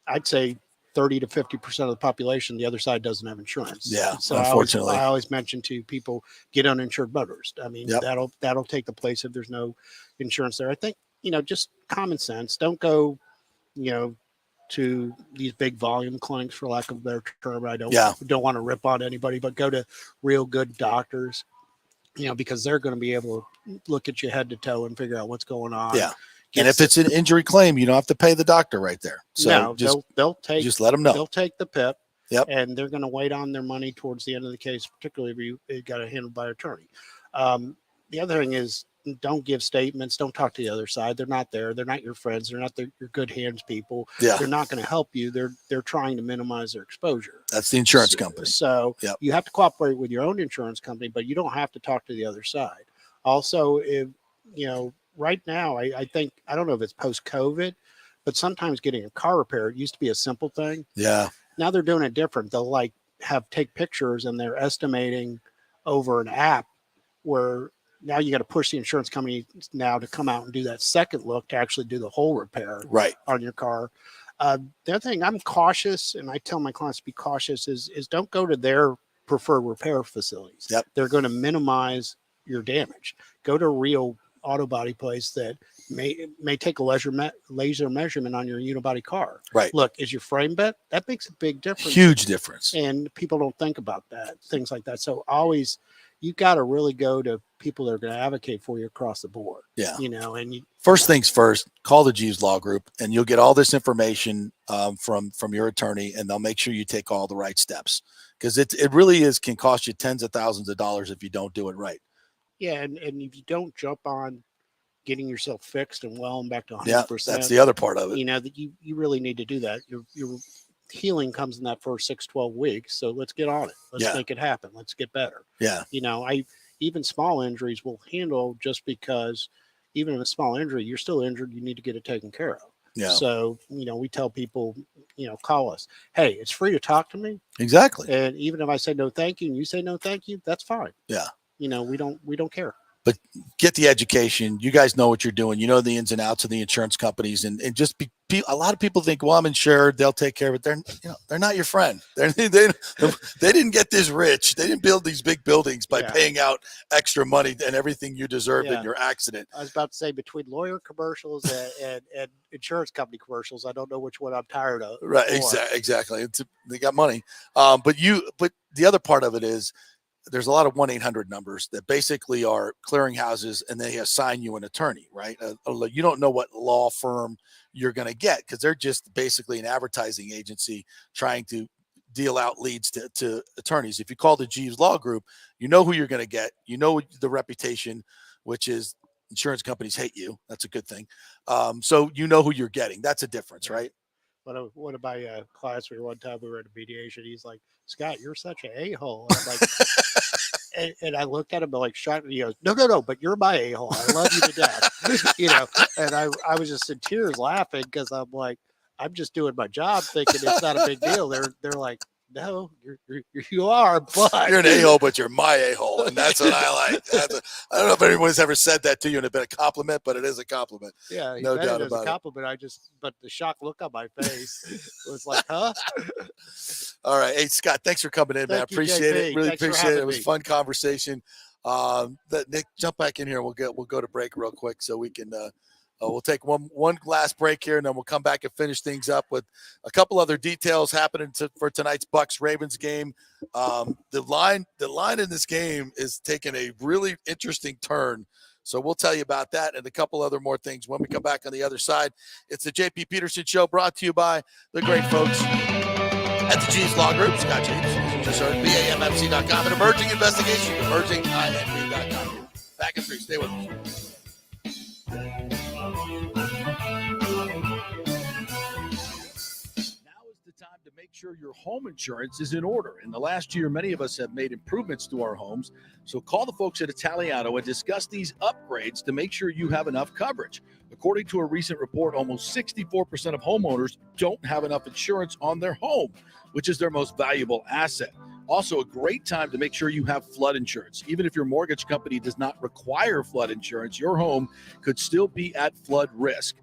I'd say 30 to 50% of the population, the other side doesn't have insurance. Yeah, So unfortunately. I always mention to people, get uninsured motorist. I mean, Yep. that'll take the place if there's no insurance there. I think, you know, just common sense. Don't go, you know, to these big volume clinics, for lack of a better term. I don't want to rip on anybody, but go to real good doctors, you know, because they're going to be able to look at you head to toe and figure out what's going on. Yeah. And if it's an injury claim, you don't have to pay the doctor right there. So no, just they'll take, just let them know. They'll take the PIP. Yep. And they're going to wait on their money towards the end of the case, particularly if you got it handled by an attorney. The other thing is, don't give statements. Don't talk to the other side. They're not there. They're not your friends. They're not your good hands people. Yeah. They're not going to help you. They're trying to minimize their exposure. That's the insurance company. So Yep. you have to cooperate with your own insurance company, but you don't have to talk to the other side. Also, if, you know, right now, I think, I don't know if it's post-COVID, but sometimes getting a car repaired used to be a simple thing. Yeah. Now they're doing it different. They'll like take pictures, and they're estimating over an app, where now you got to push the insurance company now to come out and do that second look to actually do the whole repair on your car. The other thing, I'm cautious, and I tell my clients to be cautious, is don't go to their preferred repair facilities. Yep. They're going to minimize your damage. Go to a real auto body place that may take a laser measurement on your unibody car. Right. Look, is your frame bent? That makes a big difference. Huge difference. And people don't think about that, things like that. So always, you got to really go to people that are going to advocate for you across the board. Yeah. You know, and First things first, call the Jeeves Law Group, and you'll get all this information from your attorney, and they'll make sure you take all the right steps, because it really can cost you tens of thousands of dollars if you don't do it right. Yeah, and if you don't jump on getting yourself fixed and well and back to 100%, Yeah, that's the other part of it. You know, that you really need to do that. Your healing comes in that first 6-12 weeks. So let's get on it. Let's make it happen. Let's get better. Yeah. You know, even small injuries will handle, just because even if a small injury, you're still injured, you need to get it taken care of. Yeah. So, you know, we tell people, you know, call us. Hey, it's free to talk to me. Exactly. And even if I say no thank you and you say no thank you, that's fine. Yeah. You know, we don't care. But get the education. You guys know what you're doing. You know the ins and outs of the insurance companies, and just a lot of people think, well, I'm insured, they'll take care of it. They're not your friend. They didn't get this rich. They didn't build these big buildings by paying out extra money and everything you deserved in your accident. I was about to say, between lawyer commercials and insurance company commercials, I don't know which one I'm tired of. Right. Exactly. They got money. But the other part of it is, there's a lot of 1-800 numbers that basically are clearinghouses, and they assign you an attorney, right? You don't know what law firm you're going to get, because they're just basically an advertising agency trying to deal out leads to attorneys. If you call the Jeeves Law Group, you know who you're going to get. You know the reputation. which is insurance companies hate you. That's a good thing. So you know who you're getting. That's a difference, right? One of my clients, one time we were at a mediation. He's like, Scott, you're such an a-hole. And I'm like, and I looked at him like, shot, and he goes, no, but you're my a-hole. I love you to death. And I was just in tears laughing because I'm like, I'm just doing my job thinking it's not a big deal. They're like, no, you are, but you're an a-hole, but you're my a-hole. And that's what I like. I don't know if anyone's ever said that to you and it's been a compliment, but it is a compliment. Yeah, no doubt it about a compliment. But the shocked look on my face was like, huh? All right. Hey, Scott, thanks for coming in, man. I appreciate it. Really appreciate it. It was a fun conversation. Nick, jump back in here. We'll go to break real quick so we can we'll take one last break here, and then we'll come back and finish things up with a couple other details happening for tonight's Bucs-Ravens game. The line in this game is taking a really interesting turn. So we'll tell you about that and a couple other more things when we come back on the other side. It's the JP Peterson Show, brought to you by the great folks at the G's Law Group. Scott James, just heard BAMFC.com, and Emerging Investigation, emerginginv.com. Back in 3. Stay with us. To make sure your home insurance is in order. In the last year, many of us have made improvements to our homes. So call the folks at Italiano and discuss these upgrades to make sure you have enough coverage. According to a recent report, almost 64% of homeowners don't have enough insurance on their home, which is their most valuable asset. Also, a great time to make sure you have flood insurance. Even if your mortgage company does not require flood insurance, your home could still be at flood risk.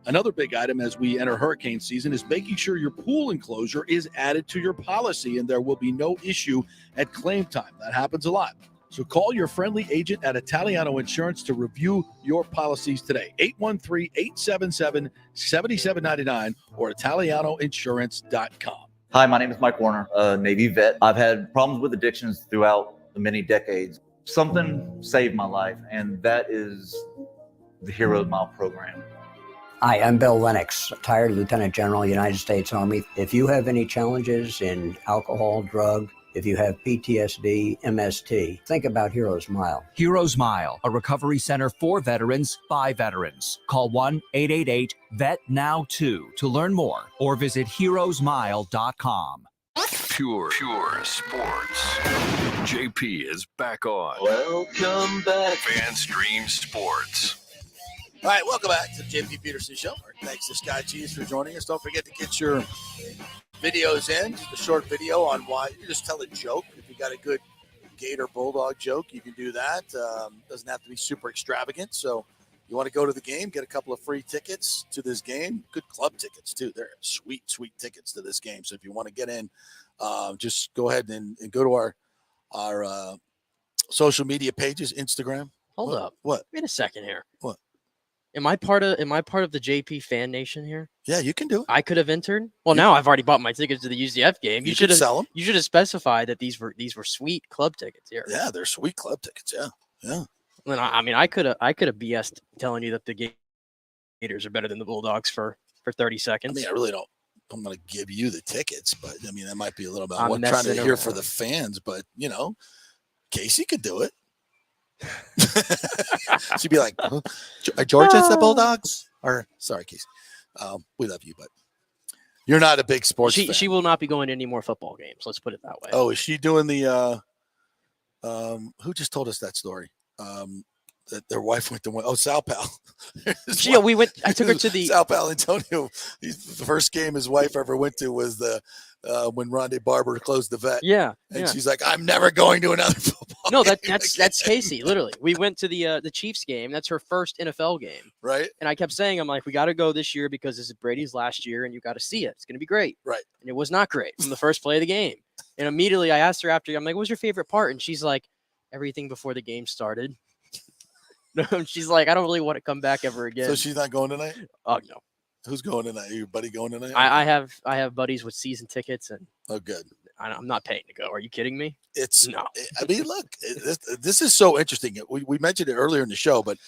Another big item as we enter hurricane season is making sure your pool enclosure is added to your policy and there will be no issue at claim time. That happens a lot. So call your friendly agent at Italiano Insurance to review your policies today. 813-877-7799 or ItalianoInsurance.com. Hi, my name is Mike Warner, a Navy vet. I've had problems with addictions throughout the many decades. Something saved my life, and that is the Heroes Mile program. Hi, I'm Bill Lennox, retired Lieutenant General, United States Army. If you have any challenges in alcohol, drug, if you have PTSD, MST, think about Heroes Mile. Heroes Mile, a recovery center for veterans by veterans. Call 1-888-VET-NOW2 to learn more or visit heroesmile.com. Pure sports. JP is back on. Welcome back. FanStream Sports. All right, welcome back to the JP Peterson Show. Thanks to Sky Cheese for joining us. Don't forget to get your videos in. Just a short video on why. You just tell a joke. If you got a good Gator Bulldog joke, you can do that. Doesn't have to be super extravagant. So you want to go to the game, get a couple of free tickets to this game. Good club tickets, too. They're sweet, sweet tickets to this game. So if you want to get in, just go ahead and go to our social media pages, Instagram. Hold up. What? Wait a second here. What? Am I part of the JP fan nation here? Yeah, you can do it. I could have entered. Well, now I've already bought my tickets to the UCF game. You should sell them. You should have specified that these were sweet club tickets here. Yeah, they're sweet club tickets. Yeah. And I could have BS'd telling you that the Gators are better than the Bulldogs for 30 seconds. I mean, I really don't. I'm going to give you the tickets, but I mean, that might be a little bit. I'm trying to hear around for the fans, but Casey could do it. She'd be like, Georgia said Bulldogs? Or sorry, Casey. We love you, but you're not a big sports fan. She will not be going to any more football games. Let's put it that way. Oh, is she doing the who just told us that story? That their wife went to Sal Pal. Yeah, we went. I took her to the Sal Pal Antonio. The first game his wife ever went to was when Rondé Barber closed the vet. Yeah, and she's like, "I'm never going to another football." No, game that's Casey. Literally, we went to the Chiefs game. That's her first NFL game, right? And I kept saying, "I'm like, we got to go this year because this is Brady's last year, and you got to see it. It's going to be great." Right. And it was not great from the first play of the game. And immediately I asked her after, I'm like, "What was your favorite part?" And she's like, "Everything before the game started." She's like, I don't really want to come back ever again. So she's not going tonight? Oh no. Who's going tonight? Your buddy going tonight? I have buddies with season tickets, and oh, good. I'm not paying to go. Are you kidding me? No. I mean, look, this is so interesting. We mentioned it earlier in the show, but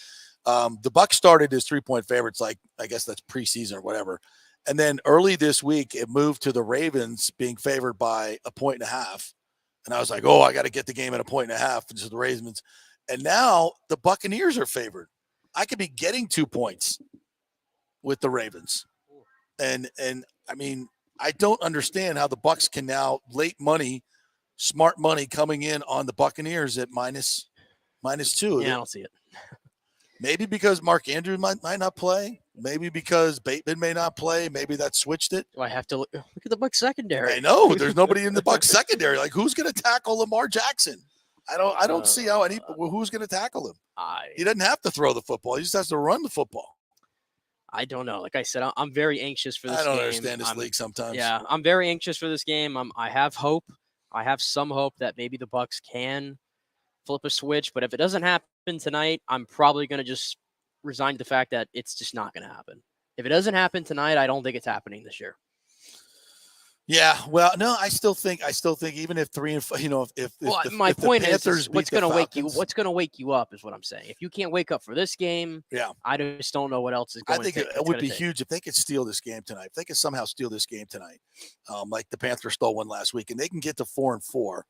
the Bucs started as 3-point favorites. Like, I guess that's preseason or whatever. And then early this week, it moved to the Ravens being favored by 1.5. And I was like, oh, I got to get the game at 1.5. And so the Ravens. And now the Buccaneers are favored. I could be getting 2 points with the Ravens. And I mean, I don't understand how the Bucs can now late money, smart money coming in on the Buccaneers at minus 2. Yeah, I don't see it. Maybe because Mark Andrews might not play. Maybe because Bateman may not play. Maybe that switched it. Do I have to look at the Bucs secondary? I know there's nobody in the Bucs secondary. Like, who's going to tackle Lamar Jackson? I don't see how who's going to tackle him. He doesn't have to throw the football. He just has to run the football. I don't know. Like I said, I'm very anxious for this game. I don't understand this league sometimes. Yeah, I'm very anxious for this game. I have hope. I have some hope that maybe the Bucs can flip a switch. But if it doesn't happen tonight, I'm probably going to just resign to the fact that it's just not going to happen. If it doesn't happen tonight, I don't think it's happening this year. Yeah, well, no, I still think even if 3 and 5, if my point is what's going to wake you up is what I'm saying. If you can't wake up for this game, yeah, I just don't know what else is going. I think it would be huge if they could steal this game tonight. If they could somehow steal this game tonight, like the Panthers stole one last week, and they can get to 4-4,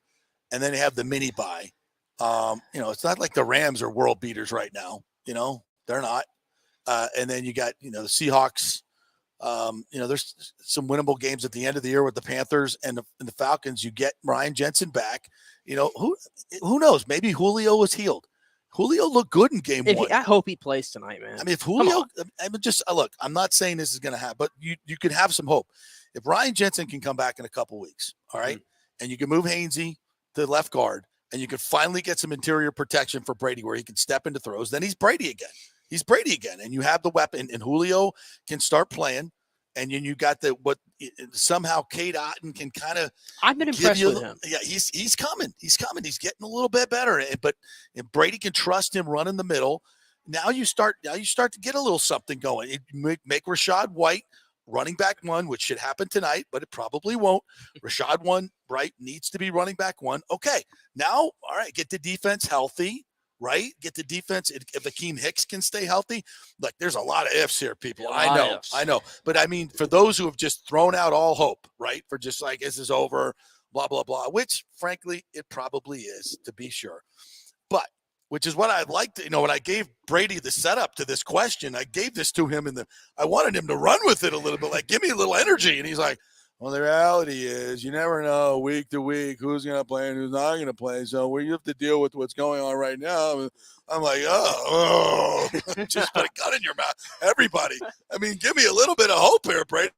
and then they have the mini bye. It's not like the Rams are world beaters right now. They're not. And then you got the Seahawks. There's some winnable games at the end of the year with the Panthers and the Falcons. You get Ryan Jensen back. Who knows? Maybe Julio was healed. Julio looked good in game 1. I hope he plays tonight, man. I mean, if Julio, look, I'm not saying this is going to happen, but you can have some hope. If Ryan Jensen can come back in a couple weeks, all right, and you can move Hainsey to left guard, and you can finally get some interior protection for Brady where he can step into throws, then he's Brady again. And you have the weapon, and Julio can start playing, and then you got somehow Cade Otton can kind of. I've been impressed with him. Yeah, he's coming. He's getting a little bit better, but Brady can trust him running the middle. Now you start to get a little something going. Make Rashad White running back 1, which should happen tonight, but it probably won't. Rashad White needs to be running back 1. Okay, now all right, get the defense healthy. Right? Get the defense. If Akeem Hicks can stay healthy, like there's a lot of ifs here, people. I know. But I mean, for those who have just thrown out all hope, right? For just like, this is over, blah, blah, blah, which frankly, it probably is, to be sure. But which is what I'd like to, when I gave Brady the setup to this question, I gave this to him I wanted him to run with it a little bit, like, give me a little energy. And he's like, well, the reality is you never know week to week who's going to play and who's not going to play. So you have to deal with what's going on right now. I'm like, just put a gun in your mouth. Everybody. I mean, give me a little bit of hope here, Brady,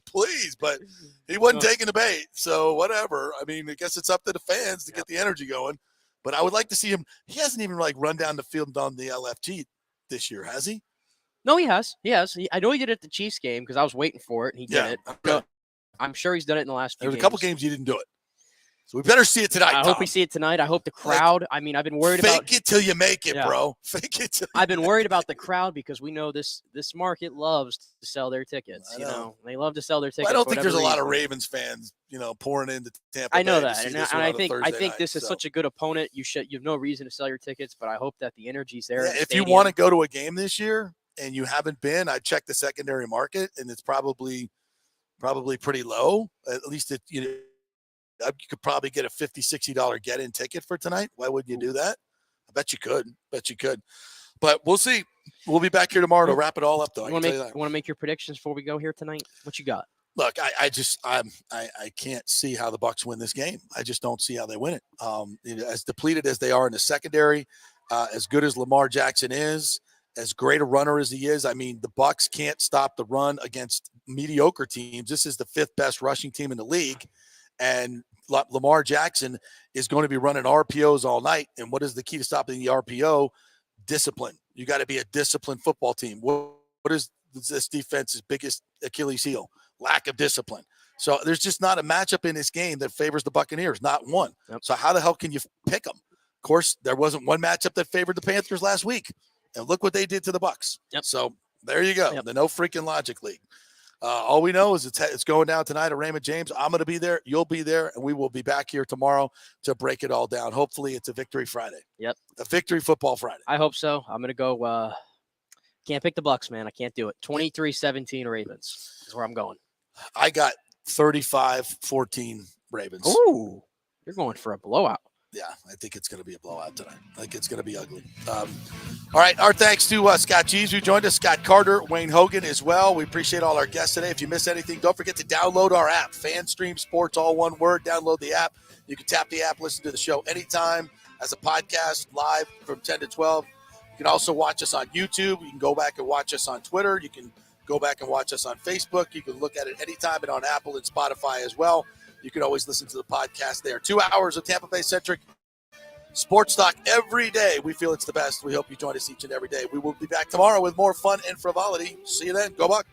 please. But he wasn't taking the bait. So whatever. I mean, I guess it's up to the fans to get the energy going. But I would like to see him. He hasn't even run down the field on the LFG this year, has he? No, he has. I know he did it at the Chiefs game because I was waiting for it, and he did it. Okay. I'm sure he's done it in the last few games. There was a couple games he didn't do it. So we better see it tonight, I hope we see it tonight. I hope the crowd, I've been worried about. Fake it till you make it, bro. Fake it till I've been worried about the crowd because we know this market loves to sell their tickets. They love to sell their tickets. Well, I don't think there's a lot of Ravens fans, pouring into Tampa. I know Bay that. And I think this is such a good opponent. You have no reason to sell your tickets, but I hope that the energy's there. Yeah, if you want to go to a game this year and you haven't been, I checked the secondary market and it's probably pretty low. At least you could probably get a $50, $60 get-in ticket for tonight. Why wouldn't you do that? I bet you could. But we'll see. We'll be back here tomorrow to wrap it all up, though. You want to make your predictions before we go here tonight? What you got? Look, I can't see how the Bucs win this game. I just don't see how they win it. As depleted as they are in the secondary, as good as Lamar Jackson is, as great a runner as he is, I mean, the Bucs can't stop the run against mediocre teams. This is the 5th best rushing team in the league, and Lamar Jackson is going to be running RPOs all night. And what is the key to stopping the RPO? Discipline. You got to be a disciplined football team. What is this defense's biggest Achilles heel? Lack of discipline. So there's just not a matchup in this game that favors the Buccaneers, not one. Yep. So how the hell can you pick them? Of course, there wasn't one matchup that favored the Panthers last week. And look what they did to the Bucs. Yep. So there you go. The no freaking logic league. All we know is it's going down tonight at Raymond James. I'm going to be there. You'll be there. And we will be back here tomorrow to break it all down. Hopefully it's a Victory Friday. Yep. A Victory Football Friday. I hope so. I'm going to go. Can't pick the Bucs, man. I can't do it. 23-17 Ravens is where I'm going. I got 35-14 Ravens. Ooh, you're going for a blowout. I think it's going to be a blowout tonight. I think it's going to be ugly. All right, our thanks to Scott Jeeves, who joined us, Scott Carter, Wayne Hogan as well. We appreciate all our guests today. If you miss anything, don't forget to download our app, FanStream Sports, all one word. Download the app. You can tap the app, listen to the show anytime as a podcast, live from 10 to 12. You can also watch us on YouTube. You can go back and watch us on Twitter. You can go back and watch us on Facebook. You can look at it anytime and on Apple and Spotify as well. You can always listen to the podcast there. 2 hours of Tampa Bay-centric sports talk every day. We feel it's the best. We hope you join us each and every day. We will be back tomorrow with more fun and frivolity. See you then. Go Bucs.